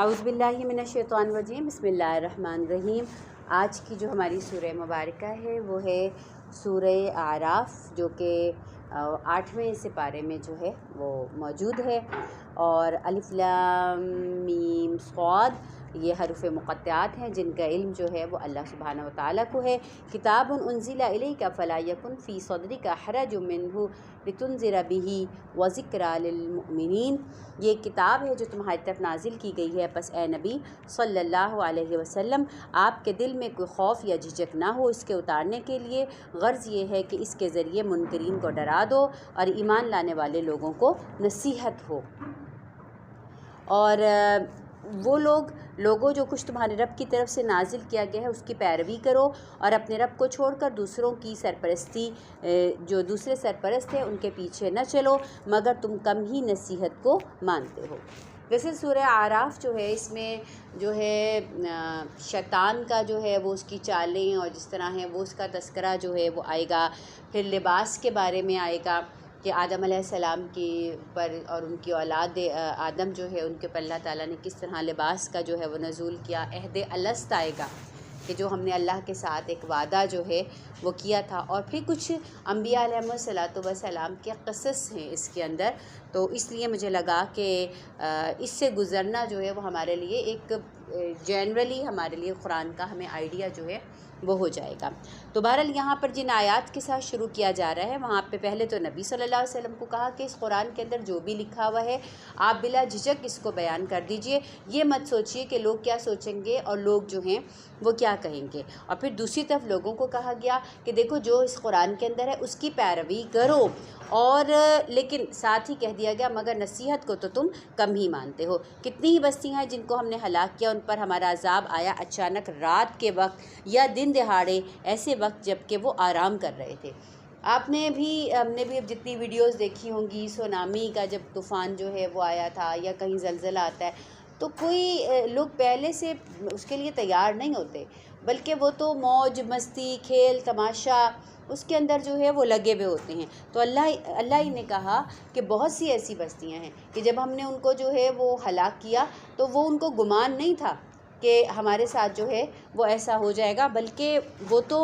اعوذ باللہ من الشیطان الرجیم، بسم اللہ الرحمن الرحیم۔ آج کی جو ہماری سورہ مبارکہ ہے وہ ہے سورہ اعراف، جو کہ 8ویں سپارے میں جو ہے وہ موجود ہے، اور الف لام میم صاد یہ حروف مقطعات ہیں جن کا علم جو ہے وہ اللہ سبحانہ و تعالیٰ کو ہے۔ کتاب انزل الیک فلا یکن فی صدرک حرج منہ لتنذر بہ وذکریٰ للمؤمنین، یہ کتاب ہے جو تمہاری طرف نازل کی گئی ہے، پس اے نبی صلی اللہ علیہ وسلم آپ کے دل میں کوئی خوف یا جھجک نہ ہو اس کے اتارنے کے لیے، غرض یہ ہے کہ اس کے ذریعے منکرین کو ڈرا دو اور ایمان لانے والے لوگوں کو نصیحت ہو۔ اور وہ لوگوں جو کچھ تمہارے رب کی طرف سے نازل کیا گیا ہے اس کی پیروی کرو، اور اپنے رب کو چھوڑ کر دوسروں کی سرپرستی، جو دوسرے سرپرست ہیں ان کے پیچھے نہ چلو مگر تم کم ہی نصیحت کو مانتے ہو۔ جیسے سورہ اعراف جو ہے اس میں جو ہے شیطان کا جو ہے وہ اس کی چالیں اور جس طرح ہے وہ اس کا تذکرہ جو ہے وہ آئے گا، پھر لباس کے بارے میں آئے گا کہ آدم علیہ السلام کی پر اور ان کی اولاد آدم جو ہے ان کے پر اللہ تعالیٰ نے کس طرح لباس کا جو ہے وہ نزول کیا، عہد الست آئے گا کہ جو ہم نے اللہ کے ساتھ ایک وعدہ جو ہے وہ کیا تھا، اور پھر کچھ انبیاء علیہم السلام کے قصص ہیں اس کے اندر، تو اس لیے مجھے لگا کہ اس سے گزرنا جو ہے وہ ہمارے لیے ایک جنرلی ہمارے لیے قرآن کا ہمیں آئیڈیا جو ہے وہ ہو جائے گا۔ تو بہرحال یہاں پر جن آیات کے ساتھ شروع کیا جا رہا ہے وہاں پہ پہلے تو نبی صلی اللہ علیہ وسلم کو کہا کہ اس قرآن کے اندر جو بھی لکھا ہوا ہے آپ بلا جھجک اس کو بیان کر دیجئے، یہ مت سوچئے کہ لوگ کیا سوچیں گے اور لوگ جو ہیں وہ کیا کہیں گے۔ اور پھر دوسری طرف لوگوں کو کہا گیا کہ دیکھو جو اس قرآن کے اندر ہے اس کی پیروی کرو، اور لیکن ساتھ ہی کہہ دیا گیا مگر نصیحت کو تو تم کم ہی مانتے ہو۔ کتنی ہی بستیاں ہیں جن کو ہم نے ہلاک کیا، ان پر ہمارا عذاب آیا اچانک رات کے وقت یا دن دہاڑے، ایسے وقت جب کہ وہ آرام کر رہے تھے۔ ہم نے بھی اب جتنی ویڈیوز دیکھی ہوں گی، سونامی کا جب طوفان جو ہے وہ آیا تھا یا کہیں زلزلہ آتا ہے تو کوئی لوگ پہلے سے اس کے لیے تیار نہیں ہوتے، بلکہ وہ تو موج مستی کھیل تماشا اس کے اندر جو ہے وہ لگے ہوئے ہوتے ہیں۔ تو اللہ ہی نے کہا کہ بہت سی ایسی بستیاں ہیں کہ جب ہم نے ان کو جو ہے وہ ہلاک کیا تو وہ ان کو گمان نہیں تھا کہ ہمارے ساتھ جو ہے وہ ایسا ہو جائے گا، بلکہ وہ تو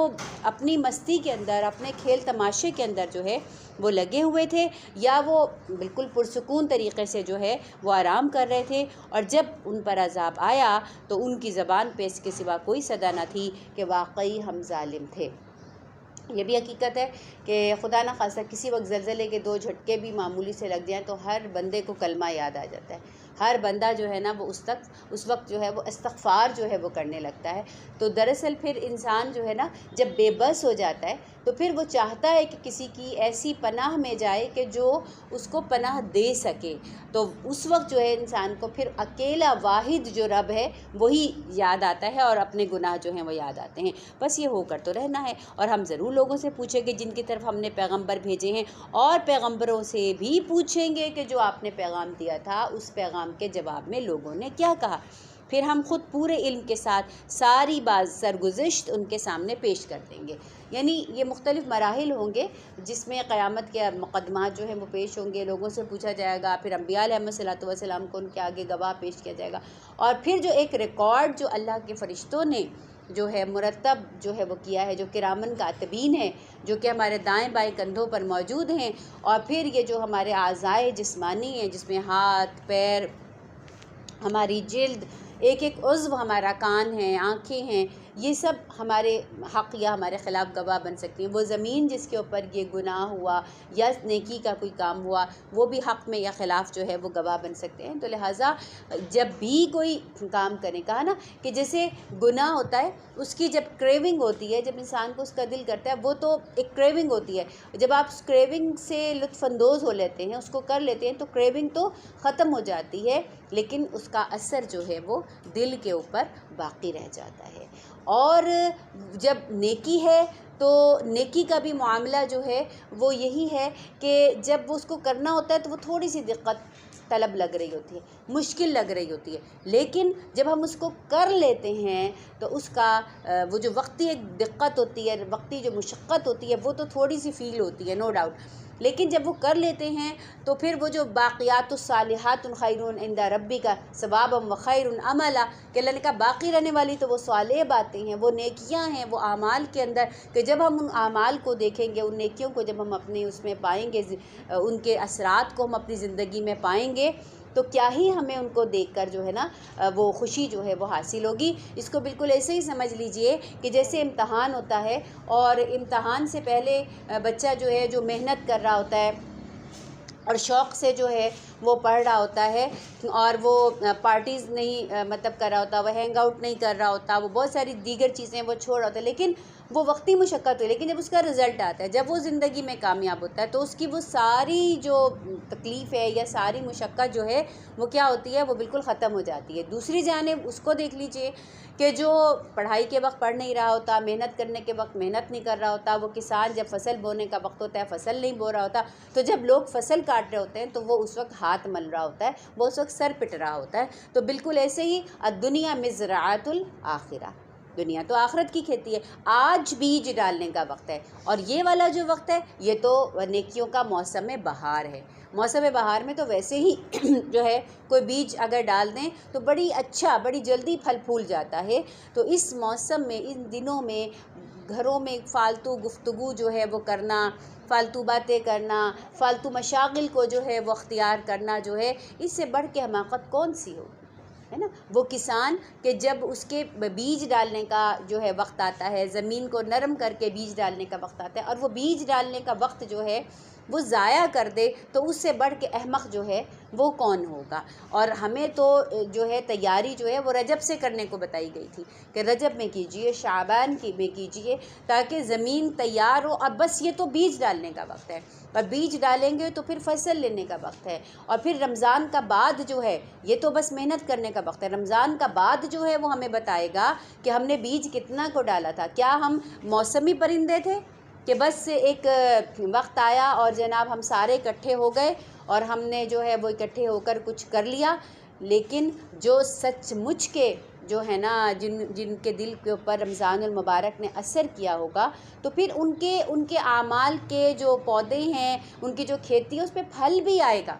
اپنی مستی کے اندر اپنے کھیل تماشے کے اندر جو ہے وہ لگے ہوئے تھے، یا وہ بالکل پرسکون طریقے سے جو ہے وہ آرام کر رہے تھے، اور جب ان پر عذاب آیا تو ان کی زبان پہ اس کے سوا کوئی صدا نہ تھی کہ واقعی ہم ظالم تھے۔ یہ بھی حقیقت ہے کہ خدا نہ خواستہ کسی وقت زلزلے کے 2 جھٹکے بھی معمولی سے لگ جائیں تو ہر بندے کو کلمہ یاد آ جاتا ہے، ہر بندہ جو ہے نا وہ اس وقت جو ہے وہ استغفار جو ہے وہ کرنے لگتا ہے۔ تو دراصل پھر انسان جو ہے نا جب بے بس ہو جاتا ہے تو پھر وہ چاہتا ہے کہ کسی کی ایسی پناہ میں جائے کہ جو اس کو پناہ دے سکے، تو اس وقت جو ہے انسان کو پھر اکیلا واحد جو رب ہے وہی یاد آتا ہے اور اپنے گناہ جو ہیں وہ یاد آتے ہیں۔ بس یہ ہو کر تو رہنا ہے، اور ہم ضرور لوگوں سے پوچھیں گے جن کی طرف ہم نے پیغمبر بھیجے ہیں، اور پیغمبروں سے بھی پوچھیں گے کہ جو آپ نے پیغام دیا تھا اس پیغام کے جواب میں لوگوں نے کیا کہا، پھر ہم خود پورے علم کے ساتھ ساری بات سرگزشت ان کے سامنے پیش کر دیں گے۔ یعنی یہ مختلف مراحل ہوں گے جس میں قیامت کے مقدمات جو ہیں وہ پیش ہوں گے، لوگوں سے پوچھا جائے گا، پھر انبیاء علیہم السلام کو ان کے آگے گواہ پیش کیا جائے گا، اور پھر جو ایک ریکارڈ جو اللہ کے فرشتوں نے جو ہے مرتب جو ہے وہ کیا ہے، جو کرامن کاتبین ہے، جو کہ ہمارے دائیں بائیں کندھوں پر موجود ہیں، اور پھر یہ جو ہمارے اعضائے جسمانی ہیں جس میں ہاتھ پیر ہماری جلد ایک ایک عضو، ہمارا کان ہے آنکھیں ہیں، یہ سب ہمارے حق یا ہمارے خلاف گواہ بن سکتی ہیں۔ وہ زمین جس کے اوپر یہ گناہ ہوا یا نیکی کا کوئی کام ہوا وہ بھی حق میں یا خلاف جو ہے وہ گواہ بن سکتے ہیں۔ تو لہٰذا جب بھی کوئی کام کریں، کہا نا کہ جیسے گناہ ہوتا ہے اس کی جب کریونگ ہوتی ہے، جب انسان کو اس کا دل کرتا ہے وہ تو ایک کریونگ ہوتی ہے، جب آپ اس کریونگ سے لطف اندوز ہو لیتے ہیں، اس کو کر لیتے ہیں تو کریونگ تو ختم ہو جاتی ہے، لیکن اس کا اثر جو ہے وہ دل کے اوپر باقی رہ جاتا ہے۔ اور جب نیکی ہے تو نیکی کا بھی معاملہ جو ہے وہ یہی ہے کہ جب وہ اس کو کرنا ہوتا ہے تو وہ تھوڑی سی دقت طلب لگ رہی ہوتی ہے، مشکل لگ رہی ہوتی ہے، لیکن جب ہم اس کو کر لیتے ہیں تو اس کا وہ جو وقتی ایک دقت ہوتی ہے، وقتی جو مشقت ہوتی ہے وہ تو تھوڑی سی فیل ہوتی ہے، نو ڈاؤٹ، لیکن جب وہ کر لیتے ہیں تو پھر وہ جو باقیات الصالحات خیر عند ربک ثوابا و خیر عملا کہ اللہ نے کہا باقی رہنے والی تو وہ صالح باتیں ہیں، وہ نیکیاں ہیں، وہ اعمال کے اندر کہ جب ہم ان اعمال کو دیکھیں گے، ان نیکیوں کو جب ہم اپنے اس میں پائیں گے، ان کے اثرات کو ہم اپنی زندگی میں پائیں گے تو کیا ہی ہمیں ان کو دیکھ کر جو ہے نا وہ خوشی جو ہے وہ حاصل ہوگی۔ اس کو بالکل ایسے ہی سمجھ لیجئے کہ جیسے امتحان ہوتا ہے اور امتحان سے پہلے بچہ جو ہے جو محنت کر رہا ہوتا ہے اور شوق سے جو ہے وہ پڑھ رہا ہوتا ہے اور وہ پارٹیز نہیں مطلب کر رہا ہوتا، وہ ہینگ آؤٹ نہیں کر رہا ہوتا، وہ بہت ساری دیگر چیزیں وہ چھوڑ رہا ہوتا ہے، لیکن وہ وقتی مشقت ہوئی، لیکن جب اس کا رزلٹ آتا ہے، جب وہ زندگی میں کامیاب ہوتا ہے تو اس کی وہ ساری جو تکلیف ہے یا ساری مشقت جو ہے وہ کیا ہوتی ہے، وہ بالکل ختم ہو جاتی ہے۔ دوسری جانب اس کو دیکھ لیجئے کہ جو پڑھائی کے وقت پڑھ نہیں رہا ہوتا، محنت کرنے کے وقت محنت نہیں کر رہا ہوتا، وہ کسان جب فصل بونے کا وقت ہوتا ہے فصل نہیں بو رہا ہوتا، تو جب لوگ فصل کاٹ رہے ہوتے ہیں تو وہ اس وقت ہاتھ مل رہا ہوتا ہے، وہ اس وقت سر پٹ رہا ہوتا ہے۔ تو بالکل ایسے ہی الدنیا مزرعۃ الآخرہ، دنیا تو آخرت کی کھیتی ہے، آج بیج ڈالنے کا وقت ہے، اور یہ والا جو وقت ہے یہ تو نیکیوں کا موسم بہار ہے۔ موسم بہار میں تو ویسے ہی جو ہے کوئی بیج اگر ڈال دیں تو بڑی جلدی پھل پھول جاتا ہے۔ تو اس موسم میں، ان دنوں میں گھروں میں فالتو گفتگو جو ہے وہ کرنا، فالتو باتیں کرنا، فالتو مشاغل کو جو ہے وہ اختیار کرنا جو ہے، اس سے بڑھ کے حماقت کون سی ہو، ہے نا؟ وہ کسان کہ جب اس کے بیج ڈالنے کا جو ہے وقت آتا ہے، زمین کو نرم کر کے بیج ڈالنے کا وقت آتا ہے، اور وہ بیج ڈالنے کا وقت جو ہے وہ ضائع کر دے تو اس سے بڑھ کے احمق جو ہے وہ کون ہوگا۔ اور ہمیں تو جو ہے تیاری جو ہے وہ رجب سے کرنے کو بتائی گئی تھی کہ رجب میں کیجئے، شعبان میں کیجئے، تاکہ زمین تیار ہو، اور بس یہ تو بیج ڈالنے کا وقت ہے، اور بیج ڈالیں گے تو پھر فصل لینے کا وقت ہے، اور پھر رمضان کا بعد جو ہے یہ تو بس محنت کرنے کا وقت ہے۔ رمضان کا بعد جو ہے وہ ہمیں بتائے گا کہ ہم نے بیج کتنا کو ڈالا تھا، کیا ہم موسمی پرندے تھے کہ بس ایک وقت آیا اور جناب ہم سارے اکٹھے ہو گئے اور ہم نے جو ہے وہ اکٹھے ہو کر کچھ کر لیا۔ لیکن جو سچ مچ کے جو ہے نا جن کے دل کے اوپر رمضان المبارک نے اثر کیا ہوگا، تو پھر ان کے اعمال کے جو پودے ہیں، ان کی جو کھیتی ہے، اس پہ پھل بھی آئے گا،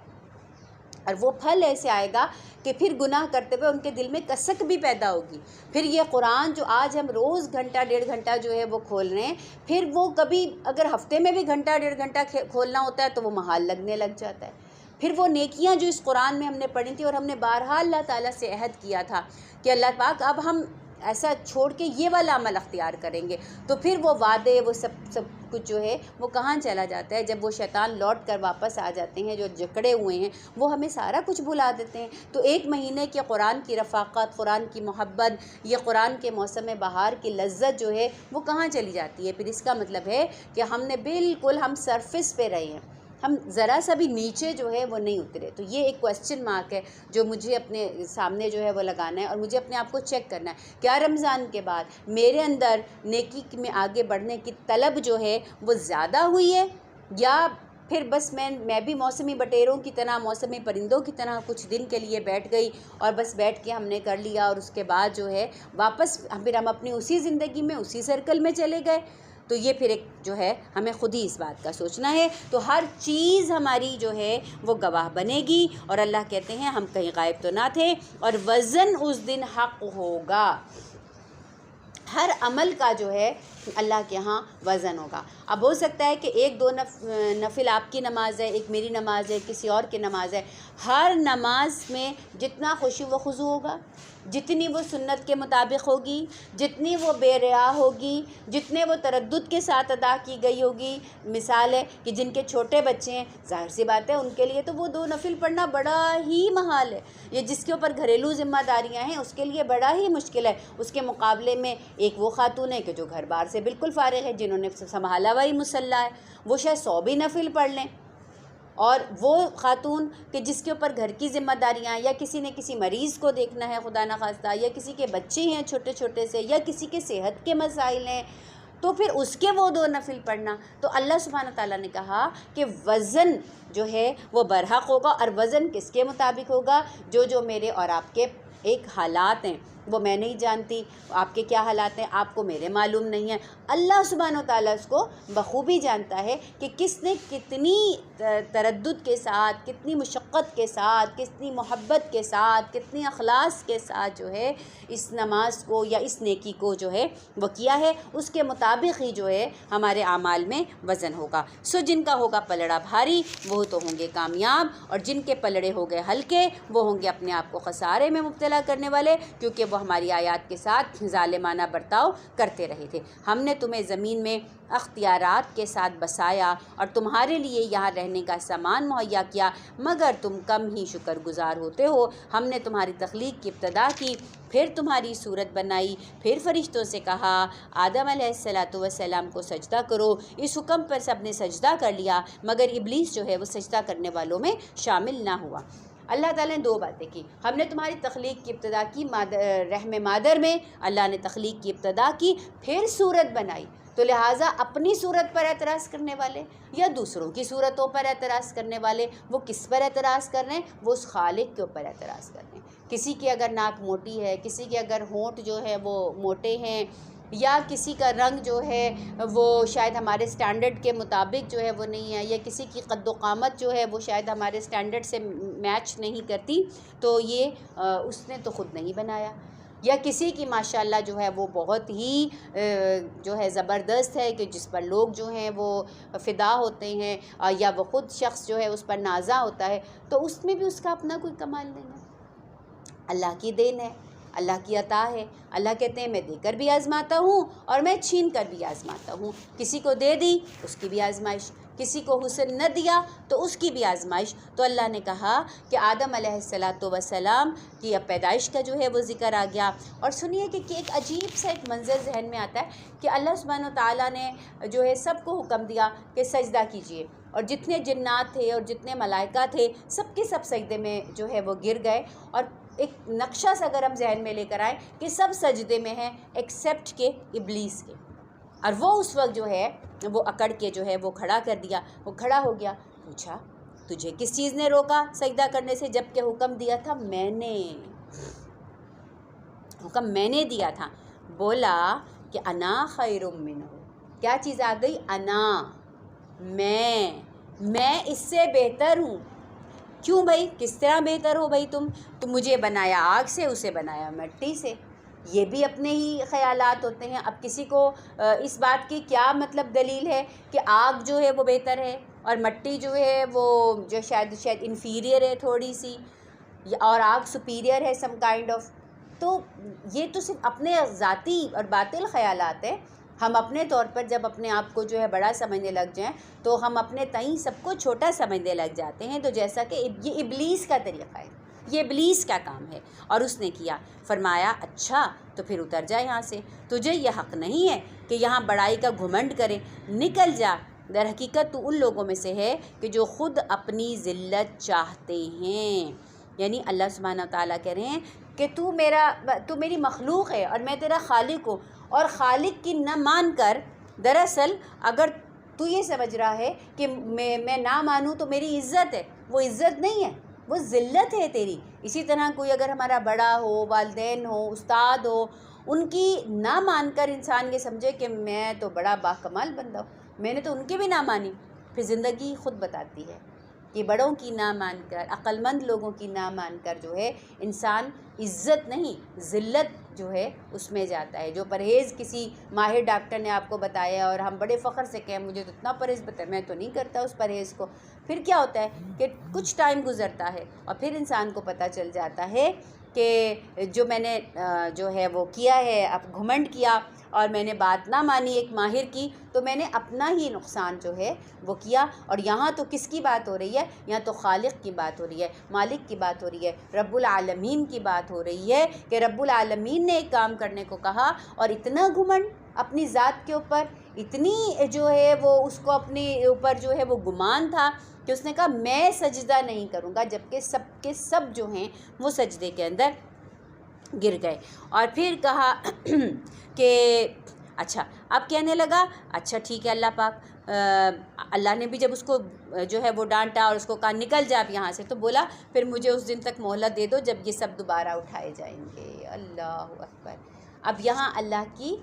اور وہ پھل ایسے آئے گا کہ پھر گناہ کرتے ہوئے ان کے دل میں کسک بھی پیدا ہوگی۔ پھر یہ قرآن جو آج ہم روز گھنٹہ ڈیڑھ گھنٹہ جو ہے وہ کھول رہے ہیں، پھر وہ کبھی اگر ہفتے میں بھی گھنٹہ ڈیڑھ گھنٹہ کھولنا ہوتا ہے تو وہ محال لگنے لگ جاتا ہے۔ پھر وہ نیکیاں جو اس قرآن میں ہم نے پڑھی تھی، اور ہم نے بارہا اللہ تعالیٰ سے عہد کیا تھا کہ اللہ پاک اب ہم ایسا چھوڑ کے یہ والا عمل اختیار کریں گے، تو پھر وہ وعدے، وہ سب کچھ جو ہے وہ کہاں چلا جاتا ہے؟ جب وہ شیطان لوٹ کر واپس آ جاتے ہیں جو جکڑے ہوئے ہیں، وہ ہمیں سارا کچھ بھلا دیتے ہیں۔ تو ایک مہینے کے قرآن کی رفاقت، قرآن کی محبت، یہ قرآن کے موسم بہار کی لذت جو ہے وہ کہاں چلی جاتی ہے؟ پھر اس کا مطلب ہے کہ ہم نے بالکل ہم سرفس پہ رہے ہیں، ہم ذرا سا بھی نیچے جو ہے وہ نہیں اترے۔ تو یہ ایک کوسچن مارک ہے جو مجھے اپنے سامنے جو ہے وہ لگانا ہے، اور مجھے اپنے آپ کو چیک کرنا ہے، کیا رمضان کے بعد میرے اندر نیکی میں آگے بڑھنے کی طلب جو ہے وہ زیادہ ہوئی ہے، یا پھر بس میں بھی موسمی بٹیروں کی طرح، موسمی پرندوں کی طرح کچھ دن کے لیے بیٹھ گئی، اور بس بیٹھ کے ہم نے کر لیا، اور اس کے بعد جو ہے واپس پھر ہم اپنی اسی زندگی میں اسی سرکل میں چلے گئے۔ تو یہ پھر ایک جو ہے ہمیں خود ہی اس بات کا سوچنا ہے۔ تو ہر چیز ہماری جو ہے وہ گواہ بنے گی، اور اللہ کہتے ہیں ہم کہیں غائب تو نہ تھے، اور وزن اس دن حق ہوگا، ہر عمل کا جو ہے اللہ کے ہاں وزن ہوگا۔ اب ہو سکتا ہے کہ ایک دو نفل آپ کی نماز ہے، ایک میری نماز ہے، کسی اور کی نماز ہے، ہر نماز میں جتنا خشوع و خضوع ہوگا، جتنی وہ سنت کے مطابق ہوگی، جتنی وہ بے ریا ہوگی، جتنے وہ تردد کے ساتھ ادا کی گئی ہوگی۔ مثال ہے کہ جن کے چھوٹے بچے ہیں، ظاہر سی بات ہے ان کے لیے تو وہ 2 نفل پڑھنا بڑا ہی محال ہے، یہ جس کے اوپر گھریلو ذمہ داریاں ہیں اس کے لیے بڑا ہی مشکل ہے۔ اس کے مقابلے میں ایک وہ خاتون ہے کہ جو گھر بار سے بالکل فارغ ہے، جنہوں نے سنبھالا ہوا ہی مسلح ہے، وہ شاید 100 بھی نفل پڑھ لیں۔ اور وہ خاتون کہ جس کے اوپر گھر کی ذمہ داریاں، یا کسی نے کسی مریض کو دیکھنا ہے خدا نخواستہ، یا کسی کے بچے ہیں چھوٹے چھوٹے سے، یا کسی کے صحت کے مسائل ہیں، تو پھر اس کے وہ 2 نفل پڑھنا۔ تو اللہ سبحانہ تعالیٰ نے کہا کہ وزن جو ہے وہ برحق ہوگا، اور وزن کس کے مطابق ہوگا؟ جو میرے اور آپ کے ایک حالات ہیں، وہ میں نہیں جانتی، آپ کے کیا حالات ہیں آپ کو میرے معلوم نہیں ہے۔ اللہ سبحانہ و تعالیٰ اس کو بخوبی جانتا ہے کہ کس نے کتنی تردد کے ساتھ، کتنی مشقت کے ساتھ، کتنی محبت کے ساتھ، کتنی اخلاص کے ساتھ جو ہے اس نماز کو یا اس نیکی کو جو ہے وہ کیا ہے، اس کے مطابق ہی جو ہے ہمارے اعمال میں وزن ہوگا۔ جن کا ہوگا پلڑا بھاری وہ تو ہوں گے کامیاب، اور جن کے پلڑے ہو گئے ہلکے وہ ہوں گے اپنے آپ کو خسارے میں مبتلا کرنے والے، کیونکہ وہ ہماری آیات کے ساتھ ظالمانہ برتاؤ کرتے رہے تھے۔ ہم نے تمہیں زمین میں اختیارات کے ساتھ بسایا اور تمہارے لیے یہاں رہنے کا سامان مہیا کیا، مگر تم کم ہی شکر گزار ہوتے ہو۔ ہم نے تمہاری تخلیق کی ابتدا کی، پھر تمہاری صورت بنائی، پھر فرشتوں سے کہا آدم علیہ السلام کو سجدہ کرو۔ اس حکم پر سب نے سجدہ کر لیا، مگر ابلیس جو ہے وہ سجدہ کرنے والوں میں شامل نہ ہوا۔ اللہ تعالیٰ نے دو باتیں کی، ہم نے تمہاری تخلیق کی ابتدا کی رحم مادر میں، اللہ نے تخلیق کی ابتدا کی، پھر صورت بنائی، تو لہٰذا اپنی صورت پر اعتراض کرنے والے یا دوسروں کی صورتوں پر اعتراض کرنے والے، وہ کس پر اعتراض کر رہے ہیں؟ وہ اس خالق کے اوپر اعتراض کر رہے ہیں۔ کسی کی اگر ناک موٹی ہے، کسی کے اگر ہونٹ جو ہے وہ موٹے ہیں، یا کسی کا رنگ جو ہے وہ شاید ہمارے سٹینڈرڈ کے مطابق جو ہے وہ نہیں ہے، یا کسی کی قد و قامت جو ہے وہ شاید ہمارے سٹینڈرڈ سے میچ نہیں کرتی، تو یہ اس نے تو خود نہیں بنایا۔ یا کسی کی ماشاءاللہ جو ہے وہ بہت ہی جو ہے زبردست ہے کہ جس پر لوگ جو ہیں وہ فدا ہوتے ہیں، یا وہ خود شخص جو ہے اس پر نازا ہوتا ہے، تو اس میں بھی اس کا اپنا کوئی کمال نہیں ہے۔ اللہ کی دین ہے، اللہ کی عطا ہے۔ اللہ کہتے ہیں میں دے کر بھی آزماتا ہوں اور میں چھین کر بھی آزماتا ہوں۔ کسی کو دے دی اس کی بھی آزمائش، کسی کو حسن نہ دیا تو اس کی بھی آزمائش۔ تو اللہ نے کہا کہ آدم علیہ السلام کی اب پیدائش کا جو ہے وہ ذکر آ گیا۔ اور سنیے کہ ایک عجیب سا ایک منظر ذہن میں آتا ہے کہ اللہ سبحانہ و تعالیٰ نے جو ہے سب کو حکم دیا کہ سجدہ کیجئے، اور جتنے جنات تھے اور جتنے ملائکہ تھے سب کے سب سجدے میں جو ہے وہ گر گئے، اور ایک نقشہ سے اگر ہم ذہن میں لے کر آئیں کہ سب سجدے میں ہیں ایکسیپٹ کہ ابلیس کے، اور وہ اس وقت جو ہے وہ اکڑ کے جو ہے وہ کھڑا کر دیا، وہ کھڑا ہو گیا۔ پوچھا تجھے کس چیز نے روکا سجدہ کرنے سے، جب کہ حکم دیا تھا میں نے، حکم میں نے دیا تھا۔ بولا کہ انا خیر منہ، کیا چیز آ گئی؟ انا، میں اس سے بہتر ہوں۔ کیوں بھائی؟ کس طرح بہتر ہو بھائی تم مجھے بنایا آگ سے، اسے بنایا مٹی سے۔ یہ بھی اپنے ہی خیالات ہوتے ہیں۔ اب کسی کو اس بات کی کیا مطلب دلیل ہے کہ آگ جو ہے وہ بہتر ہے اور مٹی جو ہے وہ جو شاید انفیریئر ہے تھوڑی سی، اور آگ سپیریئر ہے سم کائنڈ آف۔ تو یہ تو صرف اپنے ذاتی اور باطل خیالات ہیں۔ ہم اپنے طور پر جب اپنے آپ کو جو ہے بڑا سمجھنے لگ جائیں تو ہم اپنے تئیں سب کو چھوٹا سمجھنے لگ جاتے ہیں۔ تو جیسا کہ یہ ابلیس کا طریقہ ہے، یہ ابلیس کا کام ہے، اور اس نے کیا، فرمایا اچھا تو پھر اتر جا یہاں سے، تجھے یہ حق نہیں ہے کہ یہاں بڑائی کا گھمنڈ کرے، نکل جا۔ در حقیقت تو ان لوگوں میں سے ہے کہ جو خود اپنی ذلت چاہتے ہیں۔ یعنی اللہ سبحانہ تعالیٰ کہہ رہے ہیں کہ تو میری مخلوق ہے اور میں تیرا خالق ہوں، اور خالق کی نہ مان کر، دراصل اگر تو یہ سمجھ رہا ہے کہ میں نہ مانوں تو میری عزت ہے، وہ عزت نہیں ہے، وہ ذلت ہے تیری۔ اسی طرح کوئی اگر ہمارا بڑا ہو، والدین ہو، استاد ہو، ان کی نہ مان کر انسان یہ سمجھے کہ میں تو بڑا باکمال بندہ ہوں، میں نے تو ان کی بھی نہ مانی، پھر زندگی خود بتاتی ہے کہ بڑوں کی نہ مان کر، عقل مند لوگوں کی نہ مان کر جو ہے انسان عزت نہیں ذلت جو ہے اس میں جاتا ہے۔ جو پرہیز کسی ماہر ڈاکٹر نے آپ کو بتایا اور ہم بڑے فخر سے کہیں مجھے تو اتنا پرہیز بتایا، میں تو نہیں کرتا اس پرہیز کو، پھر کیا ہوتا ہے کہ کچھ ٹائم گزرتا ہے اور پھر انسان کو پتہ چل جاتا ہے کہ جو میں نے جو ہے وہ کیا ہے، اب گھمنڈ کیا اور میں نے بات نہ مانی ایک ماہر کی، تو میں نے اپنا ہی نقصان جو ہے وہ کیا۔ اور یہاں تو کس کی بات ہو رہی ہے؟ یہاں تو خالق کی بات ہو رہی ہے، مالک کی بات ہو رہی ہے، رب العالمین کی بات ہو رہی ہے کہ رب العالمین نے ایک کام کرنے کو کہا اور اتنا گھمنڈ اپنی ذات کے اوپر، اتنی جو ہے وہ اس کو اپنے اوپر جو ہے وہ گمان تھا کہ اس نے کہا میں سجدہ نہیں کروں گا، جبکہ سب کے سب جو ہیں وہ سجدے کے اندر گر گئے۔ اور پھر کہا کہ اچھا اب کہنے لگا اچھا ٹھیک ہے اللہ پاک، اللہ نے بھی جب اس کو جو ہے وہ ڈانٹا اور اس کو کہا نکل جا اب یہاں سے، تو بولا پھر مجھے اس دن تک مہلت دے دو جب یہ سب دوبارہ اٹھائے جائیں گے۔ اللہ اکبر۔ اب یہاں اللہ کی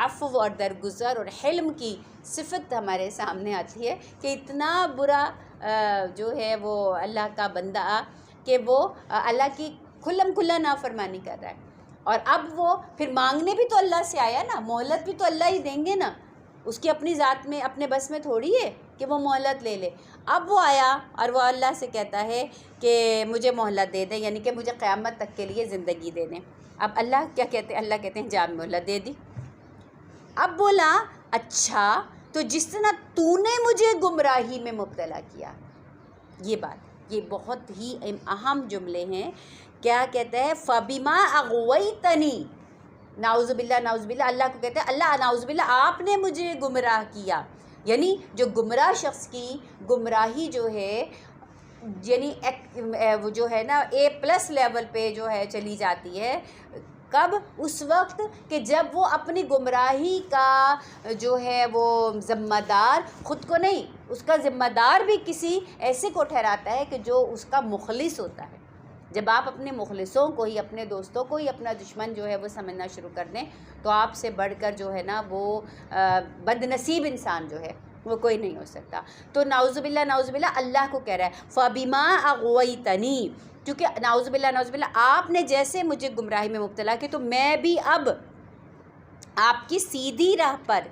عفو اور درگزر اور حلم کی صفت ہمارے سامنے آتی ہے کہ اتنا برا جو ہے وہ اللہ کا بندہ کہ وہ اللہ کی کھلم کھلا نافرمانی کر رہا ہے، اور اب وہ پھر مانگنے بھی تو اللہ سے آیا نا، مہلت بھی تو اللہ ہی دیں گے نا، اس کی اپنی ذات میں اپنے بس میں تھوڑی ہے کہ وہ مہلت لے لے۔ اب وہ آیا اور وہ اللہ سے کہتا ہے کہ مجھے مہلت دے دیں، یعنی کہ مجھے قیامت تک کے لیے زندگی دے دیں۔ اب اللہ کیا کہتے ہیں؟ اللہ کہتے ہیں جا مہلت دے دی۔ اب بولا اچھا تو جس طرح تو نے مجھے گمراہی میں مبتلا کیا، یہ بات، یہ بہت ہی اہم جملے ہیں۔ کیا کہتا ہے؟ فَبِمَا أَغْوَيْتَنِي، نعوذ باللہ نعوذ باللہ، اللہ کو کہتے ہیں اللہ نعوذ باللہ آپ نے مجھے گمراہ کیا، یعنی جو گمراہ شخص کی گمراہی جو ہے، یعنی وہ جو ہے نا A+ لیول پہ جو ہے چلی جاتی ہے، کب؟ اس وقت کہ جب وہ اپنی گمراہی کا جو ہے وہ ذمہ دار خود کو نہیں، اس کا ذمہ دار بھی کسی ایسے کو ٹھہراتا ہے کہ جو اس کا مخلص ہوتا ہے۔ جب آپ اپنے مخلصوں کو ہی، اپنے دوستوں کو ہی اپنا دشمن جو ہے وہ سمجھنا شروع کر دیں تو آپ سے بڑھ کر جو ہے نا وہ بد نصیب انسان جو ہے وہ کوئی نہیں ہو سکتا۔ تو نعوذ باللہ اللہ کو کہہ رہا ہے فَبِمَا أَغْوَيْتَنِي، کیونکہ نعوذ باللہ آپ نے جیسے مجھے گمراہی میں مبتلا کی تو میں بھی اب آپ کی سیدھی راہ پر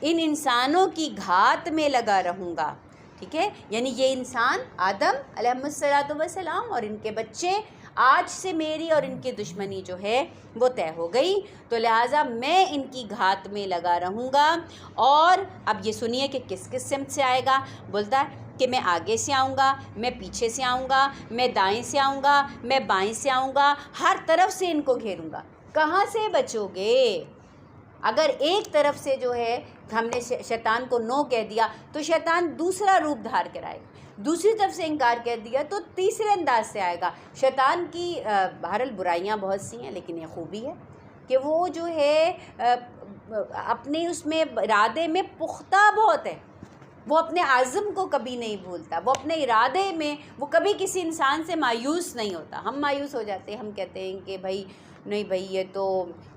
ان انسانوں کی گھات میں لگا رہوں گا، ٹھیک ہے؟ یعنی یہ انسان آدم علیہ السلام اور ان کے بچے، آج سے میری اور ان کی دشمنی جو ہے وہ طے ہو گئی، تو لہٰذا میں ان کی گھات میں لگا رہوں گا۔ اور اب یہ سنیے کہ کس کس سمت سے آئے گا، بولتا ہے کہ میں آگے سے آؤں گا، میں پیچھے سے آؤں گا، میں دائیں سے آؤں گا، میں بائیں سے آؤں گا، ہر طرف سے ان کو گھیروں گا۔ کہاں سے بچو گے؟ اگر ایک طرف سے جو ہے ہم نے شیطان کو نو کہہ دیا تو شیطان دوسرا روپ دھار کر آئے گا، دوسری طرف سے انکار کہہ دیا تو تیسرے انداز سے آئے گا۔ شیطان کی بہرحال برائیاں بہت سی ہیں، لیکن یہ خوبی ہے کہ وہ جو ہے اپنے اس میں ارادے میں پختہ بہت ہے، وہ اپنے عزم کو کبھی نہیں بھولتا، وہ اپنے ارادے میں وہ کبھی کسی انسان سے مایوس نہیں ہوتا۔ ہم مایوس ہو جاتے ہیں، ہم کہتے ہیں کہ بھائی نہیں بھائی یہ تو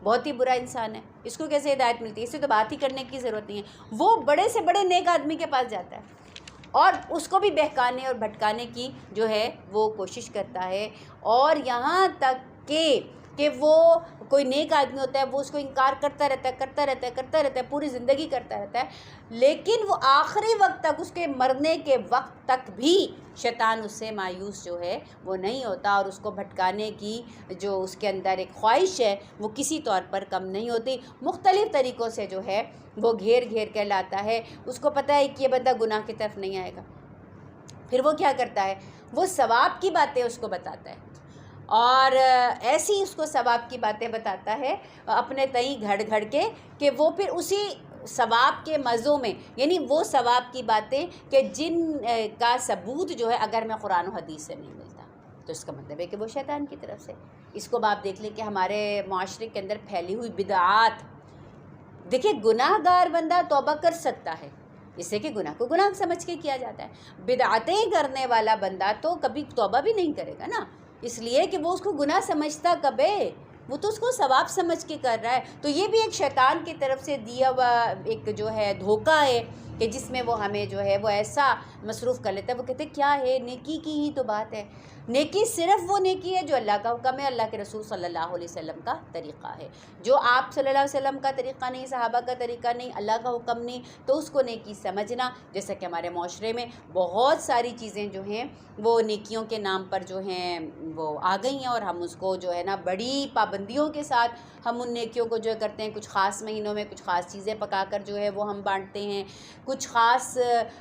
بہت ہی برا انسان ہے، اس کو کیسے ہدایت ملتی ہے، اس سے تو بات ہی کرنے کی ضرورت نہیں ہے۔ وہ بڑے سے بڑے نیک آدمی کے پاس جاتا ہے اور اس کو بھی بہکانے اور بھٹکانے کی جو ہے وہ کوشش کرتا ہے، اور یہاں تک کہ وہ کوئی نیک آدمی ہوتا ہے وہ اس کو انکار کرتا رہتا ہے پوری زندگی کرتا رہتا ہے، لیکن وہ آخری وقت تک، اس کے مرنے کے وقت تک بھی شیطان اس سے مایوس جو ہے وہ نہیں ہوتا، اور اس کو بھٹکانے کی جو اس کے اندر ایک خواہش ہے وہ کسی طور پر کم نہیں ہوتی، مختلف طریقوں سے جو ہے وہ گھیر کر لاتا ہے۔ اس کو پتہ ہے کہ یہ بندہ گناہ کی طرف نہیں آئے گا، پھر وہ کیا کرتا ہے؟ وہ ثواب کی باتیں اس کو بتاتا ہے، اور ایسی اس کو ثواب کی باتیں بتاتا ہے اپنے تئیں گھڑ گھڑ کے کہ وہ پھر اسی ثواب کے مزوں میں، یعنی وہ ثواب کی باتیں کہ جن کا ثبوت جو ہے اگر میں قرآن و حدیث سے نہیں ملتا، تو اس کا مطلب ہے کہ وہ شیطان کی طرف سے۔ اس کو آپ دیکھ لیں کہ ہمارے معاشرے کے اندر پھیلی ہوئی بدعات، دیکھیں گناہ گار بندہ توبہ کر سکتا ہے، اس سے کہ گناہ کو گناہ سمجھ کے کیا جاتا ہے، بدعتیں کرنے والا بندہ تو کبھی توبہ بھی نہیں کرے گا نا، اس لیے کہ وہ اس کو گناہ سمجھتا کب ہے، وہ تو اس کو ثواب سمجھ کے کر رہا ہے۔ تو یہ بھی ایک شیطان کی طرف سے دیا ہوا ایک جو ہے دھوکہ ہے کہ جس میں وہ ہمیں جو ہے وہ ایسا مصروف کر لیتا ہے۔ وہ کہتے ہیں کیا ہے، نیکی کی ہی تو بات ہے، نیکی صرف وہ نیکی ہے جو اللہ کا حکم ہے، اللہ کے رسول صلی اللہ علیہ وسلم کا طریقہ ہے، جو آپ صلی اللہ علیہ وسلم کا طریقہ نہیں، صحابہ کا طریقہ نہیں، اللہ کا حکم نہیں، تو اس کو نیکی سمجھنا۔ جیسا کہ ہمارے معاشرے میں بہت ساری چیزیں جو ہیں وہ نیکیوں کے نام پر جو ہیں وہ آ گئی ہیں، اور ہم اس کو جو ہے نا بڑی پابندیوں کے ساتھ ہم ان نیکیوں کو جو کرتے ہیں، کچھ خاص مہینوں میں کچھ خاص چیزیں پکا کر جو ہے وہ ہم بانٹتے ہیں، کچھ خاص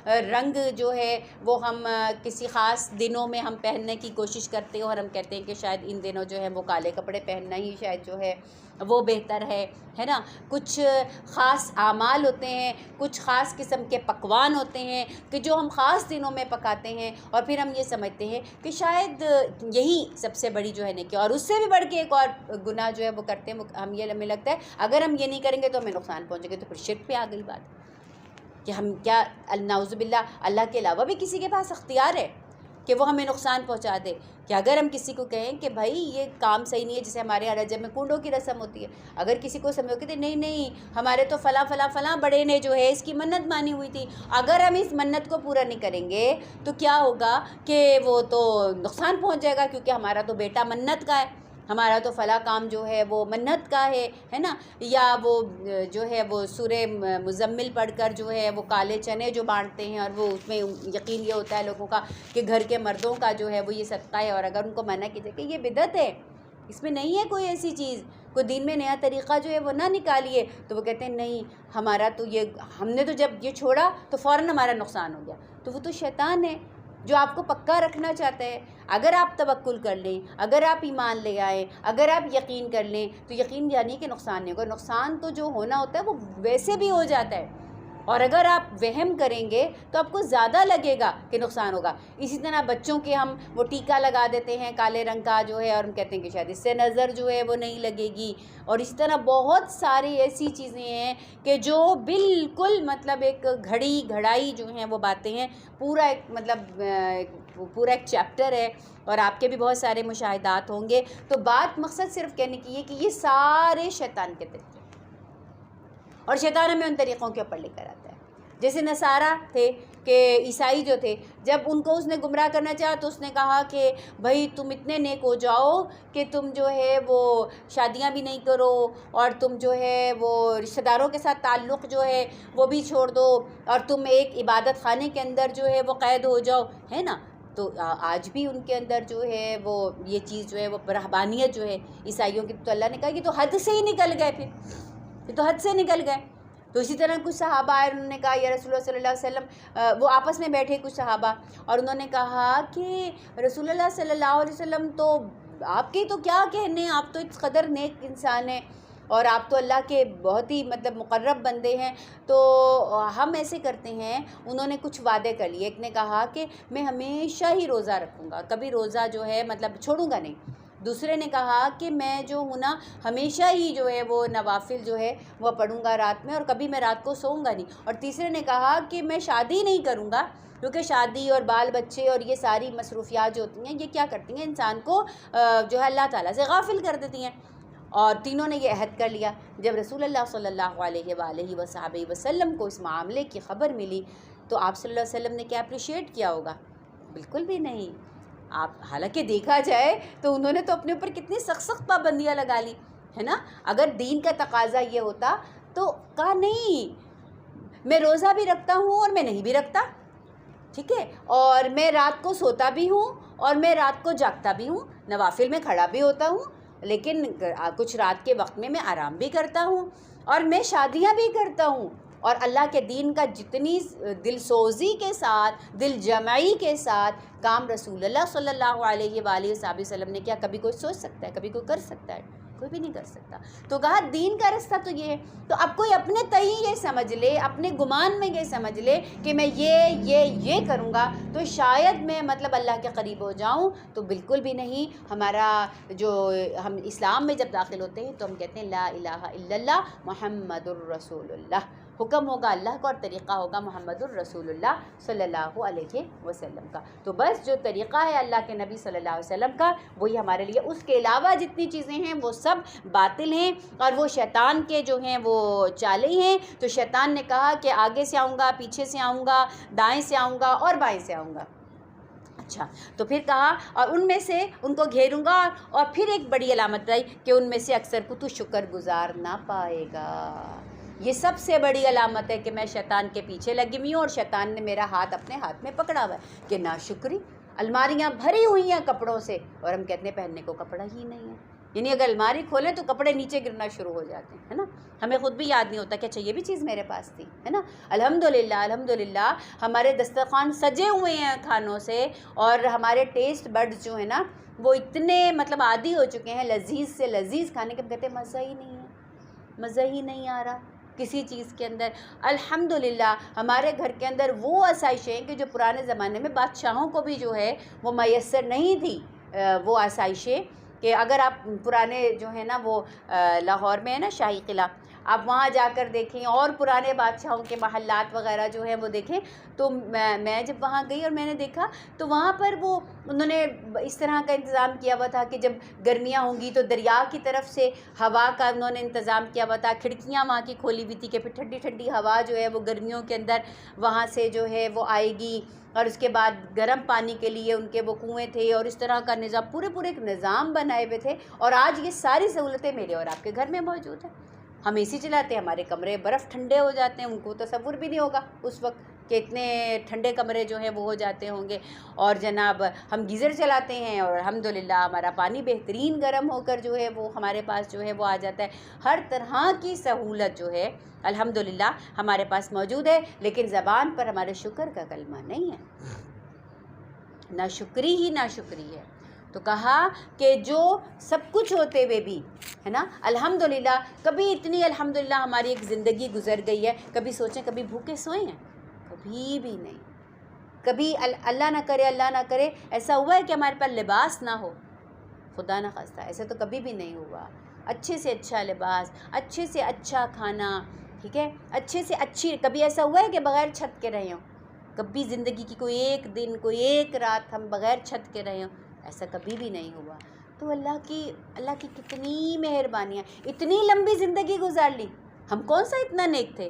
رنگ جو ہے وہ ہم کسی خاص دنوں میں ہم پہننے کی کوشش کرتے ہیں اور ہم کہتے ہیں کہ شاید ان دنوں جو ہے وہ کالے کپڑے پہننا ہی شاید جو ہے وہ بہتر ہے نا. کچھ خاص اعمال ہوتے ہیں، کچھ خاص قسم کے پکوان ہوتے ہیں کہ جو ہم خاص دنوں میں پکاتے ہیں، اور پھر ہم یہ سمجھتے ہیں کہ شاید یہی سب سے بڑی جو ہے نیکی، اور اس سے بھی بڑھ کے ایک اور گناہ جو ہے وہ کرتے ہیں. ہمیں لگتا ہے اگر ہم یہ نہیں کریں گے تو ہمیں نقصان پہنچے گا، تو پھر شرک پہ آ گئی بات کہ ہم کیا نعوذ باللہ اللہ کے علاوہ بھی کسی کے پاس اختیار ہے کہ وہ ہمیں نقصان پہنچا دے. کہ اگر ہم کسی کو کہیں کہ بھائی یہ کام صحیح نہیں ہے، جیسے ہمارے یہاں رجب میں کنڈوں کی رسم ہوتی ہے، اگر کسی کو سمجھو کہ نہیں ہمارے تو فلاں فلاں فلاں بڑے نے جو ہے اس کی منت مانی ہوئی تھی، اگر ہم اس منت کو پورا نہیں کریں گے تو کیا ہوگا کہ وہ تو نقصان پہنچ جائے گا، کیونکہ ہمارا تو بیٹا منت کا ہے، ہمارا تو فلاں کام جو ہے وہ منت کا ہے نا. یا وہ جو ہے وہ سورہ مزمل پڑھ کر جو ہے وہ کالے چنے جو بانٹتے ہیں، اور وہ اس میں یقین یہ ہوتا ہے لوگوں کا کہ گھر کے مردوں کا جو ہے وہ یہ صدقہ ہے، اور اگر ان کو منع کیجیے کہ یہ بدعت ہے، اس میں نہیں ہے کوئی ایسی چیز، کوئی دین میں نیا طریقہ جو ہے وہ نہ نکالیے، تو وہ کہتے ہیں نہیں ہمارا تو یہ، ہم نے تو جب یہ چھوڑا تو فوراً ہمارا نقصان ہو گیا. تو وہ تو شیطان ہے جو آپ کو پکا رکھنا چاہتا ہے. اگر آپ توکل کر لیں، اگر آپ ایمان لے آئیں، اگر آپ یقین کر لیں تو یقین جانیے کہ نقصان نہیں ہوگا. نقصان تو جو ہونا ہوتا ہے وہ ویسے بھی ہو جاتا ہے، اور اگر آپ وہم کریں گے تو آپ کو زیادہ لگے گا کہ نقصان ہوگا. اسی طرح بچوں کے ہم وہ ٹیکا لگا دیتے ہیں کالے رنگ کا جو ہے، اور ہم کہتے ہیں کہ شاید اس سے نظر جو ہے وہ نہیں لگے گی. اور اس طرح بہت ساری ایسی چیزیں ہیں کہ جو بالکل مطلب ایک گھڑائی جو ہیں وہ باتیں ہیں. پورا ایک مطلب پورا ایک چیپٹر ہے، اور آپ کے بھی بہت سارے مشاہدات ہوں گے. تو بات مقصد صرف کہنے کی یہ کہ یہ سارے شیطان کے طریقے، اور شیطان ہمیں ان طریقوں کے اوپر لے کر آتا ہے. جیسے نصارہ تھے کہ عیسائی جو تھے، جب ان کو اس نے گمراہ کرنا چاہا تو اس نے کہا کہ بھائی تم اتنے نیک ہو جاؤ کہ تم جو ہے وہ شادیاں بھی نہیں کرو، اور تم جو ہے وہ رشتہ داروں کے ساتھ تعلق جو ہے وہ بھی چھوڑ دو، اور تم ایک عبادت خانے کے اندر جو ہے وہ قید ہو جاؤ، ہے نا. تو آج بھی ان کے اندر جو ہے وہ یہ چیز جو ہے وہ رہبانیت جو ہے عیسائیوں کی، تو اللہ نے کہا یہ تو حد سے ہی نکل گئے، پھر یہ تو حد سے نکل گئے. تو اسی طرح کچھ صحابہ آئے، انہوں نے کہا یا رسول اللہ صلی اللہ علیہ وسلم، وہ آپس میں بیٹھے کچھ صحابہ، اور انہوں نے کہا کہ رسول اللہ صلی اللہ علیہ وسلم تو آپ کے تو کیا کہنے ہیں، آپ تو اس قدر نیک انسان ہیں، اور آپ تو اللہ کے بہت ہی مطلب مقرب بندے ہیں. تو ہم ایسے کرتے ہیں، انہوں نے کچھ وعدے کر لیے. ایک نے کہا کہ میں ہمیشہ ہی روزہ رکھوں گا، کبھی روزہ جو ہے مطلب چھوڑوں گا نہیں. دوسرے نے کہا کہ میں جو ہوں نا ہمیشہ ہی جو ہے وہ نوافل جو ہے وہ پڑھوں گا رات میں، اور کبھی میں رات کو سوؤں گا نہیں. اور تیسرے نے کہا کہ میں شادی نہیں کروں گا، کیونکہ شادی اور بال بچے اور یہ ساری مصروفیات جو ہوتی ہیں یہ کیا کرتی ہیں، انسان کو جو ہے اللہ تعالیٰ سے غافل کر دیتی ہیں. اور تینوں نے یہ عہد کر لیا. جب رسول اللہ صلی اللہ علیہ وآلہ وصحبہ وسلم کو اس معاملے کی خبر ملی تو آپ صلی اللہ علیہ وسلم نے کیا اپریشیٹ کیا ہوگا؟ بالکل بھی نہیں. آپ حالانکہ دیکھا جائے تو انہوں نے تو اپنے اوپر کتنی سخت پابندیاں لگا لی ہے نا. اگر دین کا تقاضا یہ ہوتا تو کہا نہیں، میں روزہ بھی رکھتا ہوں اور میں نہیں بھی رکھتا، ٹھیک ہے، اور میں رات کو سوتا بھی ہوں اور میں رات کو جاگتا بھی ہوں، نوافل میں کھڑا بھی ہوتا ہوں، لیکن کچھ رات کے وقت میں آرام بھی کرتا ہوں، اور میں شادیاں بھی کرتا ہوں. اور اللہ کے دین کا جتنی دل سوزی کے ساتھ، دل جمعی کے ساتھ کام رسول اللہ صلی اللہ علیہ وآلہ وسلم نے کیا، کبھی کوئی سوچ سکتا ہے، کبھی کوئی کر سکتا ہے؟ کوئی بھی نہیں کر سکتا. تو کہا دین کا رستہ تو یہ ہے. تو اب کوئی اپنے تئیں یہ سمجھ لے، اپنے گمان میں یہ سمجھ لے کہ میں یہ کروں گا تو شاید میں مطلب اللہ کے قریب ہو جاؤں، تو بالکل بھی نہیں. ہمارا جو ہم اسلام میں جب داخل ہوتے ہیں تو ہم کہتے ہیں لا الہ الا اللہ محمد الرسول اللہ. حکم ہوگا اللہ کا اور طریقہ ہوگا محمد الرسول اللہ صلی اللہ علیہ وسلم کا. تو بس جو طریقہ ہے اللہ کے نبی صلی اللہ علیہ وسلم کا وہی ہمارے لیے. اس کے علاوہ جتنی چیزیں ہیں وہ سب باطل ہیں اور وہ شیطان کے جو ہیں وہ چالیں ہیں. تو شیطان نے کہا کہ آگے سے آؤں گا، پیچھے سے آؤں گا، دائیں سے آؤں گا اور بائیں سے آؤں گا. اچھا، تو پھر کہا اور ان میں سے ان کو گھیروں گا. اور پھر ایک بڑی علامت بتائی کہ ان میں سے اکثر کو تو شکر گزار نہ پائے گا. یہ سب سے بڑی علامت ہے کہ میں شیطان کے پیچھے لگی ہوئی ہوں اور شیطان نے میرا ہاتھ اپنے ہاتھ میں پکڑا ہوا ہے کہ ناشکری. الماریاں بھری ہوئی ہیں کپڑوں سے اور ہم کہتے ہیں پہننے کو کپڑا ہی نہیں ہے. یعنی اگر الماری کھولیں تو کپڑے نیچے گرنا شروع ہو جاتے ہیں، ہے نا. ہمیں خود بھی یاد نہیں ہوتا کہ اچھا یہ بھی چیز میرے پاس تھی، ہے نا. الحمدللہ ہمارے دسترخوان سجے ہوئے ہیں کھانوں سے، اور ہمارے ٹیسٹ برڈز جو ہیں نا وہ اتنے مطلب عادی ہو چکے ہیں لذیذ سے لذیذ کھانے کے، ہم کہتے ہیں مزہ ہی نہیں ہے، مزہ ہی نہیں آ رہا کسی چیز کے اندر. الحمدللہ ہمارے گھر کے اندر وہ آسائشیں کہ جو پرانے زمانے میں بادشاہوں کو بھی جو ہے وہ میسر نہیں تھی. وہ آسائشیں کہ اگر آپ پرانے جو ہے نا وہ لاہور میں ہے نا شاہی قلعہ، آپ وہاں جا کر دیکھیں اور پرانے بادشاہوں کے محلات وغیرہ جو ہیں وہ دیکھیں، تو میں جب وہاں گئی اور میں نے دیکھا تو وہاں پر وہ انہوں نے اس طرح کا انتظام کیا ہوا تھا کہ جب گرمیاں ہوں گی تو دریا کی طرف سے ہوا کا انہوں نے انتظام کیا ہوا تھا، کھڑکیاں وہاں کی کھولی ہوئی تھی کہ پھر ٹھنڈی ٹھنڈی ہوا جو ہے وہ گرمیوں کے اندر وہاں سے جو ہے وہ آئے گی، اور اس کے بعد گرم پانی کے لیے ان کے وہ کنویں تھے، اور اس طرح کا نظام پورے ایک نظام بنائے ہوئے تھے. اور آج یہ ساری سہولتیں میرے اور آپ کے گھر میں موجود ہیں. ہم اے سی چلاتے ہیں، ہمارے کمرے برف ٹھنڈے ہو جاتے ہیں، ان کو تصور بھی نہیں ہوگا اس وقت کہ اتنے ٹھنڈے کمرے جو ہیں وہ ہو جاتے ہوں گے. اور جناب ہم گیزر چلاتے ہیں اور الحمدللہ ہمارا پانی بہترین گرم ہو کر جو ہے وہ ہمارے پاس جو ہے وہ آ جاتا ہے. ہر طرح کی سہولت جو ہے الحمدللہ ہمارے پاس موجود ہے، لیکن زبان پر ہمارے شکر کا کلمہ نہیں ہے، ناشکری ہی ناشکری ہے. تو کہا کہ جو سب کچھ ہوتے ہوئے بھی ہے نا الحمدللہ، کبھی اتنی الحمدللہ ہماری ایک زندگی گزر گئی ہے، کبھی سوچیں کبھی بھوکے سوئے ہیں؟ کبھی بھی نہیں. کبھی اللہ نہ کرے ایسا ہوا ہے کہ ہمارے پاس لباس نہ ہو؟ خدا نہ خواستہ ایسا تو کبھی بھی نہیں ہوا. اچھے سے اچھا لباس، اچھے سے اچھا کھانا، ٹھیک ہے، اچھے سے اچھی. کبھی ایسا ہوا ہے کہ بغیر چھت کے رہے ہوں؟ کبھی زندگی کی کوئی ایک دن، کوئی ایک رات ہم بغیر چھت کے رہے ہوں؟ ایسا کبھی بھی نہیں ہوا. تو اللہ کی کتنی مہربانیاں، اتنی لمبی زندگی گزار لی. ہم کون سا اتنا نیک تھے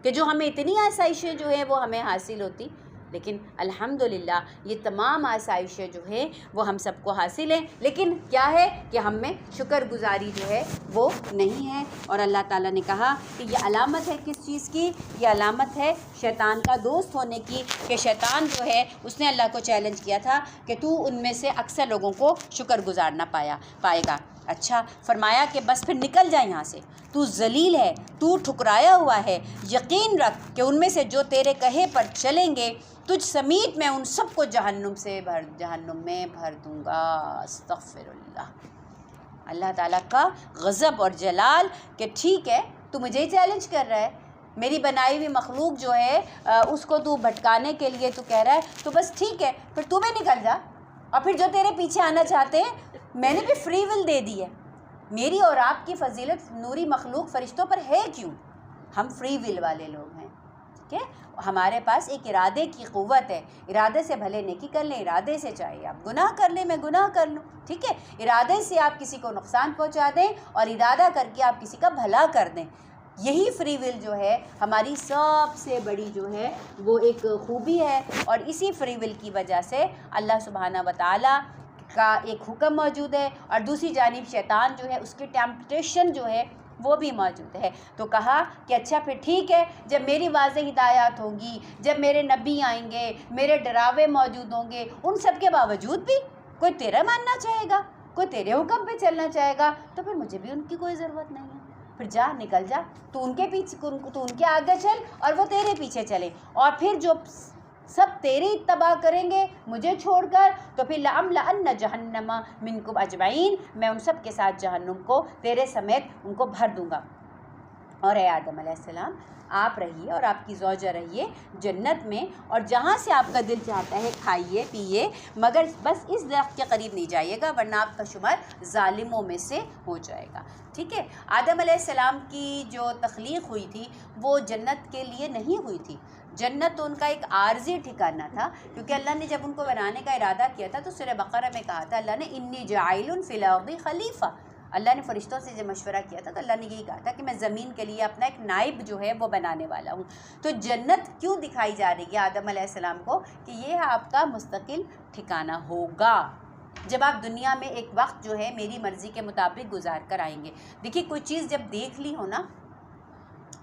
کہ جو ہمیں اتنی آسائشیں جو ہیں وہ ہمیں حاصل ہوتی. لیکن الحمدللہ یہ تمام آسائشیں جو ہیں وہ ہم سب کو حاصل ہیں، لیکن کیا ہے کہ ہم میں شکر گزاری جو ہے وہ نہیں ہے. اور اللہ تعالیٰ نے کہا کہ یہ علامت ہے کس چیز کی؟ یہ علامت ہے شیطان کا دوست ہونے کی، کہ شیطان جو ہے اس نے اللہ کو چیلنج کیا تھا کہ تو ان میں سے اکثر لوگوں کو شکر گزار نہ پائے گا. اچھا فرمایا کہ بس پھر نکل جائے یہاں سے، تو ذلیل ہے، تو ٹھکرایا ہوا ہے. یقین رکھ کہ ان میں سے جو تیرے کہے پر چلیں گے تجھ سمیت میں ان سب کو جہنم میں بھر دوں گا. استغفر اللہ. اللہ تعالیٰ کا غضب اور جلال کہ ٹھیک ہے تو مجھے ہی چیلنج کر رہا ہے، میری بنائی ہوئی مخلوق جو ہے اس کو تو بھٹکانے کے لیے تو کہہ رہا ہے، تو بس ٹھیک ہے پھر تو بھی نکل جا. اور پھر جو تیرے پیچھے آنا چاہتے ہیں میں نے بھی فری ول دے دی ہے. میری اور آپ کی فضیلت نوری مخلوق فرشتوں پر ہے کیوں؟ ہم فری ول والے لوگ ہیں، ٹھیک ہے. ہمارے پاس ایک ارادے کی قوت ہے. ارادے سے بھلے نیکی کر لیں، ارادے سے چاہے آپ گناہ کر لیں، میں گناہ کر لوں، ٹھیک ہے. ارادے سے آپ کسی کو نقصان پہنچا دیں اور ارادہ کر کے آپ کسی کا بھلا کر دیں. یہی فری ول جو ہے ہماری سب سے بڑی جو ہے وہ ایک خوبی ہے. اور اسی فری ول کی وجہ سے اللہ سبحانہ و تعالیٰ کا ایک حکم موجود ہے، اور دوسری جانب شیطان جو ہے اس کی ٹیمپٹیشن جو ہے وہ بھی موجود ہے. تو کہا کہ اچھا پھر ٹھیک ہے، جب میری واضح ہدایات ہوں گی، جب میرے نبی آئیں گے، میرے ڈراوے موجود ہوں گے، ان سب کے باوجود بھی کوئی تیرا ماننا چاہے گا، کوئی تیرے حکم پہ چلنا چاہے گا، تو پھر مجھے بھی ان کی کوئی ضرورت نہیں ہے. پھر جا نکل جا، تو ان کے پیچھے، تو ان کے آگے چل اور وہ تیرے پیچھے چلے. اور پھر جو سب تیری اتباع کریں گے مجھے چھوڑ کر، تو پھر لَأَمْلَأَنَّ جَهَنَّمَ مِنْكُمْ أَجْمَعِينَ، میں ان سب کے ساتھ جہنم کو تیرے سمیت ان کو بھر دوں گا. اور اے آدم علیہ السلام آپ رہیے اور آپ کی زوجہ رہیے جنت میں، اور جہاں سے آپ کا دل چاہتا ہے کھائیے پیئے، مگر بس اس درخت کے قریب نہیں جائیے گا ورنہ آپ کا شمار ظالموں میں سے ہو جائے گا. ٹھیک ہے. آدم علیہ السلام کی جو تخلیق ہوئی تھی وہ جنت کے لیے نہیں ہوئی تھی. جنت تو ان کا ایک عارضی ٹھکانہ تھا، کیونکہ اللہ نے جب ان کو بنانے کا ارادہ کیا تھا تو سورہ بقرہ میں کہا تھا اللہ نے انی جاعل فی الارض خلیفہ. اللہ نے فرشتوں سے جب مشورہ کیا تھا تو اللہ نے یہی کہا تھا کہ میں زمین کے لیے اپنا ایک نائب جو ہے وہ بنانے والا ہوں. تو جنت کیوں دکھائی جا رہی ہے آدم علیہ السلام کو کہ یہ آپ کا مستقل ٹھکانہ ہوگا جب آپ دنیا میں ایک وقت جو ہے میری مرضی کے مطابق گزار کر آئیں گے. دیکھیے کوئی چیز جب دیکھ لی ہو نا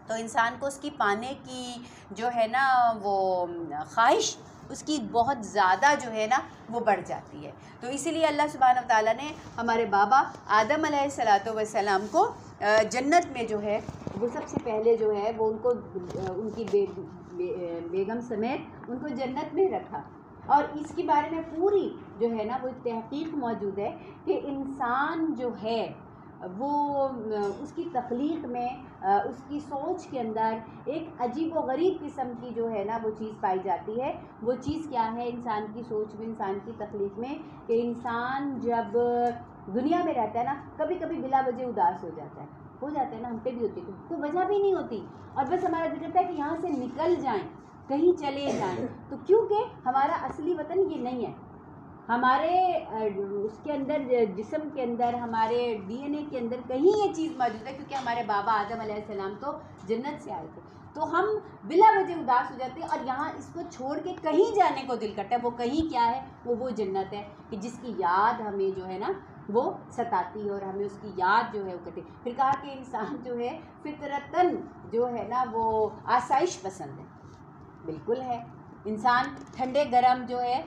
تو انسان کو اس کی پانے کی جو ہے نا وہ خواہش اس کی بہت زیادہ جو ہے نا وہ بڑھ جاتی ہے۔ تو اسی لیے اللہ سبحانہ وتعالیٰ نے ہمارے بابا آدم علیہ السلام کو جنت میں جو ہے وہ سب سے پہلے جو ہے وہ ان کو ان کی بیگم سمیت ان کو جنت میں رکھا، اور اس کے بارے میں پوری جو ہے نا وہ تحقیق موجود ہے کہ انسان جو ہے وہ اس کی تخلیق میں اس کی سوچ کے اندر ایک عجیب و غریب قسم کی جو ہے نا وہ چیز پائی جاتی ہے۔ وہ چیز کیا ہے انسان کی سوچ میں، انسان کی تخلیق میں، کہ انسان جب دنیا میں رہتا ہے نا کبھی کبھی بلا وجہ اداس ہو جاتا ہے نا، ہم پہ بھی ہوتی ہے، کوئی وجہ بھی نہیں ہوتی، اور بس ہمارا دل کرتا ہے کہ یہاں سے نکل جائیں، کہیں چلے جائیں۔ تو کیونکہ ہمارا اصلی وطن یہ نہیں ہے، ہمارے اس کے اندر جسم کے اندر، ہمارے ڈی این اے کے اندر کہیں یہ چیز موجود ہے، کیونکہ ہمارے بابا آدم علیہ السلام تو جنت سے آئے تھے، تو ہم بلا وجہ اداس ہو جاتے ہیں، اور یہاں اس کو چھوڑ کے کہیں جانے کو دل کرتا ہے۔ وہ کہیں کیا ہے؟ وہ جنت ہے کہ جس کی یاد ہمیں جو ہے نا وہ ستاتی ہے، اور ہمیں اس کی یاد جو ہے وہ کرتی ہے۔ پھر کہا کہ انسان جو ہے فطرتاً جو ہے نا وہ آسائش پسند ہے، بالکل ہے، انسان ٹھنڈے گرم جو ہے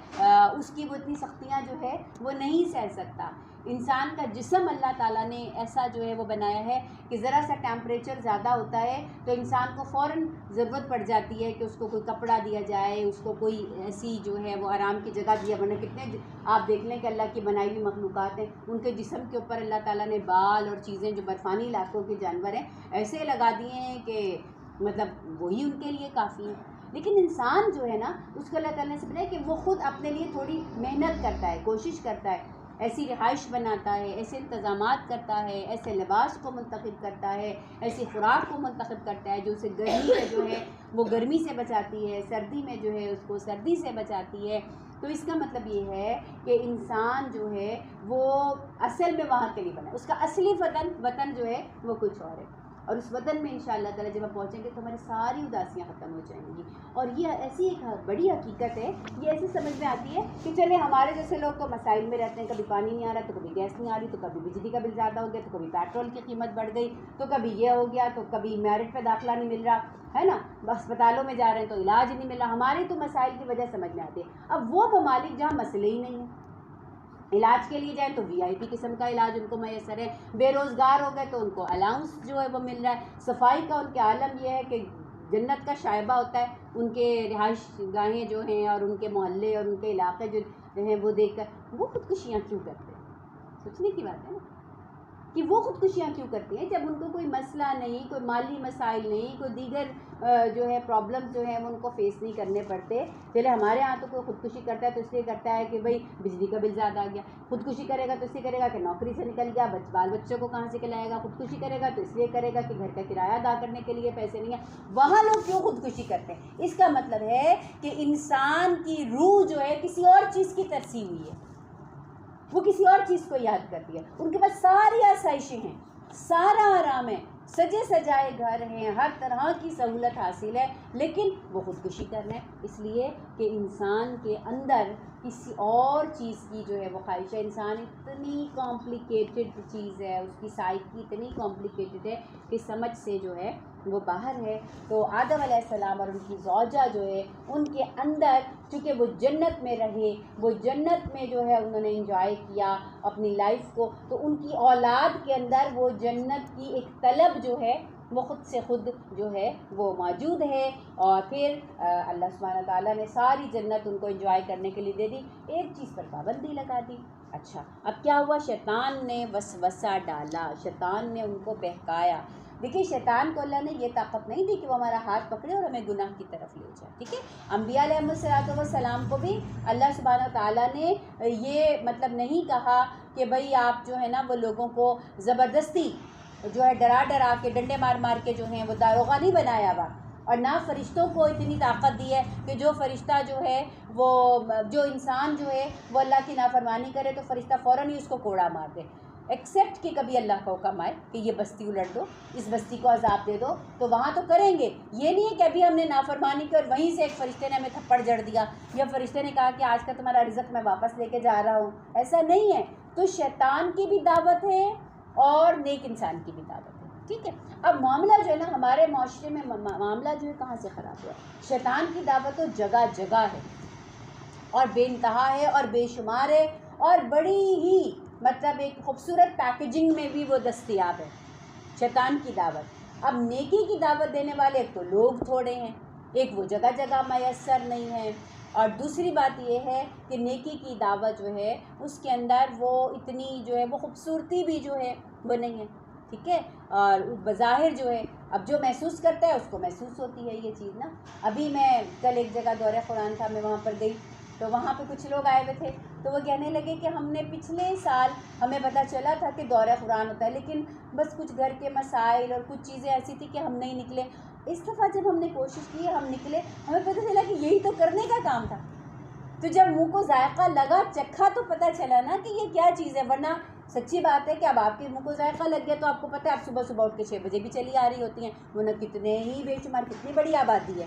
اس کی وہ اتنی سختیاں جو ہے وہ نہیں سہ سکتا۔ انسان کا جسم اللہ تعالیٰ نے ایسا جو ہے وہ بنایا ہے کہ ذرا سا ٹیمپریچر زیادہ ہوتا ہے تو انسان کو فوراً ضرورت پڑ جاتی ہے کہ اس کو کوئی کپڑا دیا جائے، اس کو کوئی ایسی جو ہے وہ آرام کی جگہ دیا، ورنہ کتنے آپ دیکھ لیں کہ اللہ کی بنائی ہوئی مخلوقات ہیں، ان کے جسم کے اوپر اللہ تعالیٰ نے بال اور چیزیں جو برفانی علاقوں کے جانور ہیں ایسے لگا دیے ہیں کہ مطلب وہی ان کے لیے کافی ہے۔ لیکن انسان جو ہے نا اس کو اللہ تعالیٰ نے سمجھا کہ وہ خود اپنے لیے تھوڑی محنت کرتا ہے، کوشش کرتا ہے، ایسی رہائش بناتا ہے، ایسے انتظامات کرتا ہے، ایسے لباس کو منتخب کرتا ہے، ایسی خوراک کو منتخب کرتا ہے جو اسے گرمی میں جو ہے وہ گرمی سے بچاتی ہے، سردی میں جو ہے اس کو سردی سے بچاتی ہے۔ تو اس کا مطلب یہ ہے کہ انسان جو ہے وہ اصل میں وہاں کے لیے بنا ہے، اس کا اصلی وطن جو ہے وہ کچھ اور ہے، اور اس وطن میں انشاءاللہ تعالیٰ جب ہم پہنچیں گے تو ہماری ساری اداسیاں ختم ہو جائیں گی۔ اور یہ ایسی ایک بڑی حقیقت ہے، یہ ایسے سمجھ میں آتی ہے کہ چلے ہمارے جیسے لوگ تو مسائل میں رہتے ہیں، کبھی پانی نہیں آ رہا تو کبھی گیس نہیں آ رہی، تو کبھی بجلی کا بل زیادہ ہو گیا، تو کبھی پیٹرول کی قیمت بڑھ گئی، تو کبھی یہ ہو گیا، تو کبھی میرٹ پہ داخلہ نہیں مل رہا ہے نا، اسپتالوں میں جا رہے ہیں تو علاج نہیں مل رہا، ہمارے تو مسائل کی وجہ سمجھ میں آتی ہے۔ اب وہ ممالک جہاں مسئلے ہی نہیں ہیں، علاج کے لیے جائیں تو وی آئی پی قسم کا علاج ان کو میسر ہے، بے روزگار ہو گئے تو ان کو الاؤنس جو ہے وہ مل رہا ہے، صفائی کا ان کے عالم یہ ہے کہ جنت کا شائبہ ہوتا ہے، ان کے رہائش گاہیں جو ہیں اور ان کے محلے اور ان کے علاقے جو ہیں وہ دیکھ کر وہ خودکشیاں کیوں کرتے ہیں؟ سوچنے کی بات ہے نا کہ وہ خودکشیاں کیوں کرتی ہیں جب ان کو کوئی مسئلہ نہیں، کوئی مالی مسائل نہیں، کوئی دیگر جو ہے پرابلم جو ہیں وہ ان کو فیس نہیں کرنے پڑتے۔ چلے ہمارے ہاں تو کوئی خودکشی کرتا ہے تو اس لیے کرتا ہے کہ بھئی بجلی کا بل زیادہ آ گیا، خودکشی کرے گا تو اس لیے کرے گا کہ نوکری سے نکل گیا، بال بچوں کو کہاں سے کھلائے گا، خودکشی کرے گا تو اس لیے کرے گا کہ گھر کا کرایہ ادا کرنے کے لیے پیسے نہیں ہیں۔ وہاں لوگ کیوں خودکشی کرتے ہیں؟ اس کا مطلب ہے کہ انسان کی روح جو ہے کسی اور چیز کی ترسی ہوئی ہے، وہ کسی اور چیز کو یاد کرتی ہے۔ ان کے پاس ساری آسائشیں ہیں، سارا آرام ہے، سجے سجائے گھر ہیں، ہر طرح کی سہولت حاصل ہے، لیکن وہ خودکشی کر رہے ہیں اس لیے کہ انسان کے اندر کسی اور چیز کی جو ہے وہ خواہش ہے۔ انسان اتنی کمپلیکیٹڈ چیز ہے، اس کی سائیکی اتنی کمپلیکیٹڈ ہے کہ سمجھ سے جو ہے وہ باہر ہے۔ تو آدم علیہ السلام اور ان کی زوجہ جو ہے ان کے اندر چونکہ وہ جنت میں رہے، وہ جنت میں جو ہے انہوں نے انجوائے کیا اپنی لائف کو، تو ان کی اولاد کے اندر وہ جنت کی ایک طلب جو ہے وہ خود سے خود جو ہے وہ موجود ہے۔ اور پھر اللہ سبحانہ تعالیٰ نے ساری جنت ان کو انجوائے کرنے کے لیے دے دی، ایک چیز پر پابندی لگا دی۔ اچھا اب کیا ہوا؟ شیطان نے وسوسہ ڈالا، شیطان نے ان کو بہکایا۔ دیکھیے شیطان کو اللہ نے یہ طاقت نہیں دی کہ وہ ہمارا ہاتھ پکڑے اور ہمیں گناہ کی طرف لے جائے، ٹھیک ہے؟ انبیاء علیہ السلام کو بھی اللہ سبحانہ تعالیٰ نے یہ مطلب نہیں کہا کہ بھئی آپ جو ہے نا وہ لوگوں کو زبردستی جو ہے ڈرا کے ڈنڈے مار کے جو ہیں وہ داروغہ نہیں بنایا ہوا، اور نہ فرشتوں کو اتنی طاقت دی ہے کہ جو فرشتہ جو ہے وہ جو انسان جو ہے وہ اللہ کی نافرمانی کرے تو فرشتہ فوراً ہی اس کو کوڑا مار دے، ایکسیپٹ کہ کبھی اللہ کا حکم آئے کہ یہ بستی الٹ دو، اس بستی کو عذاب دے دو، تو وہاں تو کریں گے۔ یہ نہیں ہے کہ ابھی ہم نے نافرمانی کی اور وہیں سے ایک فرشتے نے ہمیں تھپڑ جڑ دیا، یا فرشتے نے کہا کہ آج کا تمہارا رزق میں واپس لے کے جا رہا ہوں، ایسا نہیں ہے۔ تو شیطان کی بھی دعوت ہے اور نیک انسان کی بھی دعوت ہے، ٹھیک ہے؟ اب معاملہ جو ہے نا ہمارے معاشرے میں معاملہ جو ہے کہاں سے خراب ہوا؟ شیطان کی دعوت تو جگہ جگہ ہے، اور بے انتہا ہے اور بے شمار ہے اور بڑی ہی مطلب ایک خوبصورت پیکیجنگ میں بھی وہ دستیاب ہے شیطان کی دعوت۔ اب نیکی کی دعوت دینے والے ایک تو لوگ تھوڑے ہیں، ایک وہ جگہ جگہ میسر نہیں ہے، اور دوسری بات یہ ہے کہ نیکی کی دعوت جو ہے اس کے اندر وہ اتنی جو ہے وہ خوبصورتی بھی جو ہے وہ نہیں ہے، ٹھیک ہے، اور بظاہر جو ہے اب جو محسوس کرتا ہے اس کو محسوس ہوتی ہے یہ چیز نا۔ ابھی میں کل ایک جگہ دورہ قرآن تھا، میں وہاں پر گئی تو وہاں پہ کچھ لوگ آئے ہوئے تھے تو وہ کہنے لگے کہ ہم نے پچھلے سال ہمیں پتہ چلا تھا کہ دورہ قرآن ہوتا ہے، لیکن بس کچھ گھر کے مسائل اور کچھ چیزیں ایسی تھی کہ ہم نہیں نکلے۔ اس دفعہ جب ہم نے کوشش کی ہم نکلے، ہمیں پتہ چلا کہ یہی تو کرنے کا کام تھا۔ تو جب منہ کو ذائقہ لگا چکھا تو پتہ چلا نا کہ یہ کیا چیز ہے، ورنہ سچی بات ہے کہ اب آپ کے منہ کو ذائقہ لگ گیا تو آپ کو پتہ ہے آپ صبح صبح اٹھ کے 6 بجے بھی چلی آ رہی ہوتی ہیں، ورنہ کتنے ہی بے شمار کتنی بڑی آبادی ہے،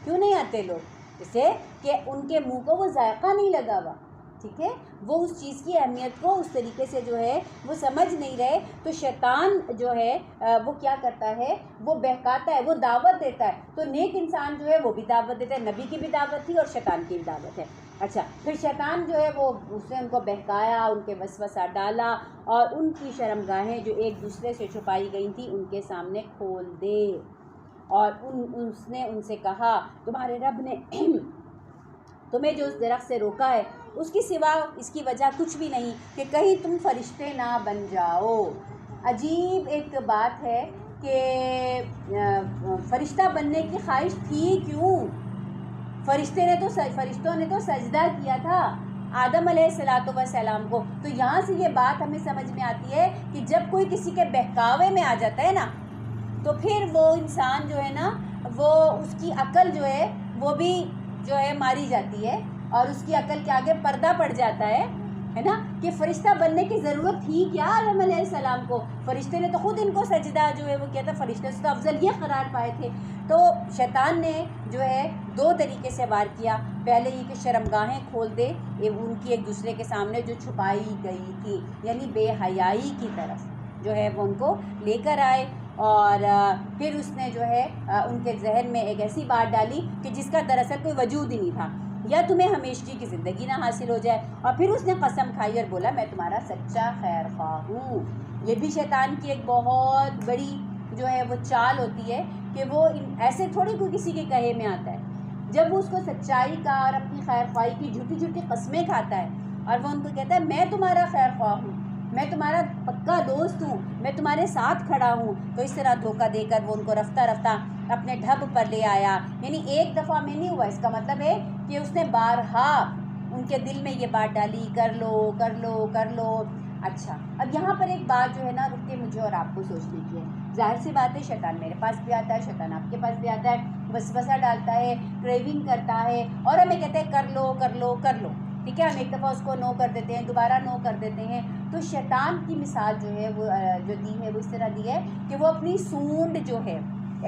کیوں نہیں آتے لوگ؟ اس سے کہ ان کے منہ کو وہ ذائقہ نہیں لگا ہوا، ٹھیک ہے، وہ اس چیز کی اہمیت کو اس طریقے سے جو ہے وہ سمجھ نہیں رہے۔ تو شیطان جو ہے وہ کیا کرتا ہے، وہ بہکاتا ہے، وہ دعوت دیتا ہے۔ تو نیک انسان جو ہے وہ بھی دعوت دیتا ہے، نبی کی بھی دعوت تھی اور شیطان کی بھی دعوت ہے۔ اچھا، پھر شیطان جو ہے وہ اس نے ان کو بہکایا، ان کے وسوسہ ڈالا اور ان کی شرمگاہیں جو ایک دوسرے سے چھپائی گئی تھیں ان کے سامنے کھول دے، اور اس نے ان سے کہا تمہارے رب نے تمہیں جو اس درخت سے روکا ہے اس کی سوا اس کی وجہ کچھ بھی نہیں کہ کہیں تم فرشتے نہ بن جاؤ۔ عجیب ایک بات ہے کہ فرشتہ بننے کی خواہش تھی کیوں؟ فرشتوں نے تو سجدہ کیا تھا آدم علیہ السلام کو۔ تو یہاں سے یہ بات ہمیں سمجھ میں آتی ہے کہ جب کوئی کسی کے بہکاوے میں آ جاتا ہے نا تو پھر وہ انسان جو ہے نا وہ اس کی عقل جو ہے وہ بھی جو ہے ماری جاتی ہے، اور اس کی عقل کے آگے پردہ پڑ جاتا ہے نا، کہ فرشتہ بننے کی ضرورت تھی کیا آدم علیہ السلام کو؟ فرشتے نے تو خود ان کو سجدہ جو ہے وہ کیا تھا، فرشتے سے تو افضل یہ قرار پائے تھے۔ تو شیطان نے جو ہے 2 طریقے سے وار کیا، پہلے یہ کہ شرمگاہیں کھول دے ان کی ایک دوسرے کے سامنے جو چھپائی گئی تھی، یعنی بے حیائی کی طرف جو ہے وہ ان کو لے کر آئے، اور پھر اس نے جو ہے ان کے ذہن میں ایک ایسی بات ڈالی کہ جس کا دراصل کوئی وجود ہی نہیں تھا، یا تمہیں ہمیشگی کی زندگی نہ حاصل ہو جائے، اور پھر اس نے قسم کھائی اور بولا میں تمہارا سچا خیر خواہ ہوں۔ یہ بھی شیطان کی ایک بہت بڑی جو ہے وہ چال ہوتی ہے کہ وہ ایسے تھوڑی کوئی کسی کے کہے میں آتا ہے، جب وہ اس کو سچائی کا اور اپنی خیر خواہی کی جھوٹی جھوٹی قسمیں کھاتا ہے اور وہ ان کو کہتا ہے میں تمہارا خیر خواہ ہوں، میں تمہارا پکا دوست ہوں، میں تمہارے ساتھ کھڑا ہوں، تو اس طرح دھوکہ دے کر وہ ان کو رفتہ رفتہ اپنے ڈھب پر لے آیا۔ یعنی ایک دفعہ میں نہیں ہوا، اس کا مطلب ہے کہ اس نے بارہا ان کے دل میں یہ بات ڈالی کر لو کر لو کر لو۔ اچھا، اب یہاں پر ایک بات جو ہے نا رک کے مجھے اور آپ کو سوچنے کی ہے۔ ظاہر سی بات ہے شیطان میرے پاس بھی آتا ہے، شیطان آپ کے پاس بھی آتا ہے، وسوسہ ڈالتا ہے، کریونگ کرتا ہے اور ہمیں کہتے ہیں کر لو کر لو کر لو، ٹھیک ہے، ہم ایک دفعہ اس کو نو کر دیتے ہیں، دوبارہ نو کر دیتے ہیں۔ تو شیطان کی مثال جو ہے وہ جو دی ہے وہ اس طرح دی ہے کہ وہ اپنی سونڈ جو ہے،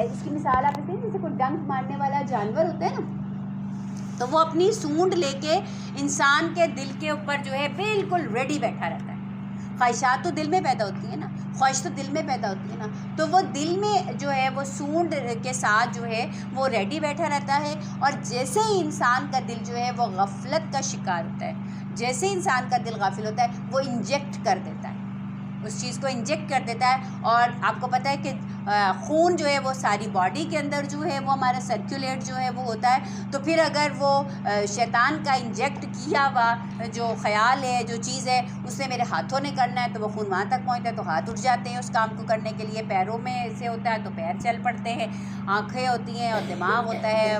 اس کی مثال آپ دیکھتے ہیں جیسے کوئی ڈنک مارنے والا جانور ہوتا ہے نا، تو وہ اپنی سونڈ لے کے انسان کے دل کے اوپر جو ہے بالکل ریڈی بیٹھا رہتا ہے۔ خواہشات تو دل میں پیدا ہوتی ہیں نا، خواہش تو دل میں پیدا ہوتی ہے نا، تو وہ دل میں جو ہے وہ سونڈ کے ساتھ جو ہے وہ ریڈی بیٹھا رہتا ہے، اور جیسے ہی انسان کا دل جو ہے وہ غفلت کا شکار ہوتا ہے، جیسے انسان کا دل غافل ہوتا ہے وہ انجیکٹ کر دیتا ہے، اس چیز کو انجیکٹ کر دیتا ہے۔ اور آپ کو پتہ ہے کہ خون جو ہے وہ ساری باڈی کے اندر جو ہے وہ ہمارا سرکولیٹ جو ہے وہ ہوتا ہے، تو پھر اگر وہ شیطان کا انجیکٹ کیا ہوا جو خیال ہے جو چیز ہے اسے میرے ہاتھوں نے کرنا ہے تو وہ خون وہاں تک پہنچتا ہے تو ہاتھ اٹھ جاتے ہیں اس کام کو کرنے کے لیے، پیروں میں سے ہوتا ہے تو پیر چل پڑتے ہیں، آنکھیں ہوتی ہیں اور دماغ ہوتا ہے،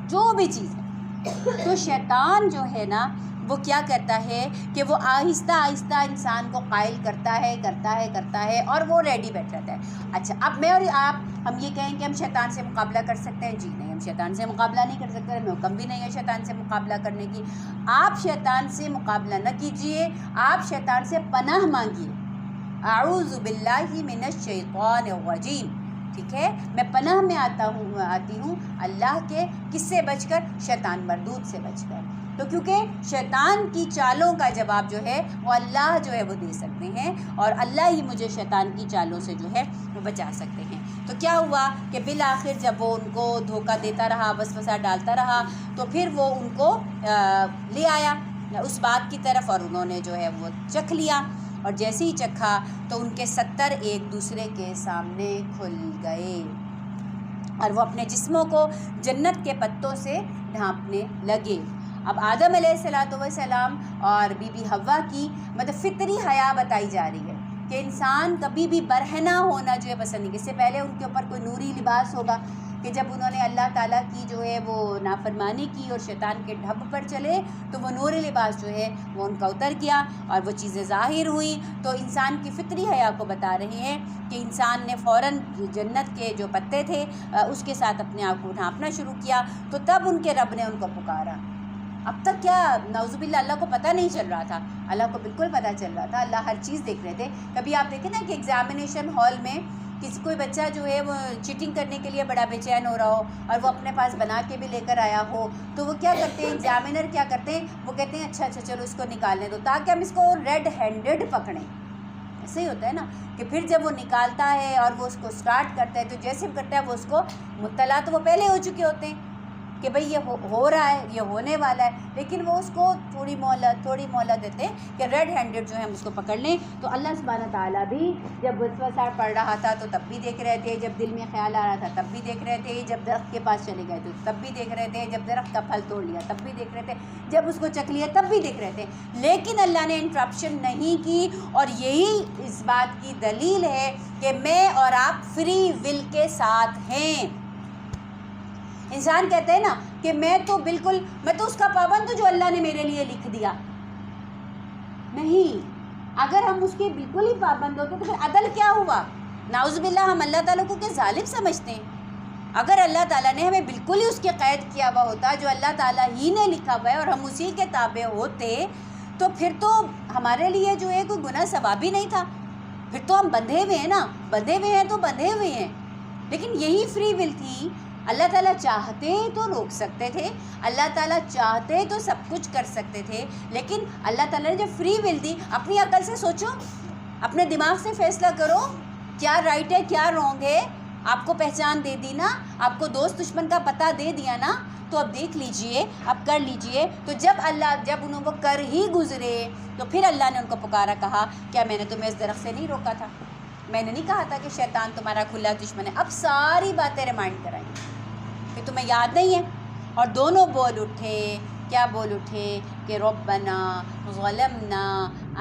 جو بھی چیز ہے۔ تو شیطان جو ہے نا وہ کیا کرتا ہے کہ وہ آہستہ آہستہ انسان کو قائل کرتا ہے اور وہ ریڈی بیٹھ جاتا ہے۔ اچھا، اب میں اور آپ ہم یہ کہیں کہ ہم شیطان سے مقابلہ کر سکتے ہیں؟ جی نہیں، ہم شیطان سے مقابلہ نہیں کر سکتے، ہمیں حکم بھی نہیں ہے شیطان سے مقابلہ کرنے کی۔ آپ شیطان سے مقابلہ نہ کیجئے، آپ شیطان سے پناہ مانگیے، اعوذ باللہ من الشیطان الرجیم، ٹھیک ہے، میں پناہ میں آتی ہوں اللہ کے، کس سے بچ کر؟ شیطان مردود سے بچ کر۔ تو کیونکہ شیطان کی چالوں کا جواب جو ہے وہ اللہ جو ہے وہ دے سکتے ہیں، اور اللہ ہی مجھے شیطان کی چالوں سے جو ہے وہ بچا سکتے ہیں۔ تو کیا ہوا کہ بالآخر جب وہ ان کو دھوکہ دیتا رہا، وسوسہ ڈالتا رہا، تو پھر وہ ان کو لے آیا اس بات کی طرف، اور انہوں نے جو ہے وہ چکھ لیا، اور جیسے ہی چکھا تو ان کے 70 ایک دوسرے کے سامنے کھل گئے، اور وہ اپنے جسموں کو جنت کے پتوں سے ڈھانپنے لگے۔ اب آدم علیہ السلام اور بی بی حوا کی مطلب فطری حیا بتائی جا رہی ہے کہ انسان کبھی بھی برہنہ ہونا جو ہے پسند نہیں۔ اس سے پہلے ان کے اوپر کوئی نوری لباس ہوگا کہ جب انہوں نے اللہ تعالیٰ کی جو ہے وہ نافرمانی کی اور شیطان کے ڈھب پر چلے تو وہ نوری لباس جو ہے وہ ان کا اتر گیا اور وہ چیزیں ظاہر ہوئیں۔ تو انسان کی فطری حیا کو بتا رہے ہیں کہ انسان نے فوراً جنت کے جو پتے تھے اس کے ساتھ اپنے آپ کو ڈھانپنا شروع کیا، تو تب ان کے رب نے ان کو پکارا۔ اب تک کیا نعوذ باللہ اللہ کو پتہ نہیں چل رہا تھا؟ اللہ کو بالکل پتہ چل رہا تھا، اللہ ہر چیز دیکھ رہے تھے۔ کبھی آپ دیکھیں نا کہ ایگزامینیشن ہال میں کوئی بچہ جو ہے وہ چیٹنگ کرنے کے لیے بڑا بے چین ہو رہا ہو اور وہ اپنے پاس بنا کے بھی لے کر آیا ہو، تو وہ کیا کرتے ہیں، ایگزامینر کیا کرتے ہیں، وہ کہتے ہیں اچھا چلو اس کو نکالنے دو تاکہ ہم اس کو ریڈ ہینڈڈ پکڑیں۔ ایسے ہی ہوتا ہے نا کہ پھر جب وہ نکالتا ہے اور وہ اس کو سٹارٹ کرتا ہے تو جیسے بھی کرتا ہے وہ اس کو مطلع تو وہ پہلے ہو چکے ہوتے ہیں کہ بھئی یہ ہو رہا ہے، یہ ہونے والا ہے، لیکن وہ اس کو تھوڑی مہلت دیتے ہیں کہ ریڈ ہینڈڈ جو ہے ہم اس کو پکڑ لیں۔ تو اللہ سبحانہ تعالیٰ بھی جب وسوسہ پڑ رہا تھا تو تب بھی دیکھ رہے تھے، جب دل میں خیال آ رہا تھا تب بھی دیکھ رہے تھے، جب درخت کے پاس چلے گئے تو تب بھی دیکھ رہے تھے، جب درخت کا پھل توڑ لیا تب بھی دیکھ رہے تھے، جب اس کو چکھ لیا تب بھی دیکھ رہے تھے، لیکن اللہ نے انٹرپشن نہیں کی۔ اور یہی اس بات کی دلیل ہے کہ میں اور آپ فری ول کے ساتھ ہیں۔ انسان کہتے ہیں نا کہ میں تو اس کا پابند ہوں جو اللہ نے میرے لیے لکھ دیا۔ نہیں، اگر ہم اس کے بالکل ہی پابند ہوتے تو پھر عدل کیا ہوا؟ نعوذ باللہ ہم اللہ تعالیٰ کو کیا ظالم سمجھتے ہیں؟ اگر اللہ تعالیٰ نے ہمیں بالکل ہی اس کے قید کیا ہوا ہوتا جو اللہ تعالیٰ ہی نے لکھا ہوا ہے اور ہم اسی کے تابع ہوتے تو پھر تو ہمارے لیے جو ہے کوئی گناہ ثواب ہی نہیں تھا، پھر تو ہم بندھے ہوئے ہیں نا، بندھے ہوئے ہیں تو بندھے ہوئے ہیں۔ لیکن یہی فری ول تھی، اللہ تعالیٰ چاہتے تو روک سکتے تھے، اللہ تعالیٰ چاہتے تو سب کچھ کر سکتے تھے، لیکن اللہ تعالیٰ نے جب فری ول دی، اپنی عقل سے سوچو، اپنے دماغ سے فیصلہ کرو کیا رائٹ ہے کیا رانگ ہے۔ آپ کو پہچان دے دی نا، آپ کو دوست دشمن کا پتہ دے دیا نا، تو اب دیکھ لیجئے، اب کر لیجئے۔ تو جب انہوں وہ کر ہی گزرے تو پھر اللہ نے ان کو پکارا، کہا کیا میں نے تمہیں اس درخت سے نہیں روکا تھا؟ میں نے نہیں کہا تھا کہ شیطان تمہارا کھلا دشمن ہے؟ اب ساری باتیں ریمائنڈ کرائیں کہ تمہیں یاد نہیں ہے؟ اور دونوں بول اٹھے، کیا بول اٹھے کہ ربنا ظلمنا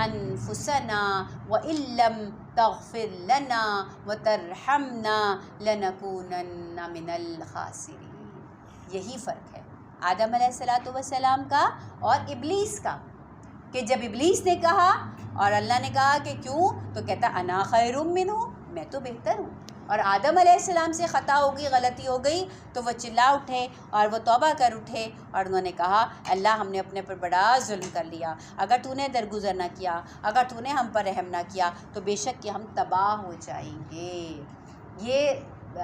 انفسنا وان لم تغفر لنا وترحمنا لنکونن من الخاسرین۔ یہی فرق ہے آدم علیہ السلام کا اور ابلیس کا، کہ جب ابلیس نے کہا اور اللہ نے کہا کہ کیوں، تو کہتا انا خیر منہ، میں تو بہتر ہوں۔ اور آدم علیہ السلام سے خطا ہو گئی، غلطی ہو گئی، تو وہ چلا اٹھے اور وہ توبہ کر اٹھے اور انہوں نے کہا اللہ ہم نے اپنے پر بڑا ظلم کر لیا، اگر تو نے درگزر نہ کیا، اگر تو نے ہم پر رحم نہ کیا تو بے شک کہ ہم تباہ ہو جائیں گے۔ یہ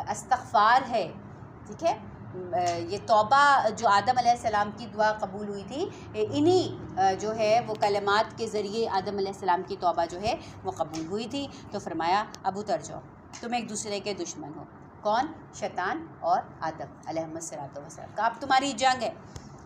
استغفار ہے، ٹھیک ہے، یہ توبہ جو آدم علیہ السلام کی دعا قبول ہوئی تھی، انہی جو ہے وہ کلمات کے ذریعے آدم علیہ السلام کی توبہ جو ہے وہ قبول ہوئی تھی۔ تو فرمایا اب اتر جاؤ، تم ایک دوسرے کے دشمن ہو، کون؟ شیطان اور آدم علیہ السلام کا۔ اب تمہاری جنگ ہے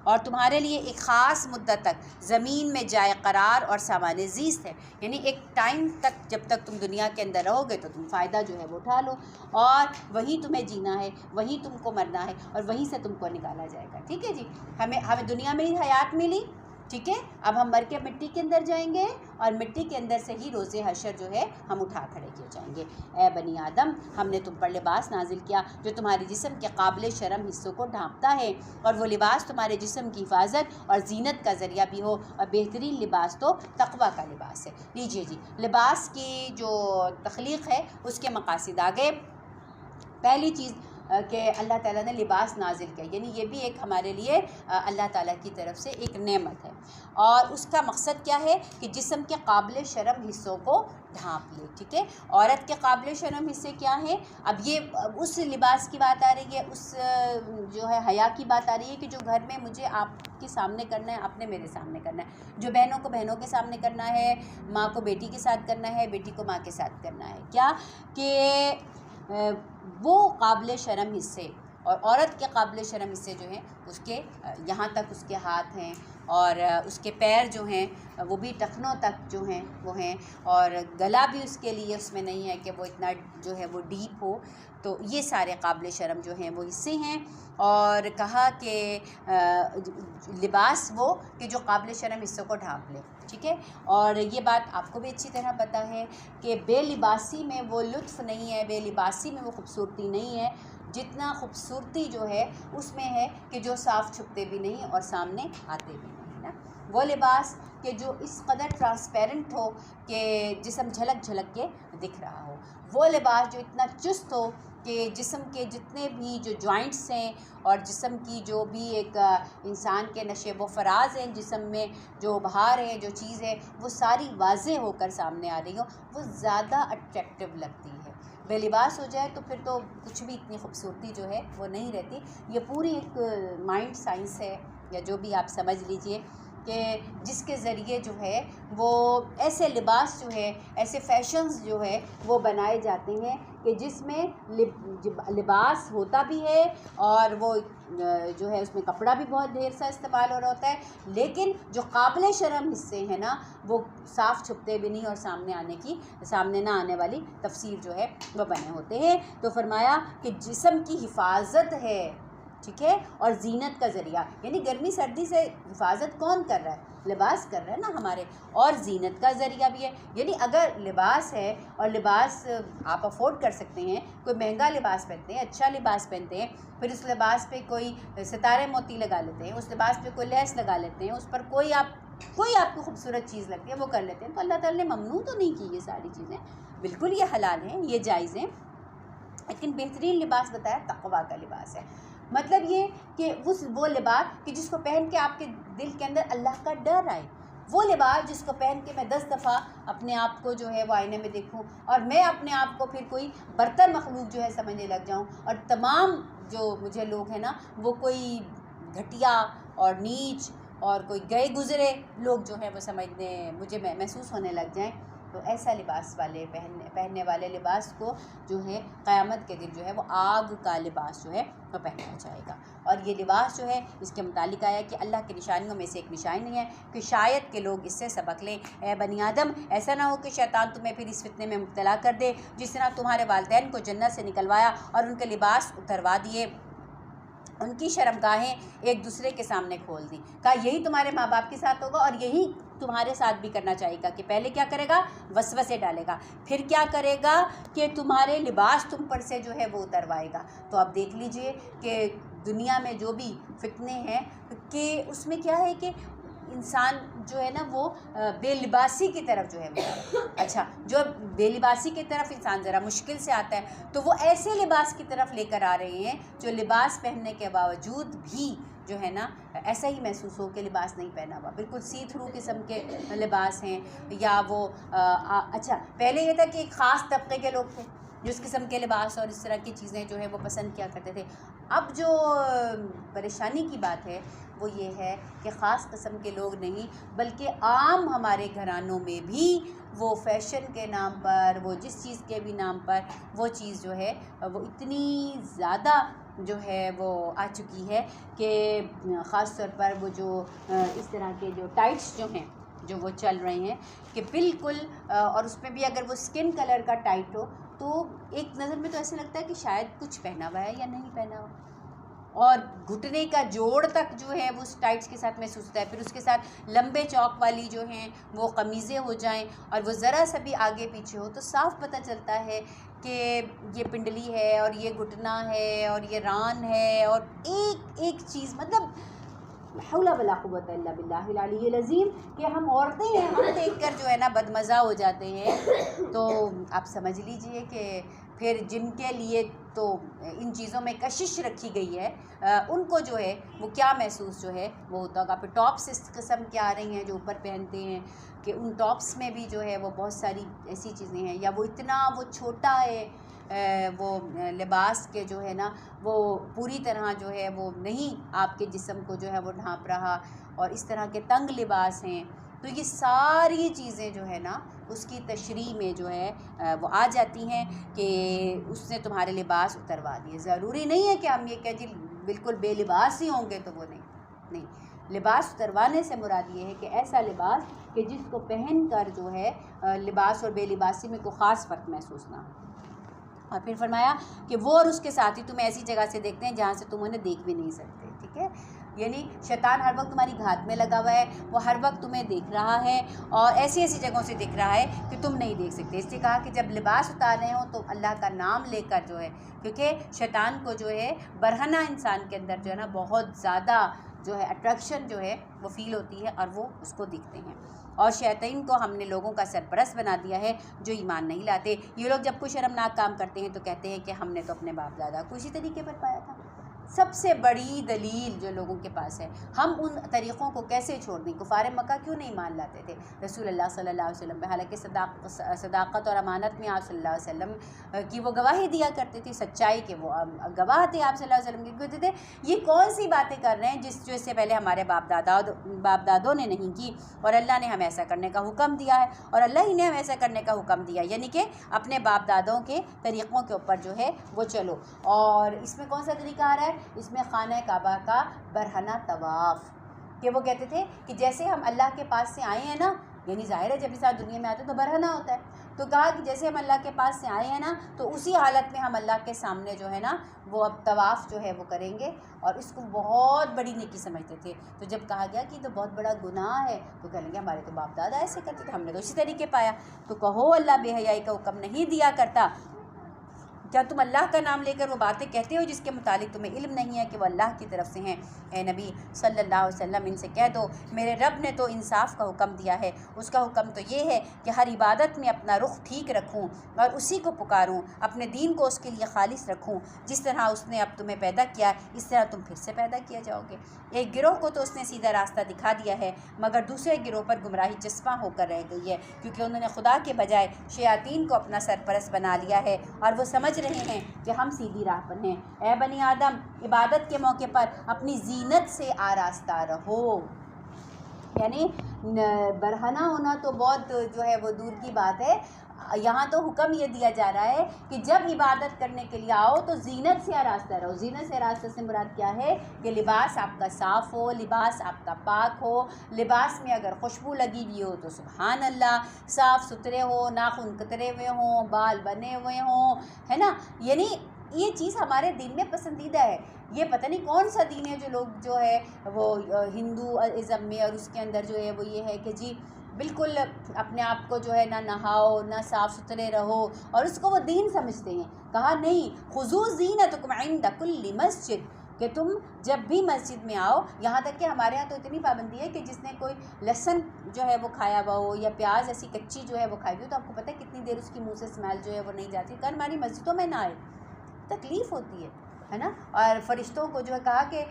اور تمہارے لیے ایک خاص مدت تک زمین میں جائے قرار اور سامان زیست ہے، یعنی ایک ٹائم تک جب تک تم دنیا کے اندر رہو گے تو تم فائدہ جو ہے وہ اٹھا لو، اور وہیں تمہیں جینا ہے، وہیں تم کو مرنا ہے اور وہیں سے تم کو نکالا جائے گا۔ ٹھیک ہے جی، ہمیں دنیا میں ہی حیات ملی، ٹھیک ہے، اب ہم مر کے مٹی کے اندر جائیں گے اور مٹی کے اندر سے ہی روز حشر جو ہے ہم اٹھا کھڑے کیے جائیں گے۔ اے بنی آدم، ہم نے تم پر لباس نازل کیا جو تمہارے جسم کے قابل شرم حصوں کو ڈھانپتا ہے، اور وہ لباس تمہارے جسم کی حفاظت اور زینت کا ذریعہ بھی ہو، اور بہترین لباس تو تقویٰ کا لباس ہے۔ لیجیے جی، لباس کی جو تخلیق ہے اس کے مقاصد آگے۔ پہلی چیز کہ اللہ تعالیٰ نے لباس نازل کیا، یعنی یہ بھی ایک ہمارے لیے اللہ تعالیٰ کی طرف سے ایک نعمت ہے، اور اس کا مقصد کیا ہے کہ جسم کے قابل شرم حصوں کو ڈھانپ لے، ٹھیک ہے۔ عورت کے قابل شرم حصے کیا ہیں؟ اب یہ اس لباس کی بات آ رہی ہے، اس جو ہے حیا کی بات آ رہی ہے کہ جو گھر میں مجھے آپ کے سامنے کرنا ہے، آپ نے میرے سامنے کرنا ہے، جو بہنوں کو بہنوں کے سامنے کرنا ہے، ماں کو بیٹی کے ساتھ کرنا ہے، بیٹی کو ماں کے ساتھ کرنا ہے، کیا کہ وہ قابل شرم حصے، اور عورت کے قابل شرم حصے جو ہیں اس کے یہاں تک اس کے ہاتھ ہیں، اور اس کے پیر جو ہیں وہ بھی ٹخنوں تک جو ہیں وہ ہیں، اور گلا بھی اس کے لیے اس میں نہیں ہے کہ وہ اتنا جو ہے وہ ڈیپ ہو، تو یہ سارے قابل شرم جو ہیں وہ حصے ہیں۔ اور کہا کہ لباس وہ کہ جو قابل شرم حصوں کو ڈھانپ لے، ٹھیک ہے۔ اور یہ بات آپ کو بھی اچھی طرح پتہ ہے کہ بے لباسی میں وہ لطف نہیں ہے، بے لباسی میں وہ خوبصورتی نہیں ہے جتنا خوبصورتی جو ہے اس میں ہے کہ جو صاف چھپتے بھی نہیں اور سامنے آتے بھی نہیں نا، وہ لباس کہ جو اس قدر ٹرانسپیرنٹ ہو کہ جسم جھلک جھلک کے دکھ رہا ہو، وہ لباس جو اتنا چست ہو کہ جسم کے جتنے بھی جو جوائنٹس ہیں اور جسم کی جو بھی ایک انسان کے نشیب و فراز ہیں، جسم میں جو بہار ہے، جو چیز ہے وہ ساری واضح ہو کر سامنے آ رہی ہو، وہ زیادہ اٹریکٹیو لگتی ہے۔ بے لباس ہو جائے تو پھر تو کچھ بھی اتنی خوبصورتی جو ہے وہ نہیں رہتی۔ یہ پوری ایک مائنڈ سائنس ہے، یا جو بھی آپ سمجھ لیجئے، کہ جس کے ذریعے جو ہے وہ ایسے لباس جو ہے، ایسے فیشنز جو ہے وہ بنائے جاتے ہیں کہ جس میں لباس ہوتا بھی ہے اور وہ جو ہے اس میں کپڑا بھی بہت ڈھیر سا استعمال ہو رہا ہوتا ہے، لیکن جو قابل شرم حصے ہیں نا وہ صاف چھپتے بھی نہیں اور سامنے نہ آنے والی تفسیر جو ہے وہ بنے ہوتے ہیں۔ تو فرمایا کہ جسم کی حفاظت ہے، ٹھیک ہے، اور زینت کا ذریعہ، یعنی گرمی سردی سے حفاظت کون کر رہا ہے؟ لباس کر رہا ہے نا ہمارے، اور زینت کا ذریعہ بھی ہے، یعنی اگر لباس ہے اور لباس آپ افورڈ کر سکتے ہیں، کوئی مہنگا لباس پہنتے ہیں، اچھا لباس پہنتے ہیں، پھر اس لباس پہ کوئی ستارے موتی لگا لیتے ہیں، اس لباس پہ کوئی لیس لگا لیتے ہیں، اس پر کوئی آپ کو خوبصورت چیز لگتی ہے وہ کر لیتے ہیں، تو اللہ تعالیٰ نے ممنوع تو نہیں کی یہ ساری چیزیں، بالکل یہ حلال ہیں، یہ جائز ہیں، لیکن بہترین لباس بتایا تقویٰ کا لباس ہے۔ مطلب یہ کہ وہ لباس کہ جس کو پہن کے آپ کے دل کے اندر اللہ کا ڈر آئے، وہ لباس جس کو پہن کے میں 10 دفعہ اپنے آپ کو جو ہے وہ آئینے میں دیکھوں اور میں اپنے آپ کو پھر کوئی برتر مخلوق جو ہے سمجھنے لگ جاؤں، اور تمام جو مجھے لوگ ہیں نا وہ کوئی گھٹیا اور نیچ اور کوئی گئے گزرے لوگ جو ہیں وہ مجھے محسوس ہونے لگ جائیں، تو ایسا لباس والے پہننے والے لباس کو جو ہے قیامت کے دن جو ہے وہ آگ کا لباس جو ہے وہ پہنایا جائے گا۔ اور یہ لباس جو ہے اس کے متعلق آیا کہ اللہ کی نشانیوں میں سے ایک نشانی ہے کہ شاید کہ لوگ اس سے سبق لیں۔ اے بنی آدم، ایسا نہ ہو کہ شیطان تمہیں پھر اس فتنے میں مبتلا کر دے جس طرح تمہارے والدین کو جنت سے نکلوایا اور ان کے لباس اتروا دیے، ان کی شرمگاہیں ایک دوسرے کے سامنے کھول دیں، کہا یہی تمہارے ماں باپ کے ساتھ ہوگا اور یہی تمہارے ساتھ بھی کرنا چاہیے گا کہ پہلے کیا کرے گا؟ وسوسے ڈالے گا، پھر کیا کرے گا کہ تمہارے لباس تم پر سے جو ہے وہ اتروائے گا۔ تو اب دیکھ لیجئے کہ دنیا میں جو بھی فتنے ہیں کہ اس میں کیا ہے کہ انسان جو ہے نا وہ بے لباسی کی طرف جو ہے وہ اچھا جو بے لباسی کی طرف انسان ذرا مشکل سے آتا ہے، تو وہ ایسے لباس کی طرف لے کر آ رہے ہیں جو لباس پہننے کے باوجود بھی جو ہے نا ایسا ہی محسوس ہو کہ لباس نہیں پہنا ہوا، بالکل سی تھرو قسم کے لباس ہیں، یا وہ اچھا پہلے یہ تھا کہ ایک خاص طبقے کے لوگ تھے جو اس قسم کے لباس اور اس طرح کی چیزیں جو ہے وہ پسند کیا کرتے تھے۔ اب جو پریشانی کی بات ہے وہ یہ ہے کہ خاص قسم کے لوگ نہیں بلکہ عام ہمارے گھرانوں میں بھی وہ فیشن کے نام پر، وہ جس چیز کے بھی نام پر وہ چیز جو ہے وہ اتنی زیادہ جو ہے وہ آ چکی ہے کہ خاص طور پر وہ جو اس طرح کے جو ٹائٹس جو ہیں جو وہ چل رہے ہیں کہ بالکل، اور اس میں بھی اگر وہ سکن کلر کا ٹائٹ ہو تو ایک نظر میں تو ایسے لگتا ہے کہ شاید کچھ پہنا ہوا ہے یا نہیں پہنا ہوا، اور گھٹنے کا جوڑ تک جو ہے وہ اس ٹائٹس کے ساتھ محسوس ہوتا ہے، پھر اس کے ساتھ لمبے چوک والی جو ہیں وہ قمیضیں ہو جائیں اور وہ ذرا سا بھی آگے پیچھے ہو تو صاف پتہ چلتا ہے کہ یہ پنڈلی ہے اور یہ گھٹنا ہے اور یہ ران ہے، اور ایک ایک چیز مطلب لا حول ولا قوۃ الا باللہ العلی العظیم، کہ ہم عورتیں ہیں، ہم دیکھ کر جو ہے نا بدمزہ ہو جاتے ہیں. تو آپ سمجھ لیجئے کہ پھر جن کے لیے تو ان چیزوں میں کشش رکھی گئی ہے ان کو جو ہے وہ کیا محسوس جو ہے وہ ہوتا ہوگا. پھر ٹاپس اس قسم کے آ رہی ہیں جو اوپر پہنتے ہیں کہ ان ٹاپس میں بھی جو ہے وہ بہت ساری ایسی چیزیں ہیں، یا وہ اتنا وہ چھوٹا ہے وہ لباس کے جو ہے نا وہ پوری طرح جو ہے وہ نہیں آپ کے جسم کو جو ہے وہ ڈھانپ رہا، اور اس طرح کے تنگ لباس ہیں. تو یہ ساری چیزیں جو ہے نا اس کی تشریح میں جو ہے وہ آ جاتی ہیں کہ اس نے تمہارے لباس اتروا دیے. ضروری نہیں ہے کہ ہم یہ کہ جی بالکل بے لباس ہی ہوں گے، تو وہ نہیں. لباس اتروانے سے مراد یہ ہے کہ ایسا لباس کہ جس کو پہن کر جو ہے لباس اور بے لباسی میں کوئی خاص فرق محسوس نہ ہو. اور پھر فرمایا کہ وہ اور اس کے ساتھی تمہیں ایسی جگہ سے دیکھتے ہیں جہاں سے تم انہیں دیکھ بھی نہیں سکتے. ٹھیک ہے، یعنی شیطان ہر وقت تمہاری گھات میں لگا ہوا ہے، وہ ہر وقت تمہیں دیکھ رہا ہے اور ایسی ایسی جگہوں سے دیکھ رہا ہے کہ تم نہیں دیکھ سکتے. اس لیے کہا کہ جب لباس اتار رہے ہوں تو اللہ کا نام لے کر جو ہے، کیونکہ شیطان کو جو ہے برہنہ انسان کے اندر جو ہے نا بہت زیادہ جو ہے اٹریکشن جو ہے وہ فیل ہوتی ہے اور وہ اس کو دکھتے ہیں. اور شیاطین کو ہم نے لوگوں کا سرپرست بنا دیا ہے جو ایمان نہیں لاتے. یہ لوگ جب کوئی شرمناک کام کرتے ہیں تو کہتے ہیں کہ ہم نے تو اپنے باپ دادا کو اسی طریقے پر پایا تھا. سب سے بڑی دلیل جو لوگوں کے پاس ہے، ہم ان طریقوں کو کیسے چھوڑ دیں؟ کفار مکہ کیوں نہیں مان لاتے تھے رسول اللہ صلی اللہ علیہ وسلم پہ؟ حالانکہ صداقت اور امانت میں آپ صلی اللہ علیہ وسلم کی وہ گواہی دیا کرتے تھے، سچائی کے وہ گواہ تھے آپ صلی اللہ علیہ وسلم کی. کہتے تھے یہ کون سی باتیں کر رہے ہیں جو اس سے پہلے ہمارے باپ دادوں نے نہیں کی، اور اللہ نے ہمیں ایسا کرنے کا حکم دیا ہے، اور اللہ ہی نے ہمیں ایسا کرنے کا حکم دیا، یعنی کہ اپنے باپ دادوں کے طریقوں کے اوپر جو ہے وہ چلو. اور اس میں کون سا طریقہ آ رہا ہے؟ اس میں خانہ کعبہ کا برہنہ طواف، کہ وہ کہتے تھے کہ جیسے ہم اللہ کے پاس سے آئے ہیں نا، یعنی ظاہر ہے جب اس دنیا میں آتے تو برہنہ ہوتا ہے، تو کہا کہ جیسے ہم اللہ کے پاس سے آئے ہیں نا تو اسی حالت میں ہم اللہ کے سامنے جو ہے نا وہ اب طواف جو ہے وہ کریں گے. اور اس کو بہت بڑی نیکی سمجھتے تھے. تو جب کہا گیا کہ تو بہت بڑا گناہ ہے تو کہنے لگے ہمارے تو باپ دادا ایسے کرتے تھے، ہم نے تو اسی طریقے پایا. تو کہو اللہ بے حیائی کا حکم نہیں دیا کرتا. کیا تم اللہ کا نام لے کر وہ باتیں کہتے ہو جس کے متعلق تمہیں علم نہیں ہے کہ وہ اللہ کی طرف سے ہیں؟ اے نبی صلی اللہ علیہ وسلم ان سے کہہ دو میرے رب نے تو انصاف کا حکم دیا ہے. اس کا حکم تو یہ ہے کہ ہر عبادت میں اپنا رخ ٹھیک رکھوں اور اسی کو پکاروں، اپنے دین کو اس کے لیے خالص رکھوں. جس طرح اس نے اب تمہیں پیدا کیا اس طرح تم پھر سے پیدا کیا جاؤ گے. ایک گروہ کو تو اس نے سیدھا راستہ دکھا دیا ہے، مگر دوسرے گروہ پر گمراہی چسپاں ہو کر رہ گئی ہے، کیونکہ انہوں نے خدا کے بجائے شیاطین کو اپنا سرپرست بنا لیا ہے اور وہ سمجھ رہے ہیں کہ ہم سیدھی راہ پر ہیں. اے بنی آدم، عبادت کے موقع پر اپنی زینت سے آراستہ رہو. یعنی برہنہ ہونا تو بہت جو ہے وہ دور کی بات ہے. یہاں تو حکم یہ دیا جا رہا ہے کہ جب عبادت کرنے کے لیے آؤ تو زینت سے آراستہ رہو. زینت سے آراستہ سے مراد کیا ہے کہ لباس آپ کا صاف ہو، لباس آپ کا پاک ہو، لباس میں اگر خوشبو لگی ہوئی ہو تو سبحان اللہ، صاف ستھرے ہو، ناخن کترے ہوئے ہوں، بال بنے ہوئے ہوں، ہے نا. یعنی یہ چیز ہمارے دین میں پسندیدہ ہے. یہ پتہ نہیں کون سا دین ہے جو لوگ جو ہے وہ ہندو ازم میں اور اس کے اندر جو ہے وہ یہ ہے کہ جی بالکل اپنے آپ کو جو ہے نہ نہاؤ نہ صاف ستھرے رہو اور اس کو وہ دین سمجھتے ہیں. کہا نہیں، خذوا زینتکم عند کل مسجد، کہ تم جب بھی مسجد میں آؤ. یہاں تک کہ ہمارے یہاں تو اتنی پابندی ہے کہ جس نے کوئی لہسن جو ہے وہ کھایا ہوا ہو یا پیاز ایسی کچی جو ہے وہ کھائی ہوئی ہو تو آپ کو پتہ ہے کتنی دیر اس کی منہ سے اسمیل جو ہے وہ نہیں جاتی. کہ ہماری مسجدوں میں نہ آئے، تکلیف ہوتی ہے نا. اور فرشتوں کو جو ہے کہا کہ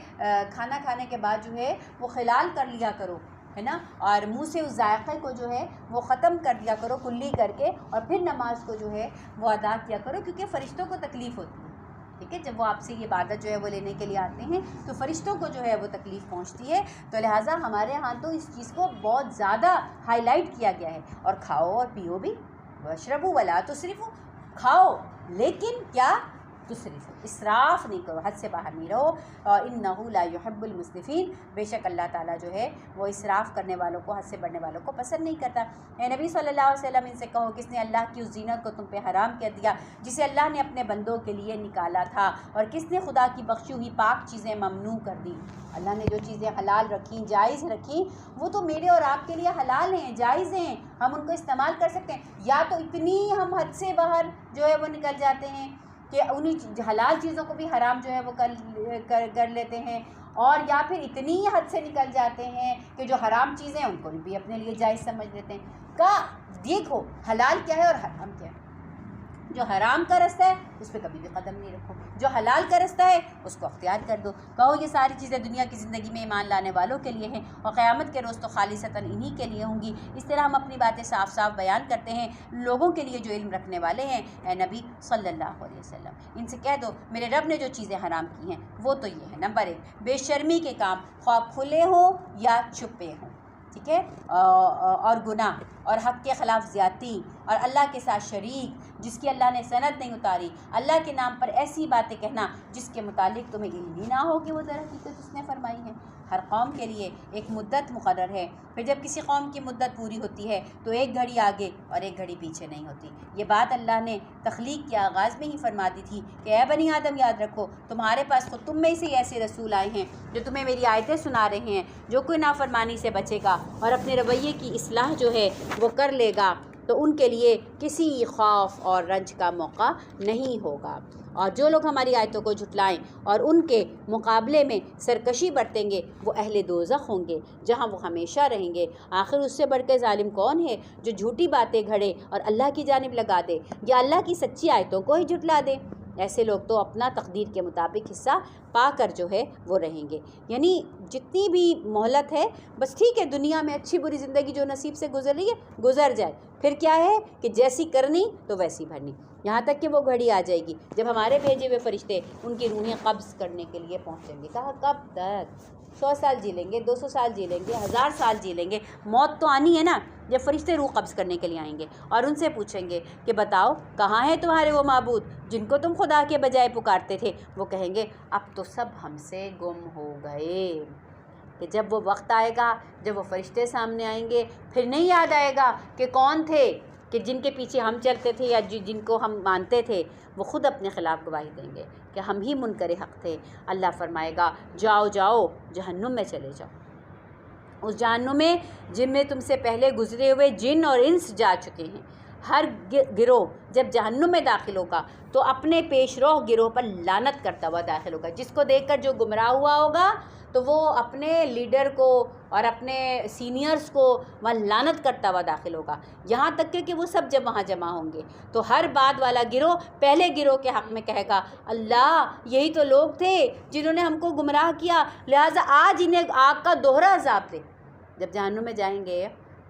کھانا کھانے کے بعد جو ہے وہ خلال کر لیا کرو، ہے نا، اور منہ سے اس ذائقے کو جو ہے وہ ختم کر دیا کرو کلی کر کے، اور پھر نماز کو جو ہے وہ ادا کیا کرو، کیونکہ فرشتوں کو تکلیف ہوتی ہے. ٹھیک ہے، جب وہ آپ سے یہ عبادت جو ہے وہ لینے کے لیے آتے ہیں تو فرشتوں کو جو ہے وہ تکلیف پہنچتی ہے. تو لہٰذا ہمارے ہاں تو اس چیز کو بہت زیادہ ہائی لائٹ کیا گیا ہے. اور کھاؤ اور پیو بھی، واشربوا ولا تسرفوا، کھاؤ لیکن کیا تسرفوا، اسراف نہیں کرو، حد سے باہر نہیں رہو. اور انہ لا یحب المسرفین، بے شک اللہ تعالیٰ جو ہے وہ اسراف کرنے والوں کو، حد سے بڑھنے والوں کو پسند نہیں کرتا. اے نبی صلی اللہ علیہ وسلم ان سے کہو کس نے اللہ کی اس زینت کو تم پہ حرام کر دیا جسے اللہ نے اپنے بندوں کے لیے نکالا تھا، اور کس نے خدا کی بخشی ہوئی پاک چیزیں ممنوع کر دی. اللہ نے جو چیزیں حلال رکھیں، جائز رکھیں، وہ تو میرے اور آپ کے لیے حلال ہیں، جائز ہیں، ہم ان کو استعمال کر سکتے ہیں. یا تو اتنی ہم حد سے باہر جو ہے وہ نکل جاتے ہیں کہ انہیں حلال چیزوں کو بھی حرام جو ہے وہ کر لیتے ہیں، اور یا پھر اتنی حد سے نکل جاتے ہیں کہ جو حرام چیزیں ان کو بھی اپنے لیے جائز سمجھ لیتے ہیں۔ کا دیکھو حلال کیا ہے اور حرام کیا ہے۔ جو حرام کا رستہ ہے اس پہ کبھی بھی قدم نہیں رکھو، جو حلال کا رستہ ہے اس کو اختیار کر دو۔ کہو یہ ساری چیزیں دنیا کی زندگی میں ایمان لانے والوں کے لیے ہیں اور قیامت کے روز تو خالصتاً انہی کے لیے ہوں گی۔ اس طرح ہم اپنی باتیں صاف صاف بیان کرتے ہیں لوگوں کے لیے جو علم رکھنے والے ہیں۔ اے نبی صلی اللہ علیہ وسلم، ان سے کہہ دو میرے رب نے جو چیزیں حرام کی ہیں وہ تو یہ ہے، نمبر 1 بے شرمی کے کام، خواہ کھلے ہوں یا چھپے ہوں، ٹھیک ہے، اور گناہ اور حق کے خلاف زیادتی اور اللہ کے ساتھ شریک جس کی اللہ نے سند نہیں اتاری، اللہ کے نام پر ایسی باتیں کہنا جس کے متعلق تمہیں علم ہی نہ ہو کہ وہ در حقیقت اس نے فرمائی ہے۔ ہر قوم کے لیے ایک مدت مقرر ہے، پھر جب کسی قوم کی مدت پوری ہوتی ہے تو ایک گھڑی آگے اور ایک گھڑی پیچھے نہیں ہوتی۔ یہ بات اللہ نے تخلیق کے آغاز میں ہی فرما دی تھی کہ اے بنی آدم یاد رکھو تمہارے پاس خود تم میں سے ایسے رسول آئے ہیں جو تمہیں میری آیتیں سنا رہے ہیں۔ جو کوئی نافرمانی سے بچے گا اور اپنے رویے کی اصلاح جو ہے وہ کر لے گا تو ان کے لیے کسی خوف اور رنج کا موقع نہیں ہوگا، اور جو لوگ ہماری آیتوں کو جھٹلائیں اور ان کے مقابلے میں سرکشی برتیں گے وہ اہل دوزخ ہوں گے جہاں وہ ہمیشہ رہیں گے۔ آخر اس سے بڑھ کے ظالم کون ہے جو جھوٹی باتیں گھڑے اور اللہ کی جانب لگا دے یا اللہ کی سچی آیتوں کو ہی جھٹلا دے۔ ایسے لوگ تو اپنا تقدیر کے مطابق حصہ پا کر جو ہے وہ رہیں گے، یعنی جتنی بھی مہلت ہے بس ٹھیک ہے، دنیا میں اچھی بری زندگی جو نصیب سے گزر رہی ہے گزر جائے، پھر کیا ہے کہ جیسی کرنی تو ویسی بھرنی، یہاں تک کہ وہ گھڑی آ جائے گی جب ہمارے بھیجے ہوئے فرشتے ان کی روحیں قبض کرنے کے لیے پہنچیں گے۔ کہا کب تک؟ 100 سال جی لیں گے، 200 سال جی لیں گے، 1000 سال جی لیں گے، موت تو آنی ہے نا جب فرشتے روح قبض کرنے کے لیے آئیں گے اور ان سے پوچھیں گے کہ بتاؤ کہاں ہیں تمہارے وہ معبود جن کو تم خدا کے بجائے پکارتے تھے؟ وہ کہیں گے اب تو سب ہم سے گم ہو گئے۔ کہ جب وہ وقت آئے گا جب وہ فرشتے سامنے آئیں گے پھر نہیں یاد آئے گا کہ کون تھے کہ جن کے پیچھے ہم چلتے تھے یا جن کو ہم مانتے تھے، وہ خود اپنے خلاف گواہی دیں گے کہ ہم ہی منکر حق تھے۔ اللہ فرمائے گا جاؤ جاؤ جہنم میں چلے جاؤ، اس جہنم میں جن میں تم سے پہلے گزرے ہوئے جن اور انس جا چکے ہیں۔ ہر گروہ جب جہنم میں داخل ہوگا تو اپنے پیش رو گروہ پر لعنت کرتا ہوا داخل ہوگا۔ جس کو دیکھ کر جو گمراہ ہوا ہوگا تو وہ اپنے لیڈر کو اور اپنے سینئرز کو وہاں لعنت کرتا ہوا داخل ہوگا، یہاں تک کہ وہ سب جب وہاں جمع ہوں گے تو ہر بعد والا گروہ پہلے گروہ کے حق میں کہے گا اللہ یہی تو لوگ تھے جنہوں نے ہم کو گمراہ کیا، لہٰذا آج انہیں آگ کا دوہرا عذاب دے۔ جب جہنم میں جائیں گے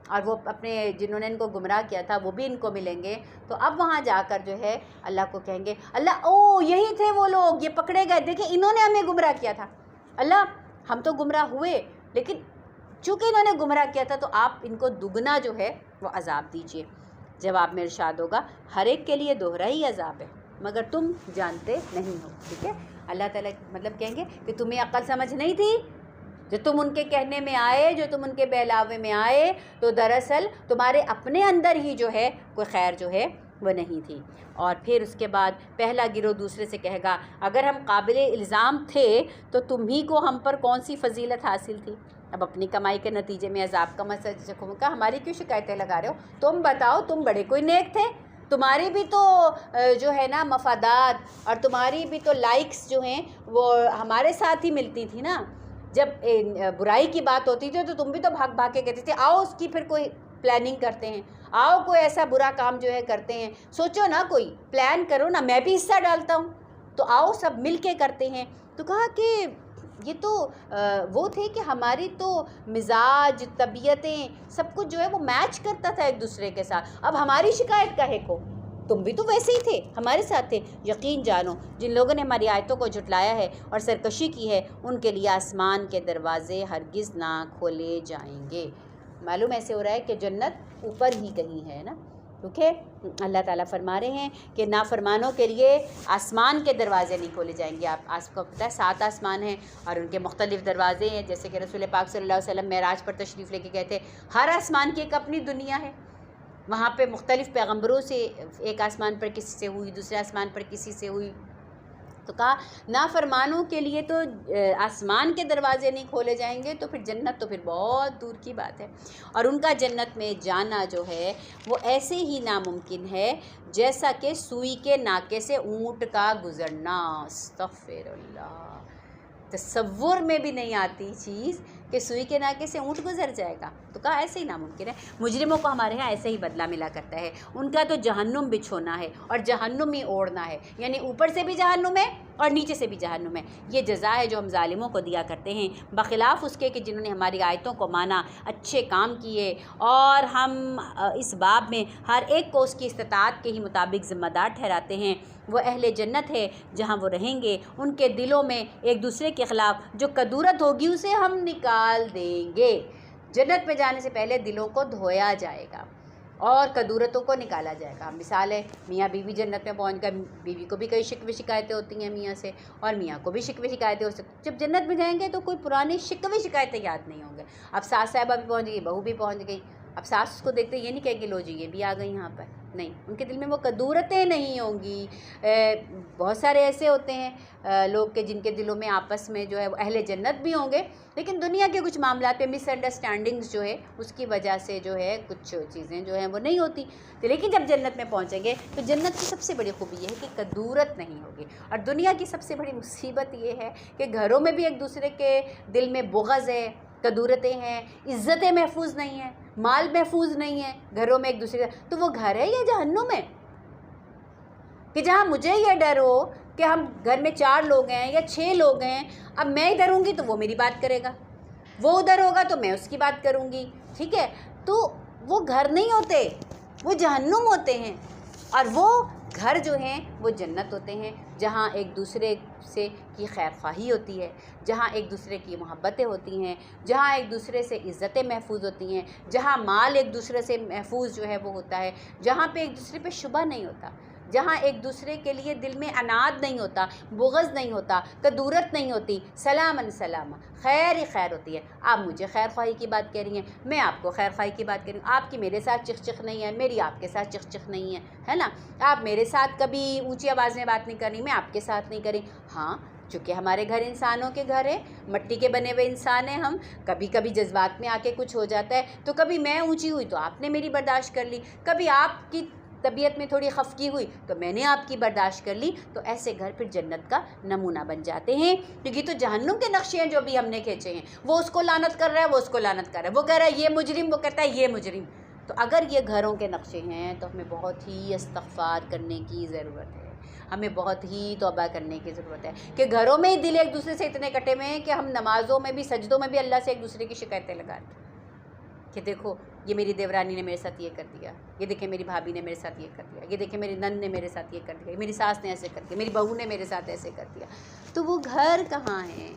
اور وہ اپنے جنہوں نے ان کو گمراہ کیا تھا وہ بھی ان کو ملیں گے تو اب وہاں جا کر جو ہے اللہ کو کہیں گے اللہ او یہی تھے وہ لوگ، یہ پکڑے گئے، دیکھیں انہوں نے ہمیں گمراہ کیا تھا، اللہ ہم تو گمراہ ہوئے لیکن چونکہ انہوں نے گمراہ کیا تھا تو آپ ان کو دگنا جو ہے وہ عذاب دیجئے۔ جواب میں ارشاد ہوگا ہر ایک کے لیے دوہرا ہی عذاب ہے مگر تم جانتے نہیں ہو، ٹھیک ہے۔ اللہ تعالیٰ مطلب کہیں گے کہ تمہیں عقل سمجھ نہیں تھی جو تم ان کے کہنے میں آئے، جو تم ان کے بہلاوے میں آئے، تو دراصل تمہارے اپنے اندر ہی جو ہے کوئی خیر جو ہے وہ نہیں تھی۔ اور پھر اس کے بعد پہلا گروہ دوسرے سے کہے گا اگر ہم قابل الزام تھے تو تمہیں کو ہم پر کون سی فضیلت حاصل تھی؟ اب اپنی کمائی کے نتیجے میں عذاب کا مسئلہ کا ہماری کیوں شکایتیں لگا رہے ہو؟ تم بتاؤ تم بڑے کوئی نیک تھے، تمہاری بھی تو جو ہے نا مفادات اور تمہاری بھی تو لائکس جو ہیں وہ ہمارے ساتھ ہی ملتی تھی نا۔ جب برائی کی بات ہوتی تھی تو تم بھی تو بھاگ بھاگ کے کہتے تھے آؤ اس کی پھر کوئی پلاننگ کرتے ہیں، آؤ کوئی ایسا برا کام جو ہے کرتے ہیں، سوچو نا کوئی پلان کرو نا، میں بھی حصہ ڈالتا ہوں تو آؤ سب مل کے کرتے ہیں۔ تو کہا کہ یہ تو وہ تھے کہ ہماری تو مزاج طبیعتیں سب کچھ جو ہے وہ میچ کرتا تھا ایک دوسرے کے ساتھ، اب ہماری شکایت کاہے کو، تم بھی تو ویسے ہی تھے ہمارے ساتھ تھے۔ یقین جانو جن لوگوں نے ہماری آیتوں کو جھٹلایا ہے اور سرکشی کی ہے ان کے لیے آسمان کے دروازے ہرگز نہ کھولے جائیں گے۔ معلوم ایسے ہو رہا ہے کہ جنت اوپر ہی کہیں ہے نا، کیونکہ اللہ تعالیٰ فرما رہے ہیں کہ نافرمانوں کے لیے آسمان کے دروازے نہیں کھولے جائیں گے۔ آپ کو پتہ ہے 7 آسمان ہیں اور ان کے مختلف دروازے ہیں، جیسے کہ رسول پاک صلی اللہ علیہ وسلم معراج پر تشریف لے کے گئے تھے، ہر آسمان کی ایک اپنی دنیا ہے، وہاں پہ مختلف پیغمبروں سے ایک آسمان پر کسی سے ہوئی، دوسرے آسمان پر کسی سے ہوئی، تو کہا نافرمانوں کے لیے تو آسمان کے دروازے نہیں کھولے جائیں گے، تو پھر جنت تو پھر بہت دور کی بات ہے، اور ان کا جنت میں جانا جو ہے وہ ایسے ہی ناممکن ہے جیسا کہ سوئی کے ناکے سے اونٹ کا گزرنا۔ استغفر اللہ، تصور میں بھی نہیں آتی چیز کہ سوئی کے ناکے سے اونٹ گزر جائے گا، تو کہا ایسے ہی ناممکن ہے۔ مجرموں کو ہمارے ہاں ایسے ہی بدلہ ملا کرتا ہے، ان کا تو جہنم بچھونا ہے اور جہنم ہی اوڑھنا ہے، یعنی اوپر سے بھی جہنم ہے اور نیچے سے بھی جہنم ہے۔ یہ جزا ہے جو ہم ظالموں کو دیا کرتے ہیں، بخلاف اس کے کہ جنہوں نے ہماری آیتوں کو مانا، اچھے کام کیے، اور ہم اس باب میں ہر ایک کو اس کی استطاعت کے ہی مطابق ذمہ دار ٹھہراتے ہیں۔ وہ اہل جنت ہے جہاں وہ رہیں گے، ان کے دلوں میں ایک دوسرے کے خلاف جو کدورت ہوگی اسے ہم نکال دیں گے۔ جنت میں جانے سے پہلے دلوں کو دھویا جائے گا اور کدورتوں کو نکالا جائے گا۔ مثال ہے، میاں بیوی جنت میں پہنچ گئے، بیوی کو بھی کئی شکوے شکایتیں ہوتی ہیں میاں سے، اور میاں کو بھی شکوے شکایتیں ہو سکتی۔ جب جنت میں جائیں گے تو کوئی پرانی شکوے شکایتیں یاد نہیں ہوں گے۔ اب ساس صاحبہ بھی پہنچ گئی، بہو بھی پہنچ گئی، اب ساس اس کو دیکھتے یہ نہیں کہے کہ لو جی یہ بھی آ گئی یہاں پر، نہیں، ان کے دل میں وہ کدورتیں نہیں ہوں گی۔ بہت سارے ایسے ہوتے ہیں لوگ کہ جن کے دلوں میں آپس میں جو ہے وہ اہل جنت بھی ہوں گے، لیکن دنیا کے کچھ معاملات پہ مس انڈرسٹینڈنگز جو ہے اس کی وجہ سے جو ہے کچھ چیزیں جو ہیں وہ نہیں ہوتی، تو لیکن جب جنت میں پہنچیں گے تو جنت کی سب سے بڑی خوبی یہ ہے کہ کدورت نہیں ہوگی، اور دنیا کی سب سے بڑی مصیبت یہ ہے کہ گھروں میں بھی ایک دوسرے کے دل میں بغض ہے، کدورتیں ہیں، عزتیں محفوظ نہیں ہیں، مال محفوظ نہیں ہے گھروں میں ایک دوسرے کا، تو وہ گھر ہے یا جہنم ہے؟ کہ جہاں مجھے یہ ڈر ہو کہ ہم گھر میں 4 لوگ ہیں یا 6 لوگ ہیں، اب میں ادھر ہوں گی تو وہ میری بات کرے گا، وہ ادھر ہوگا تو میں اس کی بات کروں گی، ٹھیک ہے؟ تو وہ گھر نہیں ہوتے، وہ جہنم ہوتے ہیں، اور وہ گھر جو ہیں وہ جنت ہوتے ہیں جہاں ایک دوسرے سے کی خیر خواہی ہوتی ہے، جہاں ایک دوسرے کی محبتیں ہوتی ہیں، جہاں ایک دوسرے سے عزتیں محفوظ ہوتی ہیں، جہاں مال ایک دوسرے سے محفوظ جو ہے وہ ہوتا ہے، جہاں پہ ایک دوسرے پہ شبہ نہیں ہوتا، جہاں ایک دوسرے کے لیے دل میں عناد نہیں ہوتا، بغض نہیں ہوتا، کدورت نہیں ہوتی، سلامن سلامہ، خیر ہی خیر ہوتی ہے۔ آپ مجھے خیر خواہی کی بات کہہ رہی ہیں، میں آپ کو خیر خواہی کی بات کہہ رہی ہوں، آپ کی میرے ساتھ چخ چخ نہیں ہے، میری آپ کے ساتھ چخ چخ نہیں ہے نا؟ آپ میرے ساتھ کبھی اونچی آواز میں بات نہیں کرنی، میں آپ کے ساتھ نہیں کری، ہاں چونکہ ہمارے گھر انسانوں کے گھر ہیں، مٹی کے بنے ہوئے انسان ہیں ہم، کبھی کبھی جذبات میں آ کے کچھ ہو جاتا ہے، تو کبھی میں اونچی ہوئی تو آپ نے میری برداشت کر لی، کبھی آپ کی طبیعت میں تھوڑی خفگی ہوئی تو میں نے آپ کی برداشت کر لی، تو ایسے گھر پھر جنت کا نمونہ بن جاتے ہیں، کیونکہ تو جہنم کے نقشے ہیں جو بھی ہم نے کھینچے ہیں، وہ اس کو لعنت کر رہا ہے، وہ اس کو لعنت کر رہا ہے، وہ کہہ رہا ہے یہ مجرم، وہ کہتا ہے یہ مجرم، تو اگر یہ گھروں کے نقشے ہیں تو ہمیں بہت ہی استغفار کرنے کی ضرورت ہے، ہمیں بہت ہی توبہ کرنے کی ضرورت ہے کہ گھروں میں ہی دل ایک دوسرے سے اتنے کٹے ہوئے ہیں کہ ہم نمازوں میں بھی، سجدوں میں بھی اللہ سے ایک دوسرے کی شکایتیں لگاتے ہیں کہ دیکھو یہ میری دیورانی نے میرے ساتھ یہ کر دیا، یہ دیکھیں میری بھابھی نے میرے ساتھ یہ کر دیا، یہ دیکھیں میری نند نے میرے ساتھ یہ کر دیا، میری ساس نے ایسے کر دیا، میری بہو نے میرے ساتھ ایسے کر دیا، تو وہ گھر کہاں ہیں؟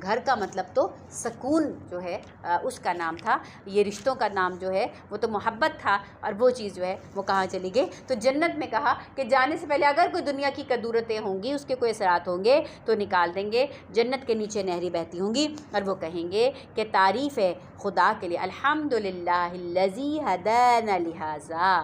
گھر کا مطلب تو سکون جو ہے اس کا نام تھا، یہ رشتوں کا نام جو ہے وہ تو محبت تھا، اور وہ چیز جو ہے وہ کہاں چلی گئی؟ تو جنت میں کہا کہ جانے سے پہلے اگر کوئی دنیا کی کدورتیں ہوں گی، اس کے کوئی اثرات ہوں گے تو نکال دیں گے، جنت کے نیچے نہری بہتی ہوں گی، اور وہ کہیں گے کہ تعریف ہے خدا کے لیے، الحمدللہ الذی ہدانا لہذا،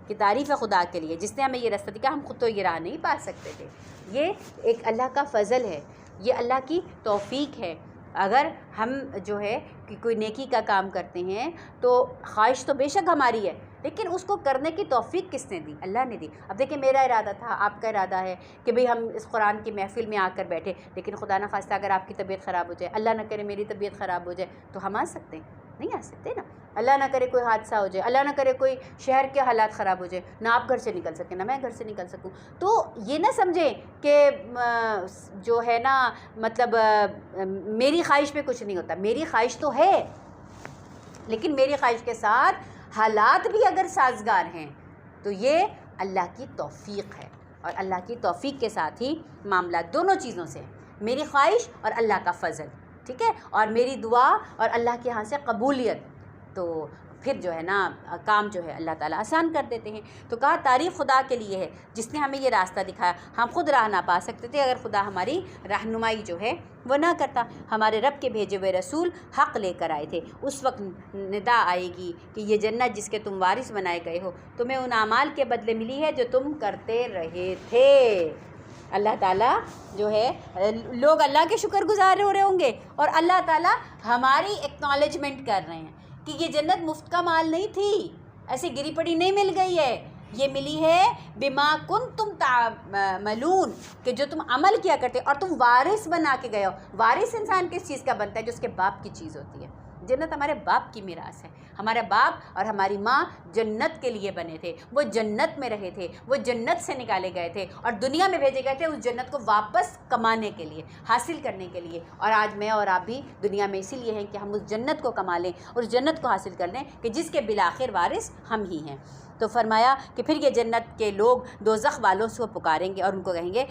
کہ تعریف ہے خدا کے لیے جس نے ہمیں یہ راستہ دکھایا، ہم خود تو یہ راہ نہیں پا سکتے تھے، یہ ایک اللہ کا فضل ہے، یہ اللہ کی توفیق ہے۔ اگر ہم جو ہے کہ کوئی نیکی کا کام کرتے ہیں تو خواہش تو بے شک ہماری ہے، لیکن اس کو کرنے کی توفیق کس نے دی؟ اللہ نے دی۔ اب دیکھیں میرا ارادہ تھا، آپ کا ارادہ ہے کہ بھئی ہم اس قرآن کی محفل میں آ کر بیٹھے، لیکن خدا نہ خواستہ اگر آپ کی طبیعت خراب ہو جائے، اللہ نہ کرے میری طبیعت خراب ہو جائے، تو ہم آ سکتے ہیں؟ نہیں آ سکتے نا۔ اللہ نہ کرے کوئی حادثہ ہو جائے، اللہ نہ کرے کوئی شہر کے حالات خراب ہو جائے، نہ آپ گھر سے نکل سکیں نہ میں گھر سے نکل سکوں، تو یہ نہ سمجھیں کہ جو ہے نا مطلب میری خواہش پہ کچھ نہیں ہوتا، میری خواہش تو ہے، لیکن میری خواہش کے ساتھ حالات بھی اگر سازگار ہیں تو یہ اللہ کی توفیق ہے، اور اللہ کی توفیق کے ساتھ ہی معاملات دونوں چیزوں سے، میری خواہش اور اللہ کا فضل، ٹھیک ہے، اور میری دعا اور اللہ کے ہاں سے قبولیت، تو پھر جو ہے نا کام جو ہے اللہ تعالیٰ آسان کر دیتے ہیں۔ تو کہا تعریف خدا کے لیے ہے جس نے ہمیں یہ راستہ دکھایا، ہم خود راہ نہ پا سکتے تھے اگر خدا ہماری رہنمائی جو ہے وہ نہ کرتا۔ ہمارے رب کے بھیجے ہوئے رسول حق لے کر آئے تھے، اس وقت ندا آئے گی کہ یہ جنت جس کے تم وارث بنائے گئے ہو، تمہیں ان اعمال کے بدلے ملی ہے جو تم کرتے رہے تھے۔ اللہ تعالیٰ جو ہے لوگ اللہ کے شکر گزار ہو رہے ہوں گے اور اللہ تعالیٰ ہماری ایکنالجمنٹ کر رہے ہیں کہ یہ جنت مفت کا مال نہیں تھی، ایسے گری پڑی نہیں مل گئی ہے، یہ ملی ہے بما کنتم تعملون، کہ جو تم عمل کیا کرتے اور تم وارث بنا کے گئے ہو۔ وارث انسان کس چیز کا بنتا ہے؟ جو اس کے باپ کی چیز ہوتی ہے۔ جنت ہمارے باپ کی میراث ہے، ہمارا باپ اور ہماری ماں جنت کے لیے بنے تھے، وہ جنت میں رہے تھے، وہ جنت سے نکالے گئے تھے اور دنیا میں بھیجے گئے تھے اس جنت کو واپس کمانے کے لیے، حاصل کرنے کے لیے۔ اور آج میں اور آپ بھی دنیا میں اسی لیے ہیں کہ ہم اس جنت کو کما لیں، اس جنت کو حاصل کر لیں کہ جس کے بالآخر وارث ہم ہی ہیں۔ تو فرمایا کہ پھر یہ جنت کے لوگ دوزخ والوں سے وہ پکاریں گے اور ان کو کہیں گے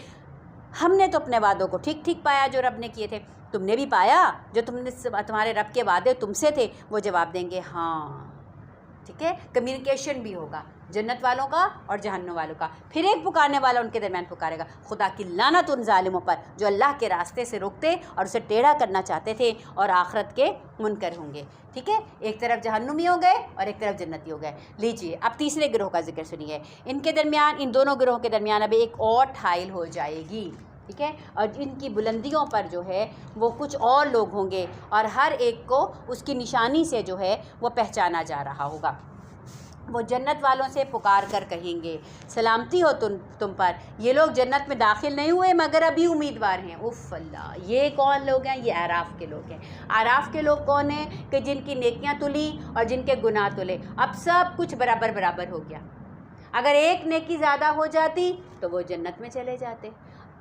ہم نے تو اپنے وعدوں کو ٹھیک ٹھیک پایا جو رب نے کیے تھے، تم نے بھی پایا جو تمہارے رب کے وعدے تم سے تھے؟ وہ جواب دیں گے ہاں، ٹھیک ہے، کمیونیکیشن بھی ہوگا جنت والوں کا اور جہنم والوں کا۔ پھر ایک پکارنے والا ان کے درمیان پکارے گا، خدا کی لعنت ان ظالموں پر جو اللہ کے راستے سے روکتے اور اسے ٹیڑھا کرنا چاہتے تھے اور آخرت کے منکر ہوں گے، ٹھیک ہے۔ ایک طرف جہنمی ہو گئے اور ایک طرف جنتی ہو گئے۔ لیجئے اب تیسرے گروہ کا ذکر سنیے، ان کے درمیان، ان دونوں گروہوں کے درمیان اب ایک اور ٹھائل ہو جائے گی، ٹھیک ہے، اور ان کی بلندیوں پر جو ہے وہ کچھ اور لوگ ہوں گے اور ہر ایک کو اس کی نشانی سے جو ہے وہ پہچانا جا رہا ہوگا۔ وہ جنت والوں سے پکار کر کہیں گے سلامتی ہو تم پر، یہ لوگ جنت میں داخل نہیں ہوئے مگر ابھی امیدوار ہیں۔ اف اللہ، یہ کون لوگ ہیں؟ یہ اعراف کے لوگ ہیں۔ اعراف کے لوگ کون ہیں؟ کہ جن کی نیکیاں تلی اور جن کے گناہ تلے، اب سب کچھ برابر برابر ہو گیا۔ اگر ایک نیکی زیادہ ہو جاتی تو وہ جنت میں چلے جاتے،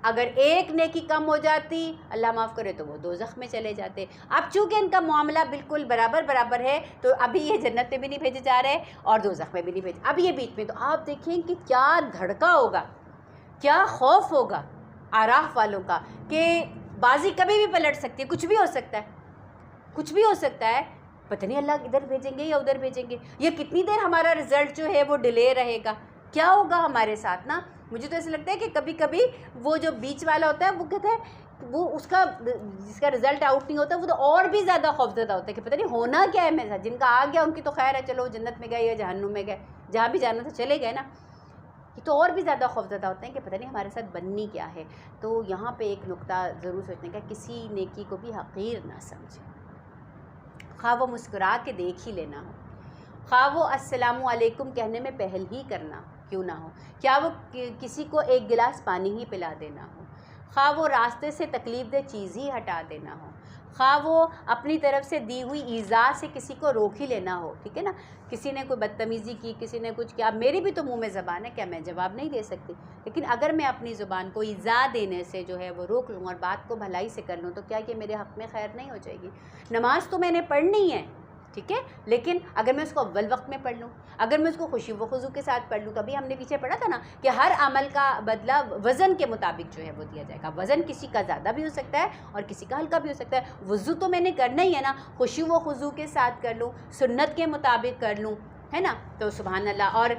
اگر ایک نیکی کم ہو جاتی اللہ معاف کرے تو وہ دوزخ میں چلے جاتے۔ اب چونکہ ان کا معاملہ بالکل برابر برابر ہے تو ابھی یہ جنت میں بھی نہیں بھیجے جا رہے اور دوزخ میں بھی نہیں بھیجے، اب یہ بیچ میں، تو آپ دیکھیں کہ کیا دھڑکا ہوگا، کیا خوف ہوگا اعراف والوں کا کہ بازی کبھی بھی پلٹ سکتی ہے، کچھ بھی ہو سکتا ہے، کچھ بھی ہو سکتا ہے، پتہ نہیں اللہ ادھر بھیجیں گے یا ادھر بھیجیں گے، یہ کتنی دیر ہمارا رزلٹ جو ہے وہ ڈیلے رہے گا، کیا ہوگا ہمارے ساتھ نا۔ مجھے تو ایسا لگتا ہے کہ کبھی کبھی وہ جو بیچ والا ہوتا ہے وہ کہتا ہے وہ اس کا جس کا رزلٹ آؤٹ نہیں ہوتا وہ تو اور بھی زیادہ خوفزدہ ہوتا ہے کہ پتہ نہیں ہونا کیا ہے میرے ساتھ۔ جن کا آ گیا ان کی تو خیر ہے، چلو جنت میں گئے یا جہنم میں گئے، جہاں بھی جانا تو چلے گئے نا، یہ تو اور بھی زیادہ خوفزدہ ہوتے ہیں کہ پتہ نہیں ہمارے ساتھ بننی کیا ہے۔ تو یہاں پہ ایک نقطہ ضرور سوچنے کا، کسی نیکی کو بھی حقیر نہ سمجھے، خواہ وہ مسکرا کے دیکھ ہی لینا ہو، خواہ وہ السلام علیکم کہنے میں پہل ہی کرنا کیوں نہ ہو، کیا وہ کسی کو ایک گلاس پانی ہی پلا دینا ہو، خواہ وہ راستے سے تکلیف دہ چیز ہی ہٹا دینا ہو، خواہ وہ اپنی طرف سے دی ہوئی ایذا سے کسی کو روک ہی لینا ہو، ٹھیک ہے نا، کسی نے کوئی بدتمیزی کی، کسی نے کچھ کیا، میری بھی تو منہ میں زبان ہے، کیا میں جواب نہیں دے سکتی، لیکن اگر میں اپنی زبان کو ایذا دینے سے جو ہے وہ روک لوں اور بات کو بھلائی سے کر لوں تو کیا کہ میرے حق میں خیر نہیں ہو جائے گی۔ نماز تو میں نے پڑھنی ہے، ٹھیک ہے، لیکن اگر میں اس کو اول وقت میں پڑھ لوں، اگر میں اس کو خوشی و خضوع کے ساتھ پڑھ لوں، کبھی ہم نے پیچھے پڑھا تھا نا کہ ہر عمل کا بدلہ وزن کے مطابق جو ہے وہ دیا جائے گا، وزن کسی کا زیادہ بھی ہو سکتا ہے اور کسی کا ہلکا بھی ہو سکتا ہے۔ وضو تو میں نے کرنا ہی ہے نا، خوشی و خضوع کے ساتھ کر لوں، سنت کے مطابق کر لوں، ہے نا، تو سبحان اللہ، اور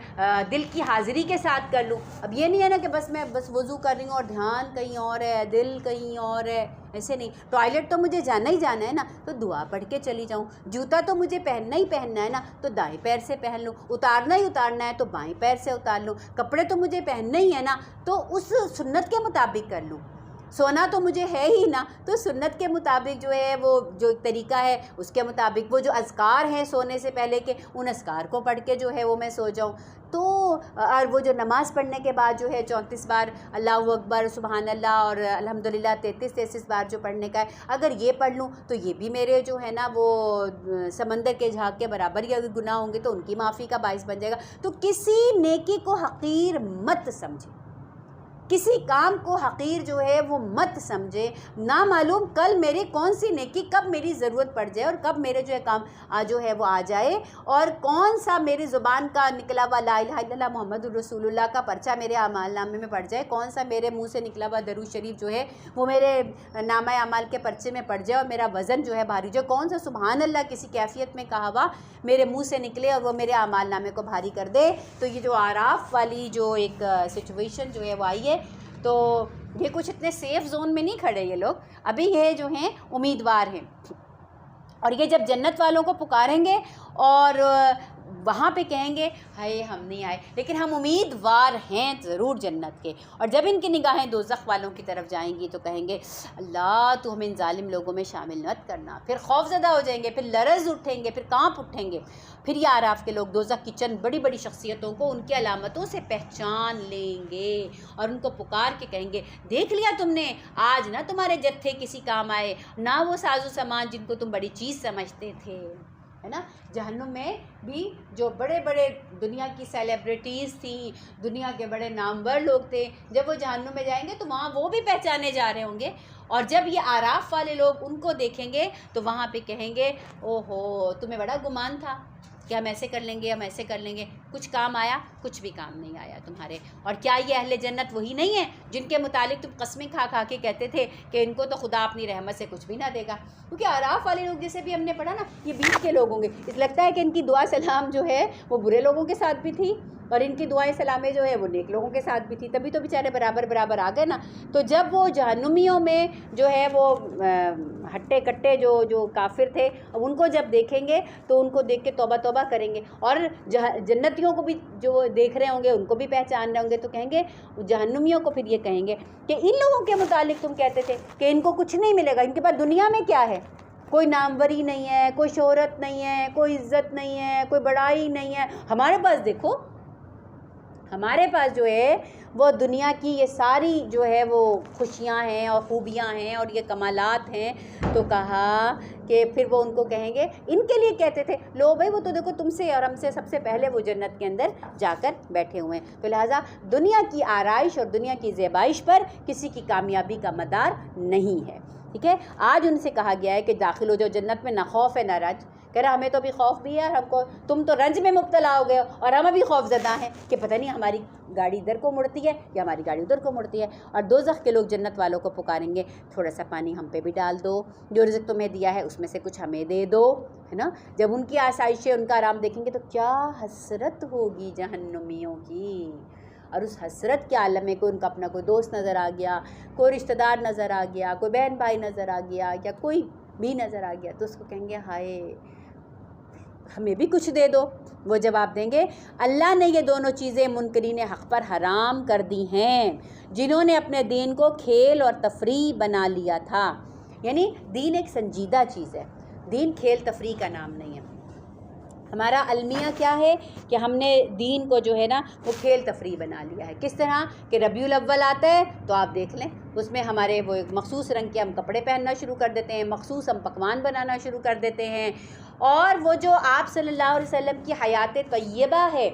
دل کی حاضری کے ساتھ کر لوں۔ اب یہ نہیں ہے نا کہ بس میں وضو کر رہی ہوں اور دھیان کہیں اور ہے، دل کہیں اور ہے، ایسے نہیں۔ ٹوائلٹ تو مجھے جانا ہی جانا ہے نا، تو دعا پڑھ کے چلی جاؤں، جوتا تو مجھے پہننا ہی پہننا ہے نا، تو دائیں پیر سے پہن لوں، اتارنا ہی اتارنا ہے تو بائیں پیر سے اتار لوں، کپڑے تو مجھے پہننا ہی ہے نا، تو اس سنت کے مطابق کر لوں۔ سونا تو مجھے ہے ہی نا، تو سنت کے مطابق جو ہے وہ جو طریقہ ہے اس کے مطابق وہ جو اذکار ہیں سونے سے پہلے کے، ان اذکار کو پڑھ کے جو ہے وہ میں سو جاؤں۔ تو اور وہ جو نماز پڑھنے کے بعد جو ہے 34 بار اللہ اکبر سبحان اللہ اور الحمدللہ 33 بار جو پڑھنے کا ہے، اگر یہ پڑھ لوں تو یہ بھی میرے جو ہے نا وہ سمندر کے جھاگ کے برابر ہی اگر گناہ ہوں گے تو ان کی معافی کا باعث بن جائے گا۔ تو کسی نیکی کو حقیر مت سمجھے، کسی کام کو حقیر جو ہے وہ مت سمجھے، نہ معلوم کل میری کون سی نیکی کب میری ضرورت پڑ جائے اور کب میرے جو ہے کام جو ہے وہ آ جائے، اور کون سا میری زبان کا نکلا ہوا لا الہ الا اللہ محمد الرسول اللہ کا پرچہ میرے اعمال نامے میں پڑ جائے، کون سا میرے منہ سے نکلا ہوا درود شریف جو ہے وہ میرے نامہ اعمال کے پرچے میں پڑ جائے اور میرا وزن جو ہے بھاری جو، کون سا سبحان اللہ کسی کیفیت میں کہا ہوا میرے منہ سے نکلے اور وہ میرے اعمال نامے کو بھاری کر دے۔ تو یہ جو اعراف والی جو ایک سچویشن جو ہے وہ آئی ہے، تو یہ کچھ اتنے سیف زون میں نہیں کھڑے یہ لوگ، ابھی یہ جو ہیں امیدوار ہیں، اور یہ جب جنت والوں کو پکاریں گے اور وہاں پہ کہیں گے ہائے ہم نہیں آئے، لیکن ہم امیدوار ہیں ضرور جنت کے۔ اور جب ان کی نگاہیں دوزخ والوں کی طرف جائیں گی تو کہیں گے اللہ تو ہمیں ان ظالم لوگوں میں شامل مت کرنا، پھر خوف زدہ ہو جائیں گے، پھر لرز اٹھیں گے، پھر کانپ اٹھیں گے۔ پھر یہ اعراف کے لوگ دوزخ کی چند بڑی بڑی شخصیتوں کو ان کی علامتوں سے پہچان لیں گے اور ان کو پکار کے کہیں گے دیکھ لیا تم نے، آج نہ تمہارے جتھے کسی کام آئے، نہ وہ ساز و سامان جن کو تم بڑی چیز سمجھتے تھے، ہے نا۔ جہنم میں بھی جو بڑے بڑے دنیا کی سیلیبریٹیز تھیں، دنیا کے بڑے نامور لوگ تھے، جب وہ جہنم میں جائیں گے تو وہاں وہ بھی پہچانے جا رہے ہوں گے، اور جب یہ اعراف والے لوگ ان کو دیکھیں گے تو وہاں پہ کہیں گے اوہو تمہیں بڑا گمان تھا کہ ہم ایسے کر لیں گے، ہم ایسے کر لیں گے، کچھ کام آیا؟ کچھ بھی کام نہیں آیا تمہارے۔ اور کیا یہ اہل جنت وہی نہیں ہیں جن کے متعلق تم قسمیں کھا کھا کے کہتے تھے کہ ان کو تو خدا اپنی رحمت سے کچھ بھی نہ دے گا؟ کیونکہ اعراف والے لوگ جیسے بھی ہم نے پڑھا نا، یہ بیچ کے لوگ ہوں گے، اس لگتا ہے کہ ان کی دعا سلام جو ہے وہ برے لوگوں کے ساتھ بھی تھی اور ان کی دعائیں سلامیں جو ہے وہ نیک لوگوں کے ساتھ بھی تھی، تبھی تو بیچارے برابر برابر آ گئے نا۔ تو جب وہ جہنمیوں میں جو ہے وہ ہٹے کٹے جو کافر تھے، اب ان کو جب دیکھیں گے تو ان کو دیکھ کے توبہ توبہ کریں گے، اور جنتیوں کو بھی جو دیکھ رہے ہوں گے ان کو بھی پہچان رہے ہوں گے، تو کہیں گے جہنمیوں کو پھر یہ کہیں گے کہ ان لوگوں کے متعلق تم کہتے تھے کہ ان کو کچھ نہیں ملے گا، ان کے پاس دنیا میں کیا ہے؟ کوئی ناموری نہیں ہے، کوئی شہرت نہیں ہے، کوئی عزت نہیں ہے، کوئی بڑائی نہیں ہے، ہمارے پاس دیکھو، ہمارے پاس جو ہے وہ دنیا کی یہ ساری جو ہے وہ خوشیاں ہیں اور خوبیاں ہیں اور یہ کمالات ہیں۔ تو کہا کہ پھر وہ ان کو کہیں گے، ان کے لیے کہتے تھے لو بھائی وہ تو دیکھو تم سے اور ہم سے سب سے پہلے وہ جنت کے اندر جا کر بیٹھے ہوئے ہیں، تو لہٰذا دنیا کی آرائش اور دنیا کی زیبائش پر کسی کی کامیابی کا مدار نہیں ہے، ٹھیک ہے۔ آج ان سے کہا گیا ہے کہ داخل ہو جو جنت میں، نہ خوف ہے نہ رنج۔ کہہ رہا ہمیں تو ابھی خوف بھی ہے اور ہم کو تم تو رنج میں مبتلا ہو گئے ہو، اور ہم ابھی خوف زدہ ہیں کہ پتہ نہیں ہماری گاڑی ادھر کو مڑتی ہے یا ہماری گاڑی ادھر کو مڑتی ہے۔ اور دوزخ کے لوگ جنت والوں کو پکاریں گے تھوڑا سا پانی ہم پہ بھی ڈال دو، جو رزق تمہیں دیا ہے اس میں سے کچھ ہمیں دے دو، ہے نا۔ جب ان کی آسائشیں ان کا آرام دیکھیں گے تو کیا حسرت ہوگی جہنمیوں کی، اور اس حسرت کے عالم میں کوئی ان کا اپنا کوئی دوست نظر آ گیا، کوئی رشتہ دار نظر آ گیا، کوئی بہن بھائی نظر آ گیا، یا کوئی بھی نظر آ گیا، تو اس کو کہیں گے ہائے ہمیں بھی کچھ دے دو۔ وہ جواب دیں گے اللہ نے یہ دونوں چیزیں منکرین حق پر حرام کر دی ہیں، جنہوں نے اپنے دین کو کھیل اور تفریح بنا لیا تھا۔ یعنی دین ایک سنجیدہ چیز ہے، دین کھیل تفریح کا نام نہیں ہے۔ ہمارا المیہ کیا ہے کہ ہم نے دین کو جو ہے نا وہ کھیل تفریح بنا لیا ہے۔ کس طرح کہ ربیع الاول آتا ہے تو آپ دیکھ لیں اس میں ہمارے وہ ایک مخصوص رنگ کے ہم کپڑے پہننا شروع کر دیتے ہیں، مخصوص ہم پکوان بنانا شروع کر دیتے ہیں، اور وہ جو آپ صلی اللہ علیہ وسلم کی حیات طیبہ ہے،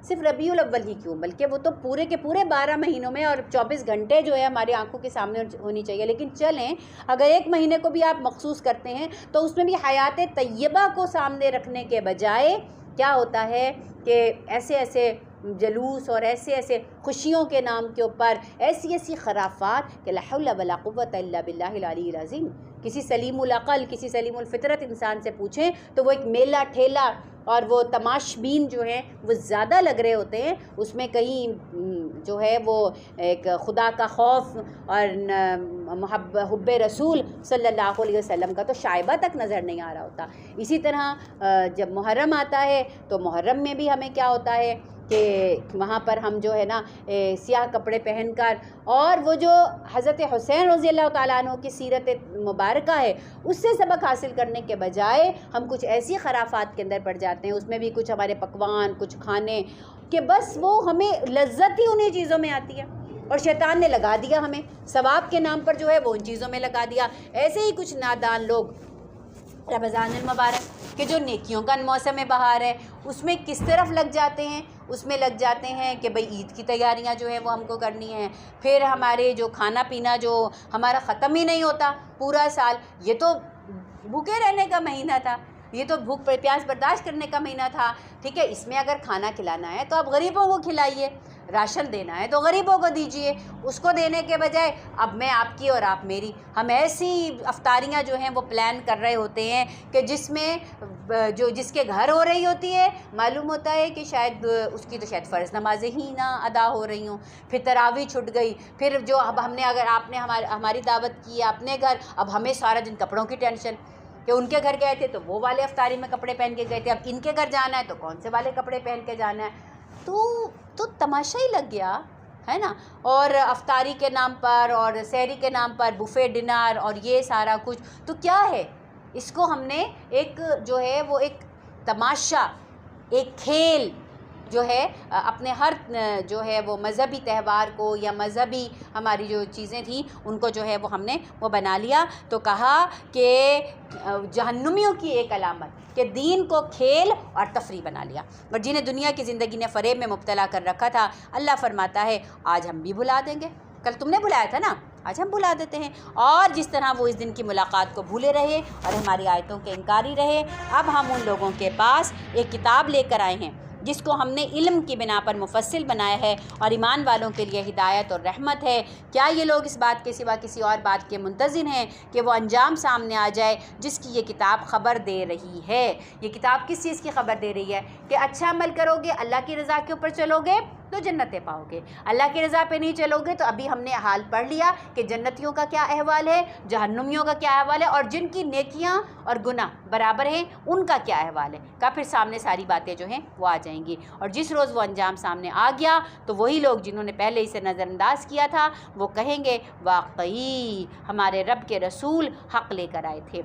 صرف ربیع الاول ہی کیوں بلکہ وہ تو پورے کے پورے 12 مہینوں میں اور 24 گھنٹے جو ہے ہماری آنکھوں کے سامنے ہونی چاہیے، لیکن چلیں اگر ایک مہینے کو بھی آپ مخصوص کرتے ہیں تو اس میں بھی حیات طیبہ کو سامنے رکھنے کے بجائے کیا ہوتا ہے کہ ایسے ایسے جلوس اور ایسے ایسے خوشیوں کے نام کے اوپر ایسی ایسی خرافات کہ لا حول ولا قوت الا باللہ العلی العظیم۔ کسی سلیم العقل، کسی سلیم الفطرت انسان سے پوچھیں تو وہ ایک میلہ ٹھیلا اور وہ تماشبین جو ہیں وہ زیادہ لگ رہے ہوتے ہیں، اس میں کہیں جو ہے وہ ایک خدا کا خوف اور حب رسول صلی اللہ علیہ وسلم کا تو شائبہ تک نظر نہیں آ رہا ہوتا۔ اسی طرح جب محرم آتا ہے تو محرم میں بھی ہمیں کیا ہوتا ہے کہ وہاں پر ہم جو ہے نا سیاہ کپڑے پہن کر، اور وہ جو حضرت حسین رضی اللہ تعالیٰ عنہ کی سیرت مبارکہ ہے اس سے سبق حاصل کرنے کے بجائے ہم کچھ ایسی خرافات کے اندر پڑ جاتے ہیں، اس میں بھی کچھ ہمارے پکوان، کچھ کھانے کہ بس وہ ہمیں لذت ہی انہیں چیزوں میں آتی ہے، اور شیطان نے لگا دیا ہمیں ثواب کے نام پر جو ہے وہ ان چیزوں میں لگا دیا۔ ایسے ہی کچھ نادان لوگ رمضان المبارک کہ جو نیکیوں کا موسم بہار ہے اس میں کس طرف لگ جاتے ہیں، اس میں لگ جاتے ہیں کہ بھئی عید کی تیاریاں جو ہیں وہ ہم کو کرنی ہیں، پھر ہمارے جو کھانا پینا جو ہمارا ختم ہی نہیں ہوتا پورا سال، یہ تو بھوکے رہنے کا مہینہ تھا، یہ تو بھوک پیاس برداشت کرنے کا مہینہ تھا، ٹھیک ہے، اس میں اگر کھانا کھلانا ہے تو آپ غریبوں کو کھلائیے، راشن دینا ہے تو غریبوں کو دیجئے، اس کو دینے کے بجائے اب میں آپ کی اور آپ میری، ہم ایسی افطاریاں جو ہیں وہ پلان کر رہے ہوتے ہیں کہ جس میں جس کے گھر ہو رہی ہوتی ہے معلوم ہوتا ہے کہ شاید اس کی تو شاید فرض نمازیں ہی نہ ادا ہو رہی ہوں، پھر تراویح چھٹ گئی، پھر جو اب ہم نے اگر آپ نے ہماری دعوت کی ہے اپنے گھر، اب ہمیں سارا دن کپڑوں کی ٹینشن کہ ان کے گھر گئے تھے تو وہ والے افطاری میں کپڑے پہن کے گئے تھے، اب ان کے گھر جانا ہے تو کون سے والے کپڑے پہن کے جانا ہے. تو تماشا ہی لگ گیا ہے نا. اور افطاری کے نام پر اور سحری کے نام پر بفے ڈنر اور یہ سارا کچھ، تو کیا ہے اس کو ہم نے ایک جو ہے وہ ایک تماشا، ایک کھیل جو ہے اپنے ہر جو ہے وہ مذہبی تہوار کو یا مذہبی ہماری جو چیزیں تھیں ان کو جو ہے وہ ہم نے وہ بنا لیا. تو کہا کہ جہنمیوں کی ایک علامت کہ دین کو کھیل اور تفریح بنا لیا، اور جنہیں دنیا کی زندگی نے فریب میں مبتلا کر رکھا تھا، اللہ فرماتا ہے آج ہم بھی بھلا دیں گے. کل تم نے بلایا تھا نا، آج ہم بلا دیتے ہیں. اور جس طرح وہ اس دن کی ملاقات کو بھولے رہے اور ہماری آیتوں کے انکاری رہے، اب ہم ان لوگوں کے پاس ایک کتاب لے کر آئے ہیں جس کو ہم نے علم کی بنا پر مفصل بنایا ہے اور ایمان والوں کے لیے ہدایت اور رحمت ہے. کیا یہ لوگ اس بات کے سوا کسی اور بات کے منتظر ہیں کہ وہ انجام سامنے آ جائے جس کی یہ کتاب خبر دے رہی ہے؟ یہ کتاب کس چیز کی خبر دے رہی ہے؟ کہ اچھا عمل کرو گے، اللہ کی رضا کے اوپر چلو گے تو جنتیں پاؤ گے، اللہ کی رضا پہ نہیں چلو گے تو ابھی ہم نے حال پڑھ لیا کہ جنتیوں کا کیا احوال ہے، جہنمیوں کا کیا احوال ہے، اور جن کی نیکیاں اور گناہ برابر ہیں ان کا کیا احوال ہے. کا پھر سامنے ساری باتیں جو ہیں وہ آ جائیں گی، اور جس روز وہ انجام سامنے آ گیا تو وہی لوگ جنہوں نے پہلے اسے نظر انداز کیا تھا وہ کہیں گے واقعی ہمارے رب کے رسول حق لے کر آئے تھے.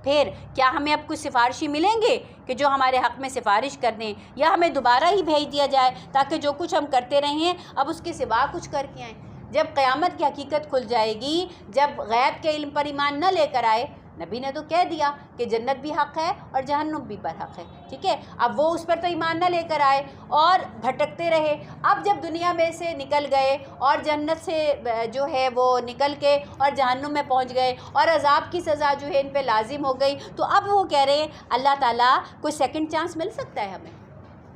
پھر کیا ہمیں اب کچھ سفارشی ملیں گے کہ جو ہمارے حق میں سفارش کر دیں، یا ہمیں دوبارہ ہی بھیج دیا جائے تاکہ جو کچھ ہم کرتے رہے ہیں اب اس کے سوا کچھ کر کے آئیں؟ جب قیامت کی حقیقت کھل جائے گی، جب غیب کے علم پر ایمان نہ لے کر آئے، نبی نے تو کہہ دیا کہ جنت بھی حق ہے اور جہنم بھی پر حق ہے، ٹھیک ہے، اب وہ اس پر تو ایمان نہ لے کر آئے اور بھٹکتے رہے. اب جب دنیا میں سے نکل گئے اور جنت سے جو ہے وہ نکل کے اور جہنم میں پہنچ گئے اور عذاب کی سزا جو ہے ان پہ لازم ہو گئی، تو اب وہ کہہ رہے ہیں اللہ تعالیٰ کوئی سیکنڈ چانس مل سکتا ہے ہمیں،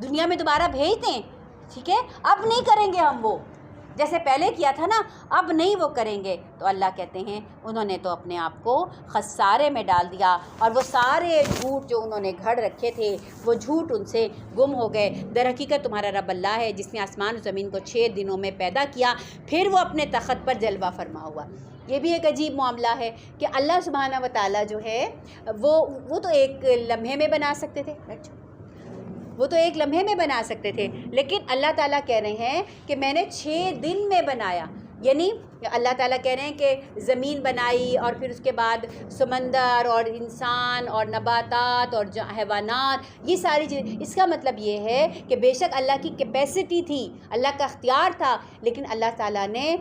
دنیا میں دوبارہ بھیج دیں، ٹھیک ہے، اب نہیں کریں گے ہم وہ جیسے پہلے کیا تھا نا، اب نہیں وہ کریں گے. تو اللہ کہتے ہیں انہوں نے تو اپنے آپ کو خسارے میں ڈال دیا، اور وہ سارے جھوٹ جو انہوں نے گھڑ رکھے تھے وہ جھوٹ ان سے گم ہو گئے. در حقیقت تمہارا رب اللہ ہے جس نے آسمان و زمین کو 6 دنوں میں پیدا کیا، پھر وہ اپنے تخت پر جلوہ فرما ہوا. یہ بھی ایک عجیب معاملہ ہے کہ اللہ سبحانہ و تعالیٰ جو ہے وہ تو ایک لمحے میں بنا سکتے تھے، وہ تو ایک لمحے میں بنا سکتے تھے، لیکن اللہ تعالیٰ کہہ رہے ہیں کہ میں نے 6 دن میں بنایا. یعنی اللہ تعالیٰ کہہ رہے ہیں کہ زمین بنائی اور پھر اس کے بعد سمندر اور انسان اور نباتات اور حیوانات، یہ ساری چیزیں. اس کا مطلب یہ ہے کہ بے شک اللہ کی کیپیسٹی تھی، اللہ کا اختیار تھا، لیکن اللہ تعالیٰ نے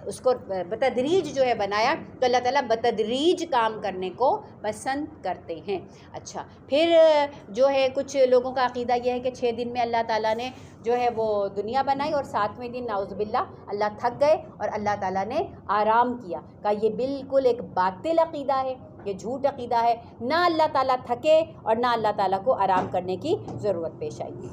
اس کو بتدریج جو ہے بنایا. تو اللہ تعالیٰ بتدریج کام کرنے کو پسند کرتے ہیں. اچھا، پھر جو ہے کچھ لوگوں کا عقیدہ یہ ہے کہ 6 دن میں اللہ تعالیٰ نے جو ہے وہ دنیا بنائی اور 7ویں دن نعوذ باللہ اللہ تھک گئے اور اللہ تعالیٰ نے آرام کیا. کہ یہ بالکل ایک باطل عقیدہ ہے، یہ جھوٹ عقیدہ ہے. نہ اللہ تعالیٰ تھکے اور نہ اللہ تعالیٰ کو آرام کرنے کی ضرورت پیش آئی.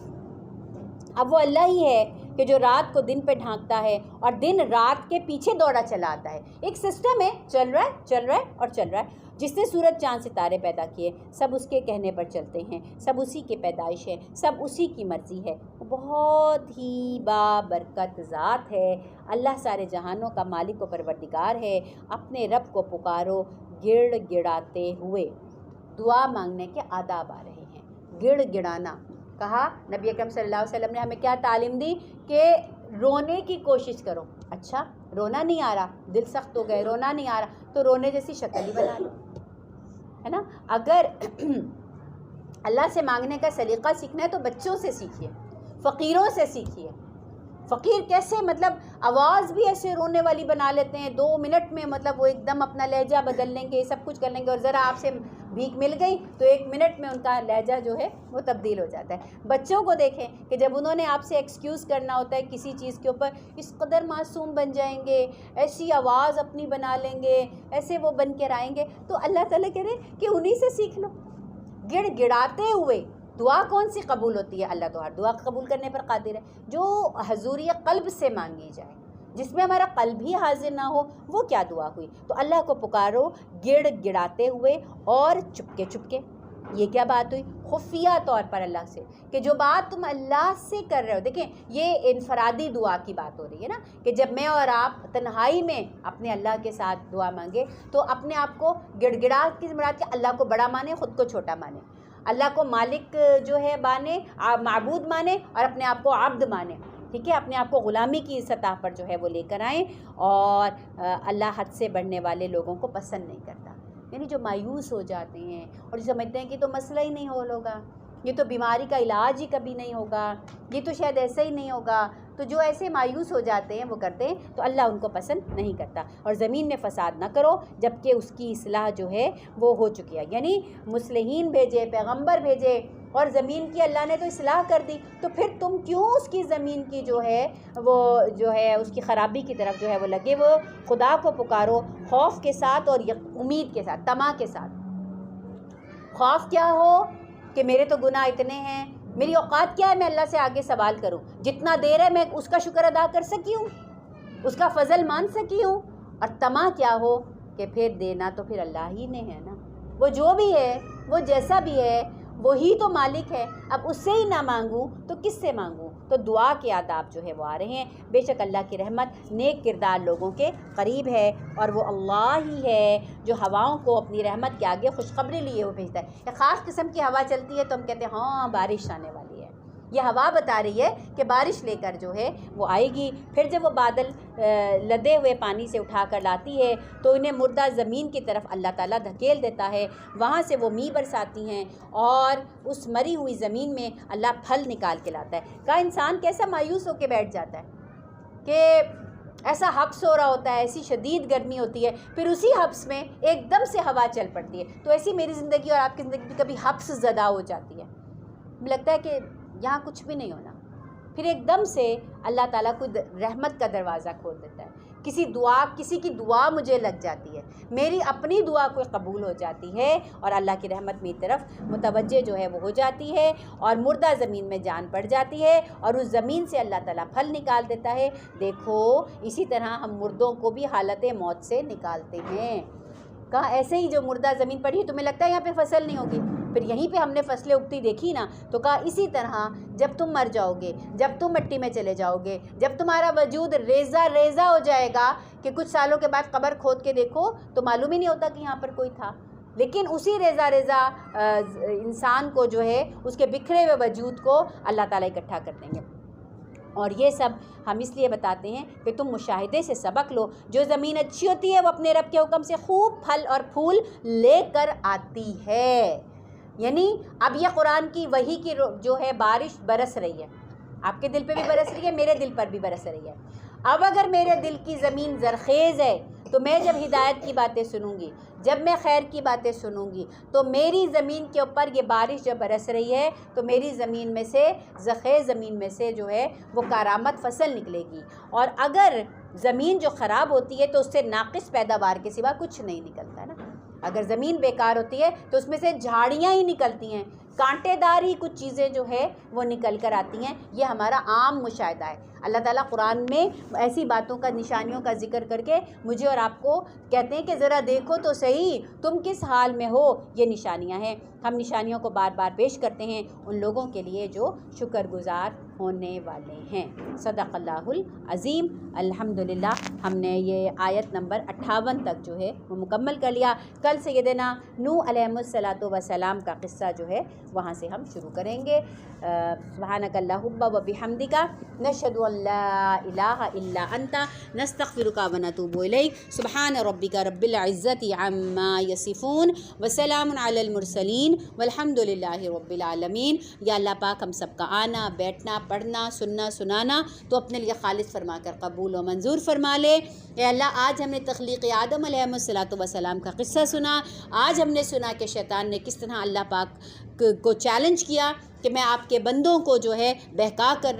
اب وہ اللہ ہی ہے کہ جو رات کو دن پہ ڈھانکتا ہے اور دن رات کے پیچھے دوڑا چلا آتا ہے. ایک سسٹم ہے، چل رہا ہے اور چل رہا ہے. جس نے سورج چاند ستارے پیدا کیے سب اس کے کہنے پر چلتے ہیں، سب اسی کی پیدائش ہے، سب اسی کی مرضی ہے. وہ بہت ہی بابرکت ذات ہے. اللہ سارے جہانوں کا مالک و پروردگار ہے. اپنے رب کو پکارو گڑ گڑاتے ہوئے. دعا مانگنے کے آداب آ رہے ہیں. گڑ گڑانا کہا، نبی اکرم صلی اللہ علیہ وسلم نے ہمیں کیا تعلیم دی کہ رونے کی کوشش کرو. اچھا، رونا نہیں آ رہا، دل سخت ہو گئے، رونا نہیں آ رہا، تو رونے جیسی شکل ہی بنا لو، ہے نا. اگر اللہ سے مانگنے کا سلیقہ سیکھنا ہے تو بچوں سے سیکھیے، فقیروں سے سیکھیے. فقیر کیسے مطلب آواز بھی ایسے رونے والی بنا لیتے ہیں، 2 منٹ میں مطلب وہ ایک دم اپنا لہجہ بدل لیں گے، سب کچھ کر لیں گے، اور ذرا آپ سے بھیک مل گئی تو 1 منٹ میں ان کا لہجہ جو ہے وہ تبدیل ہو جاتا ہے. بچوں کو دیکھیں کہ جب انہوں نے آپ سے ایکسکیوز کرنا ہوتا ہے کسی چیز کے اوپر، اس قدر معصوم بن جائیں گے، ایسی آواز اپنی بنا لیں گے، ایسے وہ بن کر آئیں گے. تو اللہ تعالیٰ کہہ رہے ہیں کہ انہی سے سیکھ لو. گڑ گڑاتے ہوئے دعا کون سی قبول ہوتی ہے؟ اللہ تو ہر دعا قبول کرنے پر قادر ہے. جو حضوری قلب سے مانگی جائے، جس میں ہمارا قلب ہی حاضر نہ ہو، وہ کیا دعا ہوئی؟ تو اللہ کو پکارو گڑ گڑاتے ہوئے اور چپکے چپکے. یہ کیا بات ہوئی؟ خفیہ طور پر اللہ سے، کہ جو بات تم اللہ سے کر رہے ہو، دیکھیں یہ انفرادی دعا کی بات ہو رہی ہے نا، کہ جب میں اور آپ تنہائی میں اپنے اللہ کے ساتھ دعا مانگے تو اپنے آپ کو گڑ گڑا کی مراد کہ اللہ کو بڑا مانے، خود کو چھوٹا مانے، اللہ کو مالک جو ہے مانے، معبود مانے، اور اپنے آپ کو عبد مانے، ٹھیک ہے، اپنے آپ کو غلامی کی سطح پر جو ہے وہ لے کر آئیں. اور اللہ حد سے بڑھنے والے لوگوں کو پسند نہیں کرتا، یعنی جو مایوس ہو جاتے ہیں اور جو سمجھتے ہیں کہ تو مسئلہ ہی نہیں حل ہوگا، یہ تو بیماری کا علاج ہی کبھی نہیں ہوگا، یہ تو شاید ایسا ہی نہیں ہوگا، تو جو ایسے مایوس ہو جاتے ہیں وہ کرتے ہیں تو اللہ ان کو پسند نہیں کرتا. اور زمین میں فساد نہ کرو جب کہ اس کی اصلاح جو ہے وہ ہو چکی ہے، یعنی مصلحین بھیجے، پیغمبر بھیجے، اور زمین کی اللہ نے تو اصلاح کر دی، تو پھر تم کیوں اس کی زمین کی جو ہے وہ جو ہے اس کی خرابی کی طرف جو ہے وہ لگے. وہ خدا کو پکارو خوف کے ساتھ اور امید کے ساتھ، طمع کے ساتھ. خوف کیا ہو کہ میرے تو گناہ اتنے ہیں، میری اوقات کیا ہے میں اللہ سے آگے سوال کروں، جتنا دیر ہے میں اس کا شکر ادا کر سکی ہوں، اس کا فضل مان سکی ہوں. اور طمع کیا ہو کہ پھر دینا تو پھر اللہ ہی نے ہے نا، وہ جو بھی ہے، وہ جیسا بھی ہے، وہی تو مالک ہے. اب اس سے ہی نہ مانگوں تو کس سے مانگوں؟ تو دعا کے آداب جو ہے وہ آ رہے ہیں. بے شک اللہ کی رحمت نیک کردار لوگوں کے قریب ہے، اور وہ اللہ ہی ہے جو ہواؤں کو اپنی رحمت کے آگے خوشخبری لیے وہ بھیجتا ہے. ایک خاص قسم کی ہوا چلتی ہے تو ہم کہتے ہیں ہاں بارش آنے والی ہے، یہ ہوا بتا رہی ہے کہ بارش لے کر جو ہے وہ آئے گی. پھر جب وہ بادل لدے ہوئے پانی سے اٹھا کر لاتی ہے تو انہیں مردہ زمین کی طرف اللہ تعالیٰ دھکیل دیتا ہے، وہاں سے وہ میوہ برساتی ہیں، اور اس مری ہوئی زمین میں اللہ پھل نکال کے لاتا ہے. کا انسان کیسا مایوس ہو کے بیٹھ جاتا ہے کہ ایسا حبس ہو رہا ہوتا ہے، ایسی شدید گرمی ہوتی ہے، پھر اسی حبس میں ایک دم سے ہوا چل پڑتی ہے. تو ایسی میری زندگی اور آپ کی زندگی بھی کبھی حبس زدہ ہو جاتی ہے، لگتا ہے کہ یہاں کچھ بھی نہیں ہونا، پھر ایک دم سے اللہ تعالیٰ کوئی رحمت کا دروازہ کھول دیتا ہے، کسی کی دعا مجھے لگ جاتی ہے، میری اپنی دعا کوئی قبول ہو جاتی ہے، اور اللہ کی رحمت میری طرف متوجہ جو ہے وہ ہو جاتی ہے، اور مردہ زمین میں جان پڑ جاتی ہے، اور اس زمین سے اللہ تعالیٰ پھل نکال دیتا ہے. دیکھو اسی طرح ہم مردوں کو بھی حالت موت سے نکالتے ہیں. کہا ایسے ہی جو مردہ زمین پڑی ہے تمہیں لگتا ہے یہاں پہ فصل نہیں ہوگی، پھر یہیں پہ ہم نے فصلیں اگتی دیکھی نا. تو کہا اسی طرح جب تم مر جاؤ گے، جب تم مٹی میں چلے جاؤ گے، جب تمہارا وجود ریزہ ریزہ ہو جائے گا کہ کچھ سالوں کے بعد قبر کھود کے دیکھو تو معلوم ہی نہیں ہوتا کہ یہاں پر کوئی تھا، لیکن اسی ریزہ ریزہ انسان کو جو ہے اس کے بکھرے ہوئے وجود کو اللہ تعالیٰ اکٹھا کر دیں گے. اور یہ سب ہم اس لیے بتاتے ہیں کہ تم مشاہدے سے سبق لو. جو زمین اچھی ہوتی ہے وہ اپنے رب کے حکم سے خوب پھل اور پھول لے کر آتی ہے. یعنی اب یہ قرآن کی وحی کی جو ہے بارش برس رہی ہے، آپ کے دل پہ بھی برس رہی ہے، میرے دل پر بھی برس رہی ہے. اب اگر میرے دل کی زمین زرخیز ہے تو میں جب ہدایت کی باتیں سنوں گی، جب میں خیر کی باتیں سنوں گی، تو میری زمین کے اوپر یہ بارش جب برس رہی ہے تو میری زمین میں سے، زرخیز زمین میں سے جو ہے وہ کارآمد فصل نکلے گی. اور اگر زمین جو خراب ہوتی ہے تو اس سے ناقص پیداوار کے سوا کچھ نہیں نکلتا ہے نا. اگر زمین بیکار ہوتی ہے تو اس میں سے جھاڑیاں ہی نکلتی ہیں، کانٹے دار ہی کچھ چیزیں جو ہے وہ نکل کر آتی ہیں. یہ ہمارا عام مشاہدہ ہے. اللہ تعالیٰ قرآن میں ایسی باتوں کا، نشانیوں کا ذکر کر کے مجھے اور آپ کو کہتے ہیں کہ ذرا دیکھو تو صحیح تم کس حال میں ہو. یہ نشانیاں ہیں. ہم نشانیوں کو بار بار پیش کرتے ہیں ان لوگوں کے لیے جو شکر گزار ہونے والے ہیں. صدق اللہ العظیم. الحمدللہ ہم نے یہ آیت نمبر 58 تک جو ہے وہ مکمل کر لیا. کل سیدنا نوح علیہ الصلاۃ والسلام کا قصہ جو ہے وہاں سے ہم شروع کریں گے. سبحانک اللہم و بحمدک نشہد ان لا الہ الا انت نستغفرک و نتوب الیک. سبحان ربک رب العزت عما یصفون وسلام علی المرسلین والحمد للہ رب العالمین. یا اللہ پاک ہم سب کا آنا، بیٹھنا، پڑھنا، سننا، سنانا تو اپنے لیے خالص فرما کر قبول و منظور فرما لے. اے اللہ آج ہم نے تخلیق آدم علیہ الصلاۃ والسلام کا قصہ سنا. آج ہم نے سنا کہ شیطان نے کس طرح اللہ پاک کو چیلنج کیا کہ میں آپ کے بندوں کو جو ہے بہکا کر